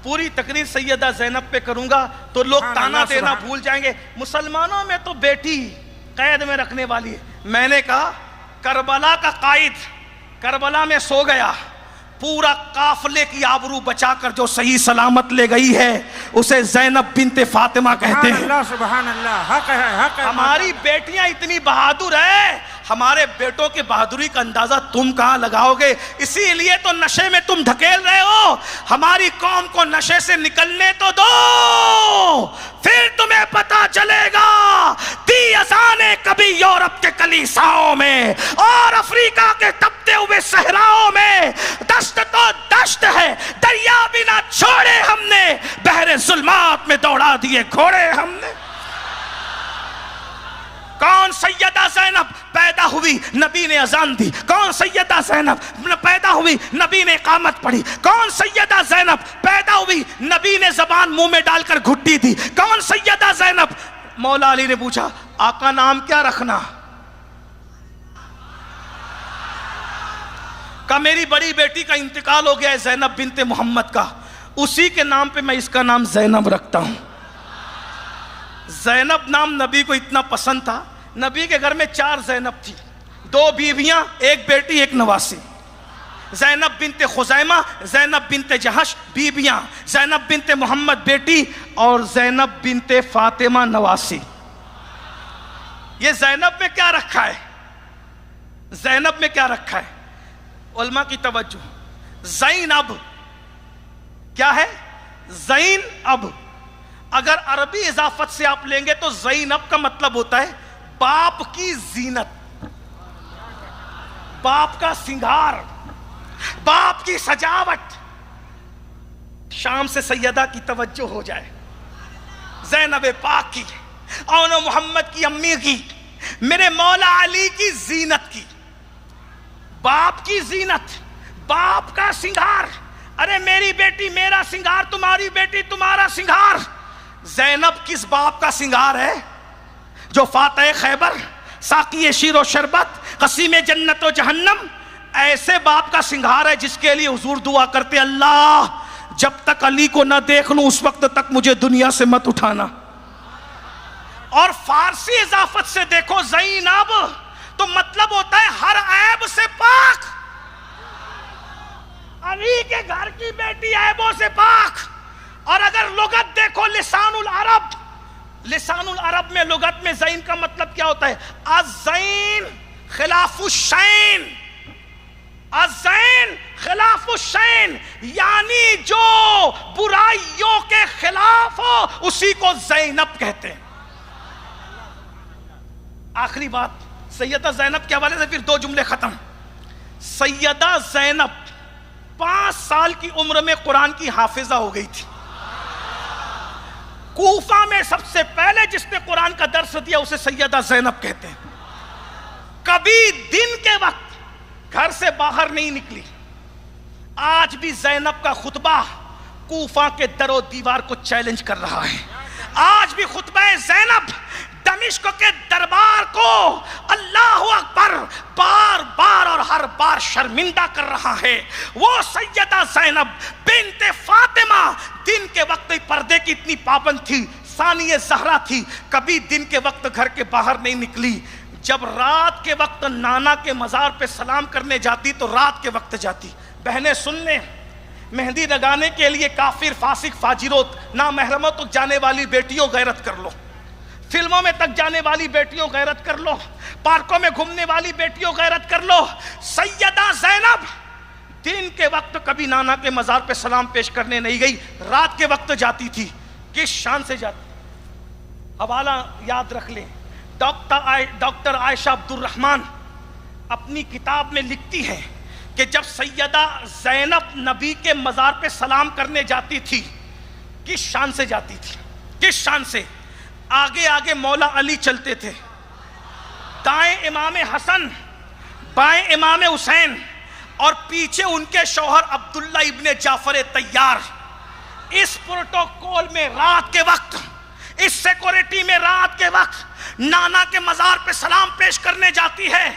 پوری تقریر سیدہ زینب پہ کروں گا تو لوگ تانا دینا بھول جائیں گے. مسلمانوں میں تو بیٹی قید میں رکھنے والی ہے. میں نے کہا کربلا کا قائد کربلا میں سو گیا، پورا قافلے کی آبرو بچا کر جو صحیح سلامت لے گئی ہے اسے زینب بنت فاطمہ کہتے ہیں. سبحان اللہ سبحان اللہ، حق ہے حق ہے. ہماری بیٹیاں اتنی بہادر ہیں، ہمارے بیٹوں کی بہادری کا اندازہ تم کہاں لگاؤ گے؟ اسی لیے تو نشے میں تم دھکیل رہے ہو. ہماری قوم کو نشے سے نکلنے تو دو، پھر تمہیں پتا چلے گا. دی اذانیں کبھی یورپ کے کلیساؤں میں اور افریقہ کے تپتے ہوئے صحراؤں میں، دشت تو دشت ہے، دریا بھی نہ چھوڑے ہم نے، بحر ظلمات میں دوڑا دیے گھوڑے ہم نے. کون سیدہ زینب پیدا ہوئی، نبی نے اذان دی. کون سیدہ زینب پیدا ہوئی، نبی نے اقامت پڑھی. کون سیدہ زینب پیدا ہوئی، نبی نے زبان منہ میں ڈال کر گھٹی دی. کون سیدہ زینب؟ مولا علی نے پوچھا آقا نام کیا رکھنا؟ کہا میری بڑی بیٹی کا انتقال ہو گیا ہے زینب بنت محمد کا، اسی کے نام پہ میں اس کا نام زینب رکھتا ہوں. زینب نام نبی کو اتنا پسند تھا، نبی کے گھر میں 4 زینب تھی، 2 بیویاں، 1 بیٹی 1 نواسی. زینب بنت خزیمہ، زینب بنت جہش بیویاں، زینب بنت محمد بیٹی، اور زینب بنت فاطمہ نواسی. یہ زینب میں کیا رکھا ہے؟ زینب میں کیا رکھا ہے؟ علماء کی توجہ. زینب کیا ہے؟ زینب اگر عربی اضافت سے آپ لیں گے تو زینب کا مطلب ہوتا ہے باپ کی زینت، باپ کا سنگار، باپ کی سجاوٹ. شام سے سیدہ کی توجہ ہو جائے، زینب پاک کی، اور محمد کی امی کی، میرے مولا علی کی زینت کی. باپ کی زینت، باپ کا سنگار. ارے میری بیٹی میرا سنگار، تمہاری بیٹی تمہارا سنگار. زینب کس باپ کا سنگار ہے؟ جو فاتح خیبر، ساقی شیر و شربت، قسیم جنت و جہنم، ایسے باپ کا سنگار ہے جس کے لیے حضور دعا کرتے اللہ جب تک علی کو نہ دیکھ لوں اس وقت تک مجھے دنیا سے مت اٹھانا. اور فارسی اضافت سے دیکھو زینب تو مطلب ہوتا ہے ہر عیب سے پاک. علی کے گھر کی بیٹی عیبوں سے پاک. اور اگر لغت دیکھو لسان العرب، لسان العرب میں لغت میں زین کا مطلب کیا ہوتا ہے؟ الزین خلاف الشین، الزین خلاف الشین، یعنی جو برائیوں کے خلاف ہو اسی کو زینب کہتے ہیں. آخری بات سیدہ زینب کے حوالے سے، پھر 2 جملے ختم. سیدہ زینب 5 سال کی عمر میں قرآن کی حافظہ ہو گئی تھی. کوفہ میں سب سے پہلے جس نے قرآن کا درس دیا اسے سیدہ زینب کہتے ہیں. کبھی دن کے وقت گھر سے باہر نہیں نکلی. آج بھی زینب کا خطبہ کوفہ کے در و دیوار کو چیلنج کر رہا ہے. آج بھی خطبہ زینب دمشق کے دربار کو اللہ اکبر بار بار اور ہر بار شرمندہ کر رہا ہے. وہ سیدہ زینب بنت فاطمہ دن کے وقت پردے کی اتنی پابند تھی, ثانیہ زہرا تھی, کبھی دن کے وقت گھر کے باہر نہیں نکلی. جب رات کے وقت نانا کے مزار پہ سلام کرنے جاتی تو رات کے وقت جاتی. بہنیں سن لیں, مہندی لگانے کے لیے کافر فاسق فاجروں نامحرموں تک جانے والی بیٹیوں غیرت کر لو, فلموں میں تک جانے والی بیٹیوں غیرت کر لو, پارکوں میں گھومنے والی بیٹیوں غیرت کر لو. سیدہ زینب دن کے وقت کبھی نانا کے مزار پہ سلام پیش کرنے نہیں گئی, رات کے وقت جاتی تھی. کس شان سے جاتی؟ حوالہ یاد رکھ لیں, ڈاکٹر عائشہ عبدالرحمن اپنی کتاب میں لکھتی ہے کہ جب سیدہ زینب نبی کے مزار پہ سلام کرنے جاتی تھی, کس شان سے جاتی تھی, کس شان سے؟ آگے آگے مولا علی چلتے تھے, دائیں امام حسن, بائیں امام حسین, اور پیچھے ان کے شوہر عبداللہ ابن جعفر طیار. اس پروٹوکول میں رات کے وقت, اس سیکورٹی میں رات کے وقت نانا کے مزار پہ سلام پیش کرنے جاتی ہے.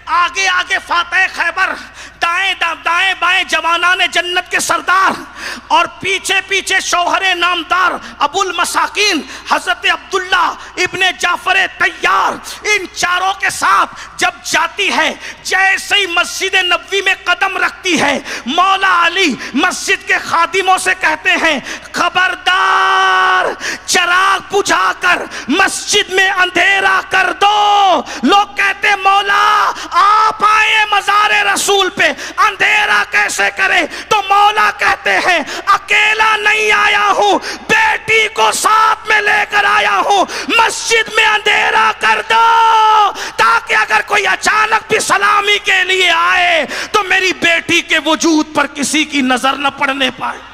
آگے آگے فاتح خیبر, دائیں دائیں بائیں جوانان جنت کے سردار, اور پیچھے پیچھے شوہر نامدار ابو المساکین حضرت عبداللہ ابن جعفر طیار. ان چاروں کے ساتھ جب جاتی ہے, جیسے ہی مسجد نبوی میں قدم رکھتی ہے, مولا علی مسجد کے خادموں سے کہتے ہیں خبردار چراغ بجھا کر مسجد میں اندھیرا کر دو. لوگ کہتے ہیں مولا آپ آئے مزار رسول پہ, اندھیرا کیسے کرے؟ تو مولا کہتے ہیں اکیلا نہیں آیا ہوں, بیٹی کو ساتھ میں لے کر آیا ہوں, مسجد میں اندھیرا کر دو تاکہ اگر کوئی اچانک بھی سلامی کے لیے آئے تو میری بیٹی کے وجود پر کسی کی نظر نہ پڑنے پائے.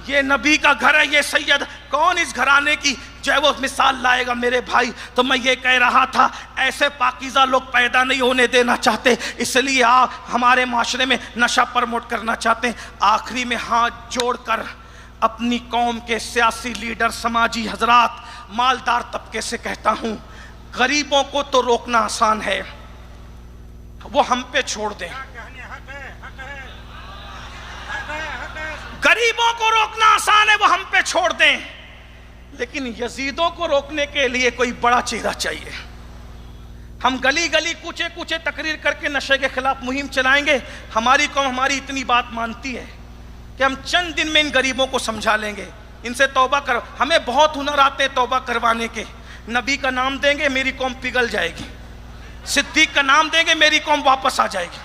یہ نبی کا گھر ہے, یہ سید. کون اس گھرانے کی جو ہے وہ مثال لائے گا میرے بھائی؟ تو میں یہ کہہ رہا تھا ایسے پاکیزہ لوگ پیدا نہیں ہونے دینا چاہتے, اس لیے ہمارے معاشرے میں نشہ پرموٹ کرنا چاہتے ہیں. آخری میں ہاتھ جوڑ کر اپنی قوم کے سیاسی لیڈر, سماجی حضرات, مالدار طبقے سے کہتا ہوں, غریبوں کو تو روکنا آسان ہے, وہ ہم پہ چھوڑ دیں. غریبوں کو روکنا آسان ہے, وہ ہم پہ چھوڑ دیں, لیکن یزیدوں کو روکنے کے لیے کوئی بڑا چہرہ چاہیے. ہم گلی گلی کوچے کوچے تقریر کر کے نشے کے خلاف مہم چلائیں گے. ہماری قوم ہماری اتنی بات مانتی ہے کہ ہم چند دن میں ان غریبوں کو سمجھا لیں گے, ان سے توبہ کرو. ہمیں بہت ہنر آتے ہیں توبہ کروانے کے. نبی کا نام دیں گے میری قوم پگھل جائے گی, صدیق کا نام دیں گے میری قوم واپس آ جائے گی,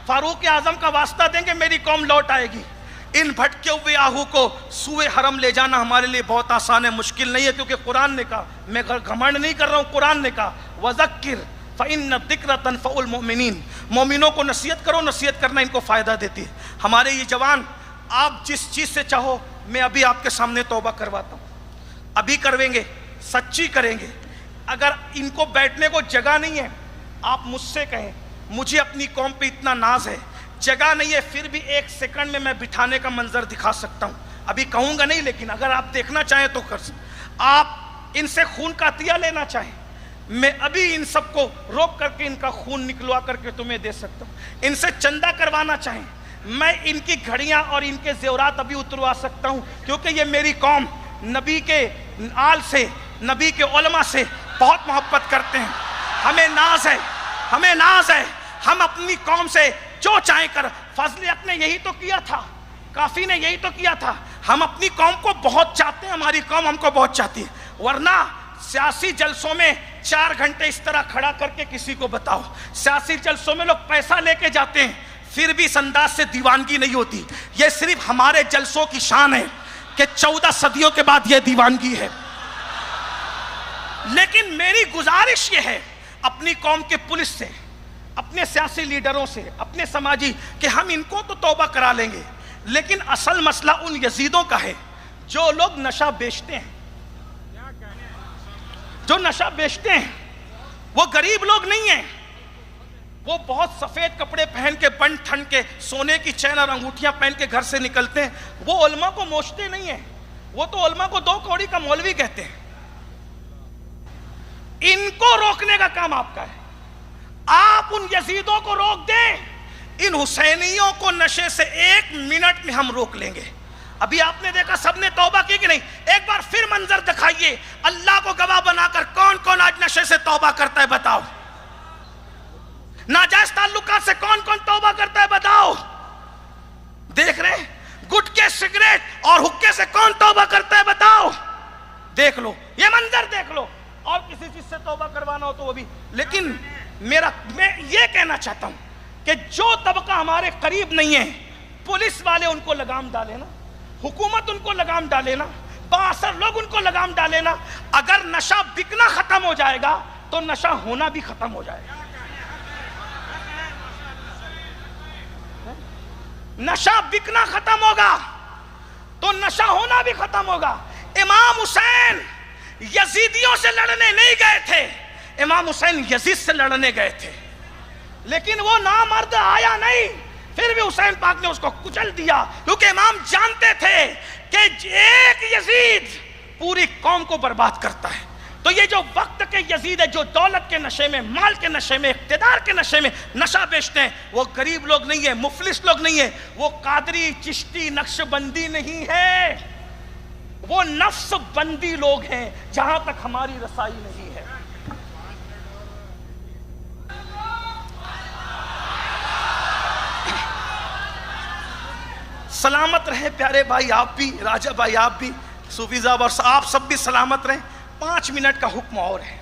فاروق اعظم کا واسطہ دیں گے میری قوم لوٹ آئے گی. ان بھٹکے ہوئے آہو کو سوئے حرم لے جانا ہمارے لیے بہت آسان ہے, مشکل نہیں ہے, کیونکہ قرآن نے کہا, میں گھمنڈ نہیں کر رہا ہوں, قرآن نے کہا وَذَكِّرْ فَإِنَّ الذِّكْرَ تَنفَعُ الْمُؤْمِنِينَ. مومنوں کو نصیحت کرو, نصیحت کرنا ان کو فائدہ دیتی ہے. ہمارے یہ جوان, آپ جس چیز سے چاہو میں ابھی آپ کے سامنے توبہ کرواتا ہوں, ابھی کرویں گے, سچی کریں گے. اگر ان کو بیٹھنے کو جگہ نہیں ہے, آپ مجھ سے کہیں مجھے اپنی قوم پہ اتنا ناز ہے, جگہ نہیں ہے, پھر بھی 1 سیکنڈ میں بٹھانے کا منظر دکھا سکتا ہوں. ابھی کہوں گا نہیں, لیکن اگر آپ دیکھنا چاہیں تو کر سکتے. آپ ان سے خون کا عطیہ لینا چاہیں, میں ابھی ان سب کو روک کر کے ان کا خون نکلوا کر کے تمہیں دے سکتا ہوں. ان سے چندہ کروانا چاہیں, میں ان کی گھڑیاں اور ان کے زیورات ابھی اتروا سکتا ہوں, کیونکہ یہ میری قوم نبی کے آل سے, نبی کے علماء سے بہت محبت کرتے ہیں. ہمیں ناز ہے, ہمیں ناز ہے, ہم اپنی قوم سے جو چاہیں کر. فضل حق نے یہی تو کیا تھا, کافی نے یہی تو کیا تھا. ہم اپنی قوم کو بہت چاہتے ہیں, ہماری قوم ہم کو بہت چاہتی ہے. ورنہ سیاسی جلسوں میں 4 گھنٹے اس طرح کھڑا کر کے کسی کو بتاؤ, سیاسی جلسوں میں لوگ پیسہ لے کے جاتے ہیں, پھر بھی اس انداز سے دیوانگی نہیں ہوتی. یہ صرف ہمارے جلسوں کی شان ہے کہ 14 صدیوں کے بعد یہ دیوانگی ہے. لیکن میری گزارش یہ ہے اپنی قوم کے پولیس سے, اپنے سیاسی لیڈروں سے، اپنے سماجی، کہ ہم ان کو تو توبہ کرا لیں گے، لیکن اصل مسئلہ ان یزیدوں کا ہے جو لوگ نشہ بیچتے ہیں. جو نشہ بیچتے ہیں وہ غریب لوگ نہیں ہیں، وہ بہت سفید کپڑے پہن کے، بن ٹھن کے، سونے کی چین اور انگوٹھیاں پہن کے گھر سے نکلتے ہیں. وہ علماء کو موچتے نہیں ہیں، وہ تو علماء کو 2 کوڑی کا مولوی کہتے ہیں. ان کو روکنے کا کام آپ کا ہے. آپ ان یزیدوں کو روک دیں، ان حسینیوں کو نشے سے 1 منٹ میں ہم روک لیں گے. ابھی آپ نے دیکھا سب نے توبہ کی کہ نہیں؟ ایک بار پھر منظر دکھائیے، اللہ کو گواہ بنا کر کون کون آج نشے سے توبہ کرتا ہے بتاؤ. ناجائز تعلقات سے کون کون توبہ کرتا ہے بتاؤ. دیکھ رہے ہیں گٹکے، سگریٹ اور حکے سے کون توبہ کرتا ہے بتاؤ. دیکھ لو یہ منظر دیکھ لو. اور کسی چیز سے توبہ کروانا ہو تو وہ بھی. لیکن میں یہ کہنا چاہتا ہوں کہ جو طبقہ ہمارے قریب نہیں ہے، پولیس والے ان کو لگام ڈالے نا، حکومت ان کو لگام ڈالے نا، بااثر لوگ ان کو لگام ڈالے نا. اگر نشہ بکنا ختم ہو جائے گا تو نشہ ہونا بھی ختم ہو جائے گا. نشہ بکنا ختم ہوگا تو نشہ ہونا بھی ختم ہوگا. امام حسین یزیدیوں سے لڑنے نہیں گئے تھے، امام حسین یزید سے لڑنے گئے تھے، لیکن وہ نامرد آیا نہیں. پھر بھی حسین پاک نے اس کو کچل دیا، کیونکہ امام جانتے تھے کہ ایک یزید پوری قوم کو برباد کرتا ہے. تو یہ جو وقت کے یزید ہے، جو دولت کے نشے میں، مال کے نشے میں، اقتدار کے نشے میں نشہ بیچتے ہیں، وہ غریب لوگ نہیں ہیں، مفلس لوگ نہیں ہیں، وہ قادری، چشتی، نقش بندی نہیں ہے، وہ نفس بندی لوگ ہیں جہاں تک ہماری رسائی نہیں ہے. سلامت رہے پیارے بھائی، آپ بھی، راجہ بھائی آپ بھی، صوفی صاحب اور آپ سب بھی سلامت رہیں. 5 منٹ کا حکم اور ہے.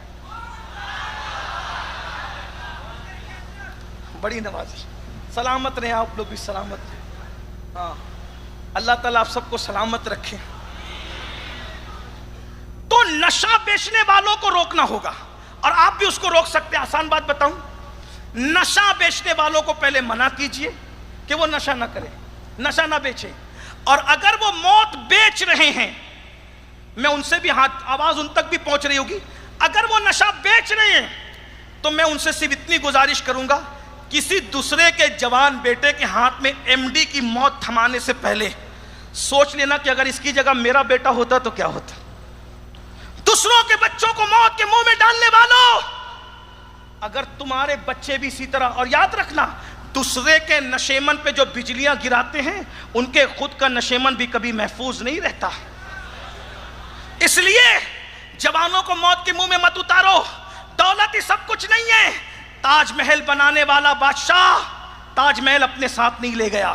بڑی نوازش. سلامت رہیں آپ لوگ بھی، سلامت رہیں. ہاں اللہ تعالیٰ آپ سب کو سلامت رکھے. تو نشہ بیچنے والوں کو روکنا ہوگا، اور آپ بھی اس کو روک سکتے ہیں. آسان بات بتاؤں، نشہ بیچنے والوں کو پہلے منع کیجئے کہ وہ نشہ نہ کرے، نشہ نہ بیچے. اور اگر وہ موت بیچ رہے ہیں، میں ان سے بھی آواز ان تک بھی پہنچ رہی ہوگی، اگر وہ نشہ بیچ رہے ہیں تو میں ان سے صرف اتنی گزارش کروں گا، کسی دوسرے کے جوان بیٹے کے ہاتھ میں MD کی موت تھمانے سے پہلے سوچ لینا کہ اگر اس کی جگہ میرا بیٹا ہوتا تو کیا ہوتا. دوسروں کے بچوں کو موت کے منہ میں ڈالنے والوں، اگر تمہارے بچے بھی اسی طرح، اور یاد رکھنا دوسرے کے نشیمن پہ جو بجلیاں گراتے ہیں ان کے خود کا نشیمن بھی کبھی محفوظ نہیں رہتا. اس لیے جوانوں کو موت کے منہ میں مت اتارو. دولت ہی سب کچھ نہیں ہے. تاج محل بنانے والا بادشاہ تاج محل اپنے ساتھ نہیں لے گیا.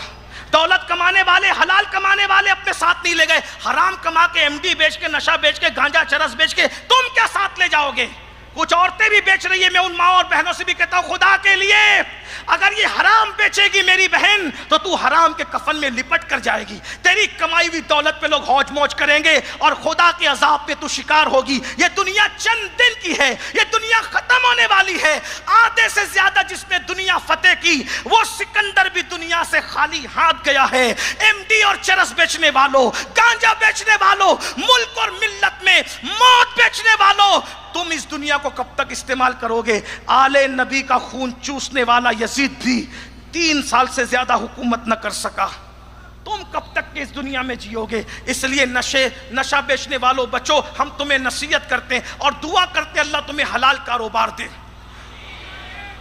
دولت کمانے والے، حلال کمانے والے اپنے ساتھ نہیں لے گئے. حرام کما کے، MD بیچ کے، نشہ بیچ کے، گانجا چرس بیچ کے تم کیا ساتھ لے جاؤ گے؟ کچھ عورتیں بھی بیچ رہی ہیں. میں ان ماں اور بہنوں سے بھی کہتا ہوں، خدا کے لیے اگر یہ حرام بیچے گی میری بہن تو تو حرام کے کفن میں لپٹ کر جائے گی. تیری کمائی ہوئی دولت پہ لوگ ہوج موج کریں گے اور خدا کے عذاب پہ تو شکار ہوگی. یہ دنیا چند دن کی ہے، یہ دنیا ختم ہونے والی ہے. آدھے سے زیادہ جس نے دنیا فتح کی وہ سکندر بھی دنیا سے خالی ہاتھ گیا ہے. MD اور چرس بیچنے والوں، گانجا بیچنے والوں، ملک اور ملت میں موت بیچنے والوں، تم اس دنیا کو کب تک استعمال کرو گے؟ آل نبی کا خون چوسنے والا یزید بھی 3 سال سے زیادہ حکومت نہ کر سکا. تم کب تک اس دنیا میں جیو گے؟ اس لیے نشہ بیچنے والوں بچو. ہم تمہیں نصیحت کرتے ہیں اور دعا کرتے ہیں اللہ تمہیں حلال کاروبار دے.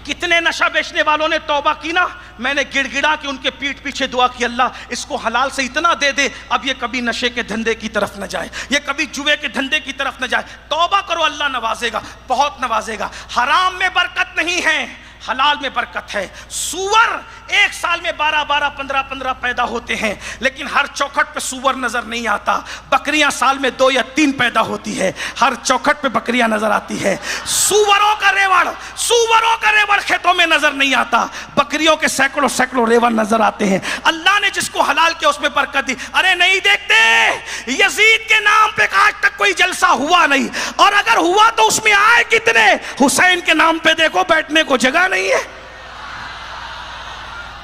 کتنے نشہ بیچنے والوں نے توبہ کی نا، میں نے گڑ گڑا کے ان کے پیٹھ پیچھے دعا کی، اللہ اس کو حلال سے اتنا دے دے اب یہ کبھی نشے کے دھندے کی طرف نہ جائے، یہ کبھی جوے کے دھندے کی طرف نہ جائے. توبہ کرو، اللہ نوازے گا، بہت نوازے گا. حرام میں برکت نہیں ہے، حلال میں برکت ہے. سور 1 سال میں 12 15 پیدا ہوتے ہیں، لیکن ہر چوکھٹ پہ سور نظر نہیں آتا. بکریاں سال میں 2 یا 3 پیدا ہوتی ہے، ہر چوکھٹ پہ بکریاں نظر آتی ہے. سوروں کا ریوڑ کھیتوں میں نظر نہیں آتا، بکریوں کے سینکڑوں ریوڑ نظر آتے ہیں. اللہ نے جس کو حلال کیا اس میں برکت دی. ارے نہیں دیکھتے یزید کے نام پہ آج تک کوئی جلسہ ہوا نہیں، اور اگر ہوا تو اس میں آئے کتنے؟ حسین کے نام پہ دیکھو بیٹھنے کو جگہ نہیں ہے.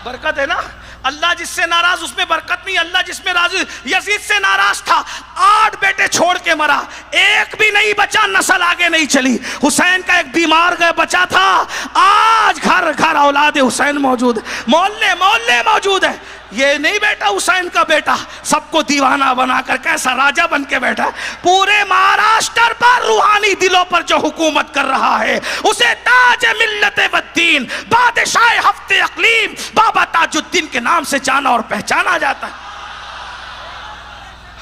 برکت ہے نا. اللہ جس سے ناراض اس میں برکت نہیں. اللہ جس میں راضی. یزید سے ناراض تھا, 8 بیٹے چھوڑ کے مرا, ایک بھی نہیں بچا, نسل آگے نہیں چلی. حسین کا ایک بیمار گئے بچا تھا, آج گھر گھر اولاد حسین موجود ہے, محلے محلے موجود ہے. یہ نہیں بیٹا حسین کا بیٹا سب کو دیوانہ بنا کر کیسا راجہ بن کے بیٹھا. پورے مہاراشٹر پر روحانی دلوں پر جو حکومت کر رہا ہے اسے تاج ملت والدین, بادشاہ ہفتے اقلیم, بابا تاج الدین کے نام سے جانا اور پہچانا جاتا ہے.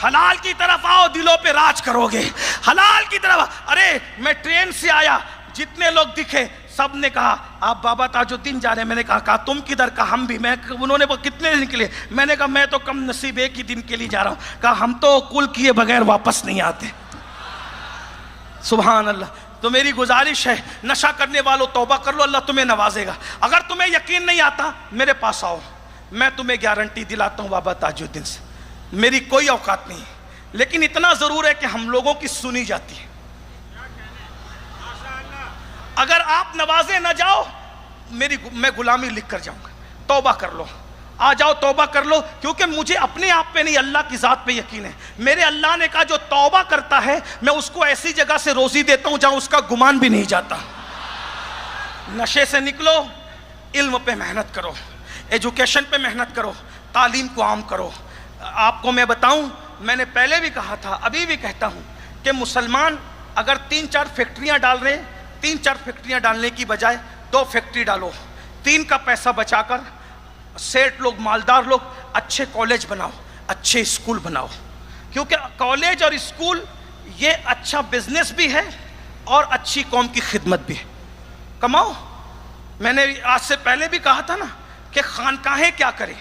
حلال کی طرف آؤ, دلوں پہ راج کرو گے. حلال کی طرف. ارے میں ٹرین سے آیا, جتنے لوگ دکھے سب نے کہا آپ بابا تاج الدین جا رہے ہیں. میں نے کہا تم کدھر؟ کہا ہم بھی. انہوں نے کتنے دن کے لیے؟ میں نے کہا میں تو کم نصیب ایک ہی دن کے لیے جا رہا ہوں. کہا ہم تو کل کیے بغیر واپس نہیں آتے. سبحان اللہ. تو میری گزارش ہے, نشہ کرنے والوں توبہ کر لو, اللہ تمہیں نوازے گا. اگر تمہیں یقین نہیں آتا میرے پاس آؤ, میں تمہیں گارنٹی دلاتا ہوں بابا تاج الدین سے. میری کوئی اوقات نہیں, لیکن اتنا ضرور ہے کہ ہم لوگوں کی سنی جاتی ہے. اگر آپ نوازے نہ جاؤ میں غلامی لکھ کر جاؤں گا. توبہ کر لو, آ جاؤ توبہ کر لو, کیونکہ مجھے اپنے آپ پہ نہیں اللہ کی ذات پہ یقین ہے. میرے اللہ نے کہا جو توبہ کرتا ہے میں اس کو ایسی جگہ سے روزی دیتا ہوں جہاں اس کا گمان بھی نہیں جاتا. نشے سے نکلو, علم پہ محنت کرو, ایجوکیشن پہ محنت کرو, تعلیم کو عام کرو. آپ کو میں بتاؤں, میں نے پہلے بھی کہا تھا ابھی بھی کہتا ہوں کہ مسلمان اگر 3-4 فیکٹریاں ڈال رہے ہیں, 3-4 فیکٹریاں ڈالنے کی بجائے 2 فیکٹری ڈالو. 3 کا پیسہ بچا کر سیٹ لوگ, مالدار لوگ اچھے کالج بناؤ, اچھے اسکول بناؤ, کیونکہ کالج اور اسکول یہ اچھا بزنس بھی ہے اور اچھی قوم کی خدمت بھی ہے. کماؤ. میں نے آج سے پہلے بھی کہا تھا نا کہ خانقاہیں کیا کریں.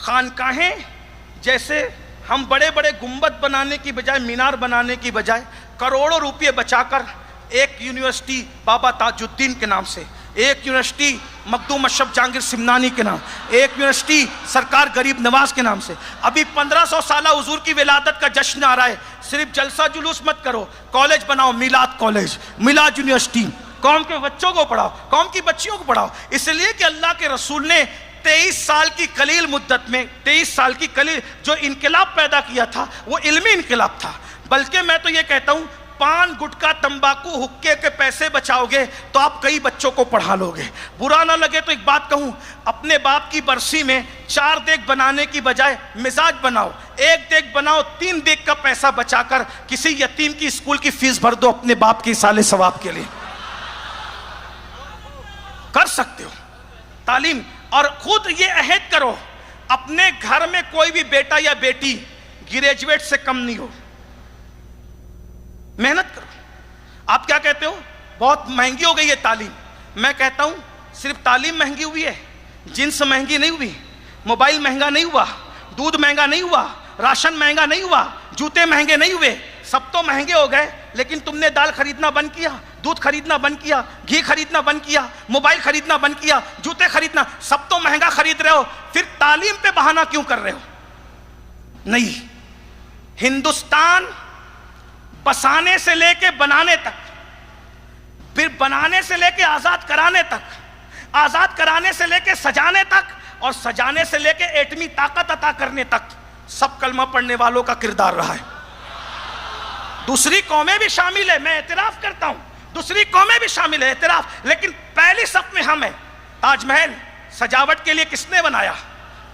خانقاہیں جیسے ہم بڑے بڑے گنبد بنانے کی بجائے, مینار بنانے کی بجائے کروڑوں روپے بچا کر ایک یونیورسٹی بابا تاج الدین کے نام سے, ایک یونیورسٹی مخدوم اشرف جہانگیر سمنانی کے نام, ایک یونیورسٹی سرکار غریب نواز کے نام سے. ابھی 1500 سالہ حضور کی ولادت کا جشن آ رہا ہے. صرف جلسہ جلوس مت کرو, کالج بناؤ, میلاد کالج, میلاد یونیورسٹی. قوم کے بچوں کو پڑھاؤ, قوم کی بچیوں کو پڑھاؤ. اس لیے کہ اللہ کے رسول نے 23 سال کی قلیل مدت میں, 23 سال کی قلیل جو انقلاب پیدا کیا تھا وہ علمی انقلاب تھا. بلکہ میں تو یہ کہتا ہوں پان, گٹکا, تمباکو, حکے کے پیسے بچاؤ گے تو آپ کئی بچوں کو پڑھا لو گے. برا نہ لگے تو ایک بات کہوں, اپنے باپ کی برسی میں 4 دیگ بنانے کی بجائے مزاج بناؤ, 1 دیگ بناؤ, 3 دیگ کا پیسہ بچا کر کسی یتیم کی اسکول کی فیس بھر دو اپنے باپ کے سال ثواب کے لیے. کر سکتے ہو تعلیم. اور خود یہ عہد کرو اپنے گھر میں کوئی بھی بیٹا یا بیٹی گریجویٹ سے کم نہیں ہو. محنت کرو. آپ کیا کہتے ہو بہت مہنگی ہو گئی ہے تعلیم. میں کہتا ہوں صرف تعلیم مہنگی ہوئی ہے, جنس مہنگی نہیں ہوئی, موبائل مہنگا نہیں ہوا, دودھ مہنگا نہیں ہوا, راشن مہنگا نہیں ہوا, جوتے مہنگے نہیں ہوئے. سب تو مہنگے ہو گئے, لیکن تم نے دال خریدنا بند کیا, دودھ خریدنا بند کیا, گھی خریدنا بند کیا, موبائل خریدنا بند کیا, جوتے خریدنا, سب تو مہنگا خرید رہے ہو. پھر تعلیم پہ بہانہ کیوں کر رہے ہو؟ نہیں, ہندوستان بسانے سے لے کے بنانے تک, پھر بنانے سے لے کے آزاد کرانے تک, آزاد کرانے سے لے کے سجانے تک, اور سجانے سے لے کے ایٹمی طاقت عطا کرنے تک سب کلمہ پڑھنے والوں کا کردار رہا ہے. دوسری قومیں بھی شامل ہے, میں اعتراف کرتا ہوں, دوسری قومیں بھی شامل ہے, اعتراف, لیکن پہلی صف میں ہم ہیں. تاج محل سجاوٹ کے لیے کس نے بنایا؟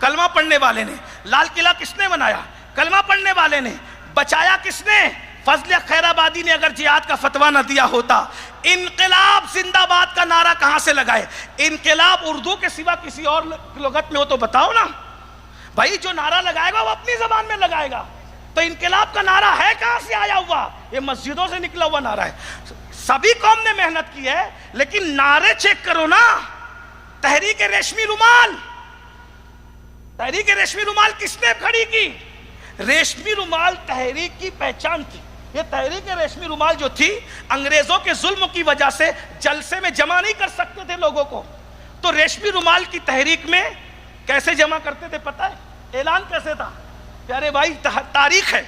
کلمہ پڑھنے والے نے. لال قلعہ کس نے بنایا؟ کلمہ پڑھنے والے نے. بچایا کس نے؟ فضل خیر آبادی نے اگر جہاد کا فتویٰ نہ دیا ہوتا. انقلاب زندہ باد کا نعرہ کہاں سے لگائے؟ انقلاب اردو کے سوا کسی اور لغت میں ہو تو بتاؤ نا بھائی. جو نعرہ لگائے گا وہ اپنی زبان میں لگائے گا. تو انقلاب کا نعرہ ہے کہاں سے آیا ہوا؟ یہ مسجدوں سے نکلا ہوا نعرہ ہے. سبھی قوم نے محنت کی ہے, لیکن نعرے چیک کرو نا. تحریک ریشمی رومال, تحریک ریشمی رومال کس نے کھڑی کی؟ ریشمی رومال تحریک کی پہچان تھی. یہ تحریک ریشمی رومال جو تھی انگریزوں کے ظلم کی وجہ سے جلسے میں جمع نہیں کر سکتے تھے لوگوں کو, تو ریشمی رومال کی تحریک میں کیسے جمع کرتے تھے پتہ ہے؟ اعلان کیسے تھا؟ پیارے بھائی تاریخ ہے,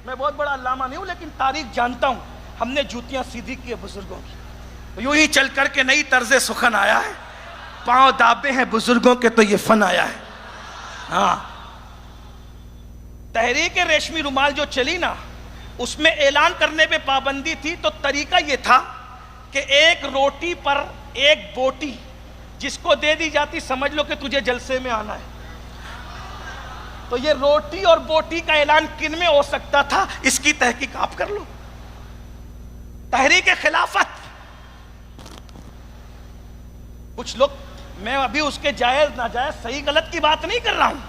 میں بہت بڑا علامہ نہیں ہوں لیکن تاریخ جانتا ہوں. ہم نے جوتیاں سیدھی کی ہے بزرگوں کی, یوں ہی چل کر کے نئی طرز سخن آیا ہے. پاؤں دابے ہیں بزرگوں کے تو یہ فن آیا ہے. ہاں تحریک ریشمی رومال جو چلی نا اس میں اعلان کرنے پہ پابندی تھی, تو طریقہ یہ تھا کہ ایک روٹی پر ایک بوٹی جس کو دے دی جاتی سمجھ لو کہ تجھے جلسے میں آنا ہے. تو یہ روٹی اور بوٹی کا اعلان کن میں ہو سکتا تھا, اس کی تحقیق آپ کر لو. تحریک خلافت, کچھ لوگ, میں ابھی اس کے جائز ناجائز صحیح غلط کی بات نہیں کر رہا ہوں,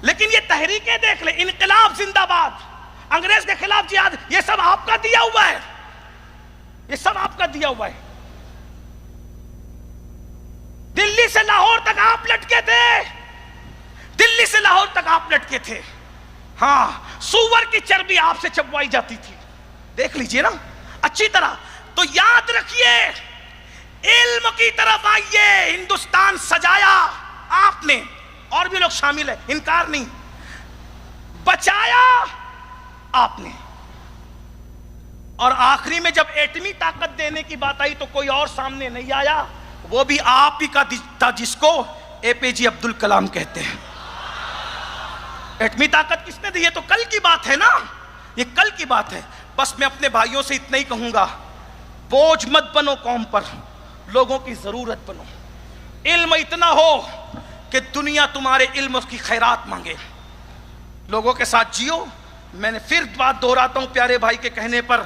لیکن یہ تحریکیں دیکھ لیں, انقلاب زندہ باد, انگریز کے خلاف جہاد, یہ سب آپ کا دیا ہوا ہے, یہ سب آپ کا دیا ہوا ہے. دلی سے لاہور تک آپ لٹکے تھے, دلی سے لاہور تک آپ لٹکے تھے. ہاں سور کی چربی آپ سے چبوائی جاتی تھی, دیکھ لیجئے نا اچھی طرح. تو یاد رکھیے علم کی طرف آئیے, ہندوستان سجایا آپ نے, اور بھی لوگ شامل ہیں, انکار نہیں, بچایا آپ نے. اور آخری میں جب ایٹمی طاقت دینے کی بات آئی تو کوئی اور سامنے نہیں آیا, وہ بھی آپ ہی کا تھا جس کو اے پی جے عبد الکلام کہتے ہیں. ایٹمی طاقت کس نے دی؟ یہ تو کل کی بات ہے نا, یہ کل کی بات ہے. بس میں اپنے بھائیوں سے اتنا ہی کہوں گا, بوجھ مت بنو قوم پر, لوگوں کی ضرورت بنو. علم اتنا ہو کہ دنیا تمہارے علم کی خیرات مانگے. لوگوں کے ساتھ جیو. میں نے پھر بات دہراتا ہوں پیارے بھائی کے کہنے پر,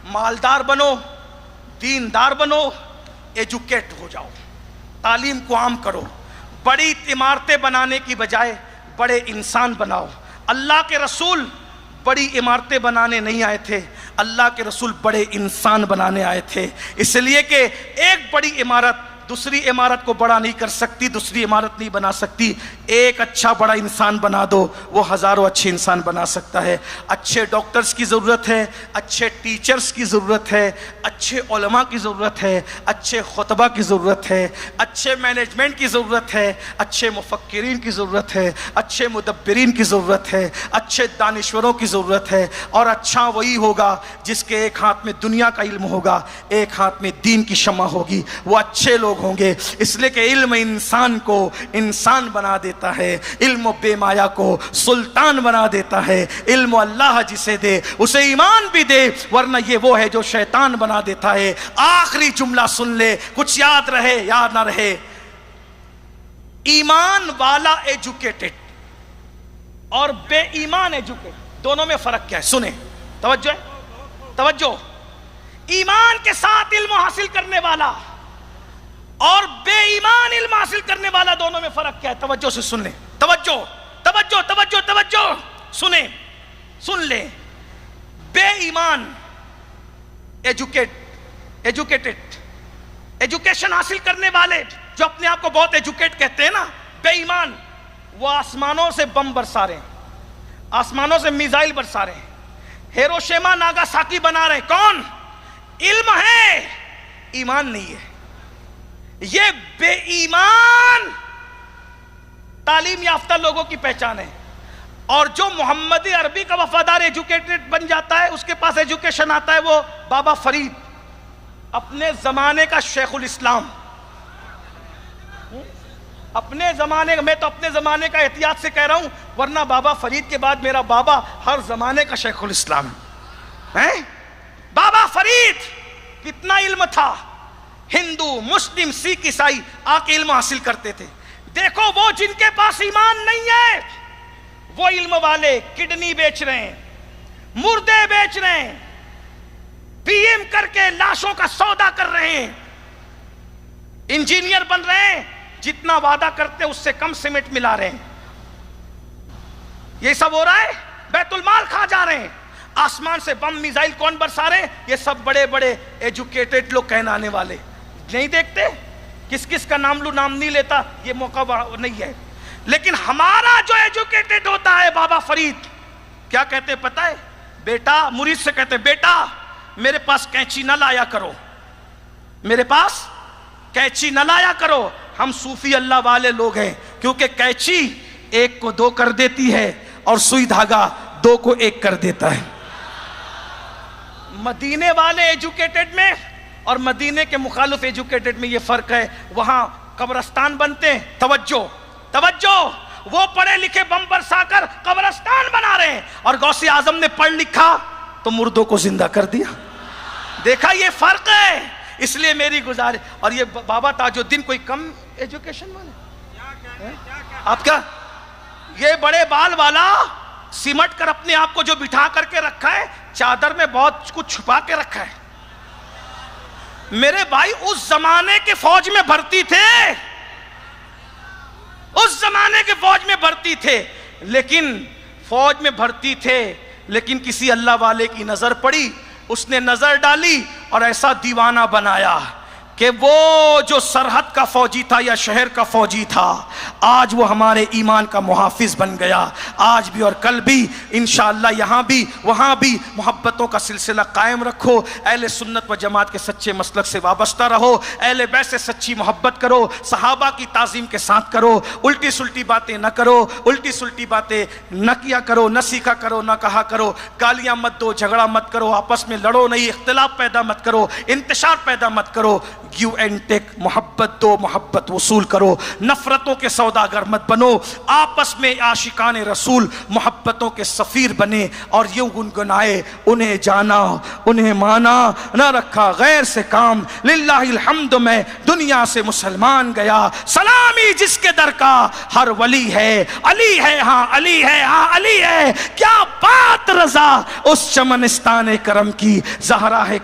مالدار بنو, دیندار بنو, ایجوکیٹ ہو جاؤ, تعلیم کو عام کرو. بڑی عمارتیں بنانے کی بجائے بڑے انسان بناؤ. اللہ کے رسول بڑی عمارتیں بنانے نہیں آئے تھے, اللہ کے رسول بڑے انسان بنانے آئے تھے. اس لیے کہ ایک بڑی عمارت دوسری عمارت کو بڑا نہیں کر سکتی, دوسری عمارت نہیں بنا سکتی. ایک اچھا بڑا انسان بنا دو, وہ ہزاروں اچھے انسان بنا سکتا ہے. اچھے ڈاکٹرز کی ضرورت ہے, اچھے ٹیچرز کی ضرورت ہے, اچھے علماء کی ضرورت ہے, اچھے خطبہ کی ضرورت ہے, اچھے مینجمنٹ کی ضرورت ہے, اچھے مفکرین کی ضرورت ہے, اچھے مدبرین کی ضرورت ہے, اچھے دانشوروں کی ضرورت ہے. اور اچھا وہی ہوگا جس کے ایک ہاتھ میں دنیا کا علم ہوگا, ایک ہاتھ میں دین کی شمع ہوگی. وہ اچھے لوگ ہوں گے, اس لیے کہ علم انسان کو انسان بنا دیتا ہے, علم و بے مایا کو سلطان بنا دیتا ہے. علم و اللہ جسے دے اسے ایمان بھی دے, ورنہ یہ وہ ہے جو شیطان بنا دیتا ہے. آخری جملہ سن لے, کچھ یاد رہے یا نہ رہے, ایمان والا ایجوکیٹڈ اور بے ایمان ایجوکیٹڈ دونوں میں فرق کیا ہے؟ سنیں, توجہ ہے, توجہ. ایمان کے ساتھ علم حاصل کرنے والا اور بے ایمان علم حاصل کرنے والا, دونوں میں فرق کیا ہے؟ توجہ سے سن لیں, توجہ توجہ توجہ توجہ, سنیں, سن لیں. بے ایمان ایجوکیٹڈ ایجوکیشن حاصل کرنے والے جو اپنے آپ کو بہت ایجوکیٹ کہتے ہیں نا, بے ایمان وہ آسمانوں سے بم برسا رہے ہیں, آسمانوں سے میزائل برسا رہے ہیں, ہیروشیما ناگاساکی بنا رہے ہیں. کون؟ علم ہے, ایمان نہیں ہے. یہ بے ایمان تعلیم یافتہ لوگوں کی پہچان ہے. اور جو محمدی عربی کا وفادار ایجوکیٹڈ بن جاتا ہے, اس کے پاس ایجوکیشن آتا ہے, وہ بابا فرید, اپنے زمانے کا شیخ الاسلام. اپنے زمانے, میں تو اپنے زمانے کا احتیاط سے کہہ رہا ہوں, ورنہ بابا فرید کے بعد میرا بابا ہر زمانے کا شیخ الاسلام ہے. بابا فرید کتنا علم تھا, ہندو مسلم سکھ عیسائی آ کے علم حاصل کرتے تھے. دیکھو وہ جن کے پاس ایمان نہیں ہے, وہ علم والے کڈنی بیچ رہے ہیں, مردے بیچ رہے ہیں, پی ایم کر کے لاشوں کا سودا کر رہے ہیں, انجینئر بن رہے ہیں, جتنا وعدہ کرتے اس سے کم سیمنٹ ملا رہے ہیں. یہ سب ہو رہا ہے, بیت المال کھا جا رہے ہیں. آسمان سے بم میزائل کون برسا رہے ہیں؟ یہ سب بڑے بڑے ایجوکیٹڈ لوگ کہلانے والے. نہیں دیکھتے کس کس کا نام لوں, نام نہیں لیتا, یہ موقع نہیں ہے. لیکن ہمارا جو ایجوکیٹڈ ہوتا ہے بابا فرید, کیا کہتے ہیں پتہ ہے؟ بیٹا, مرید سے کہتے ہیں بیٹا میرے پاس کینچی نہ لایا کرو, میرے پاس کینچی نہ لایا کرو. ہم صوفی اللہ والے لوگ ہیں, کیونکہ کینچی ایک کو دو کر دیتی ہے اور سوئی دھاگا دو کو ایک کر دیتا ہے. مدینے والے ایجوکیٹڈ میں اور مدینے کے مخالف ایجوکیٹڈ میں یہ فرق ہے. وہاں قبرستان بنتے ہیں. توجہ توجہ, وہ پڑھے لکھے بم برسا کر قبرستان بنا رہے ہیں, اور غوث اعظم نے پڑھ لکھا تو مردوں کو زندہ کر دیا. دیکھا یہ فرق ہے. اس لیے میری گزارش, اور یہ بابا تاج الدین کوئی کم ایجوکیشن والے آپ کیا, یہ بڑے بال والا سمٹ کر اپنے آپ کو جو بٹھا کر کے رکھا ہے, چادر میں بہت کچھ چھپا کے رکھا ہے. میرے بھائی اس زمانے کے فوج میں بھرتی تھے, اس زمانے کے فوج میں بھرتی تھے, لیکن فوج میں بھرتی تھے, لیکن کسی اللہ والے کی نظر پڑی, اس نے نظر ڈالی اور ایسا دیوانہ بنایا کہ وہ جو سرحد کا فوجی تھا یا شہر کا فوجی تھا, آج وہ ہمارے ایمان کا محافظ بن گیا. آج بھی اور کل بھی انشاءاللہ, یہاں بھی وہاں بھی محبتوں کا سلسلہ قائم رکھو. اہل سنت و جماعت کے سچے مسلک سے وابستہ رہو, اہل بیت سے سچی محبت کرو, صحابہ کی تعظیم کے ساتھ کرو, الٹی سلٹی باتیں نہ کرو, الٹی سلٹی باتیں نہ کیا کرو, نہ سیکھا کرو, نہ کہا کرو, گالیاں مت دو, جھگڑا مت کرو, آپس میں لڑو نہیں, اختلاف پیدا مت کرو, انتشار پیدا مت کرو. گیو اینڈ ٹیک, محبت دو, محبت وصول کرو, نفرتوں کے سوداگر مت بنو, آپس میں عاشقان رسول محبتوں کے سفیر بنے اور یوں گنگنائے, انہیں جانا انہیں مانا, نہ رکھا غیر سے کام, للہ الحمد میں دنیا سے مسلمان گیا, سلامی جس کے در کا ہر ولی ہے, علی ہے ہاں علی ہے ہاں علی ہے, کیا بات رضا اس چمنستان کرم کی, زہرا ہے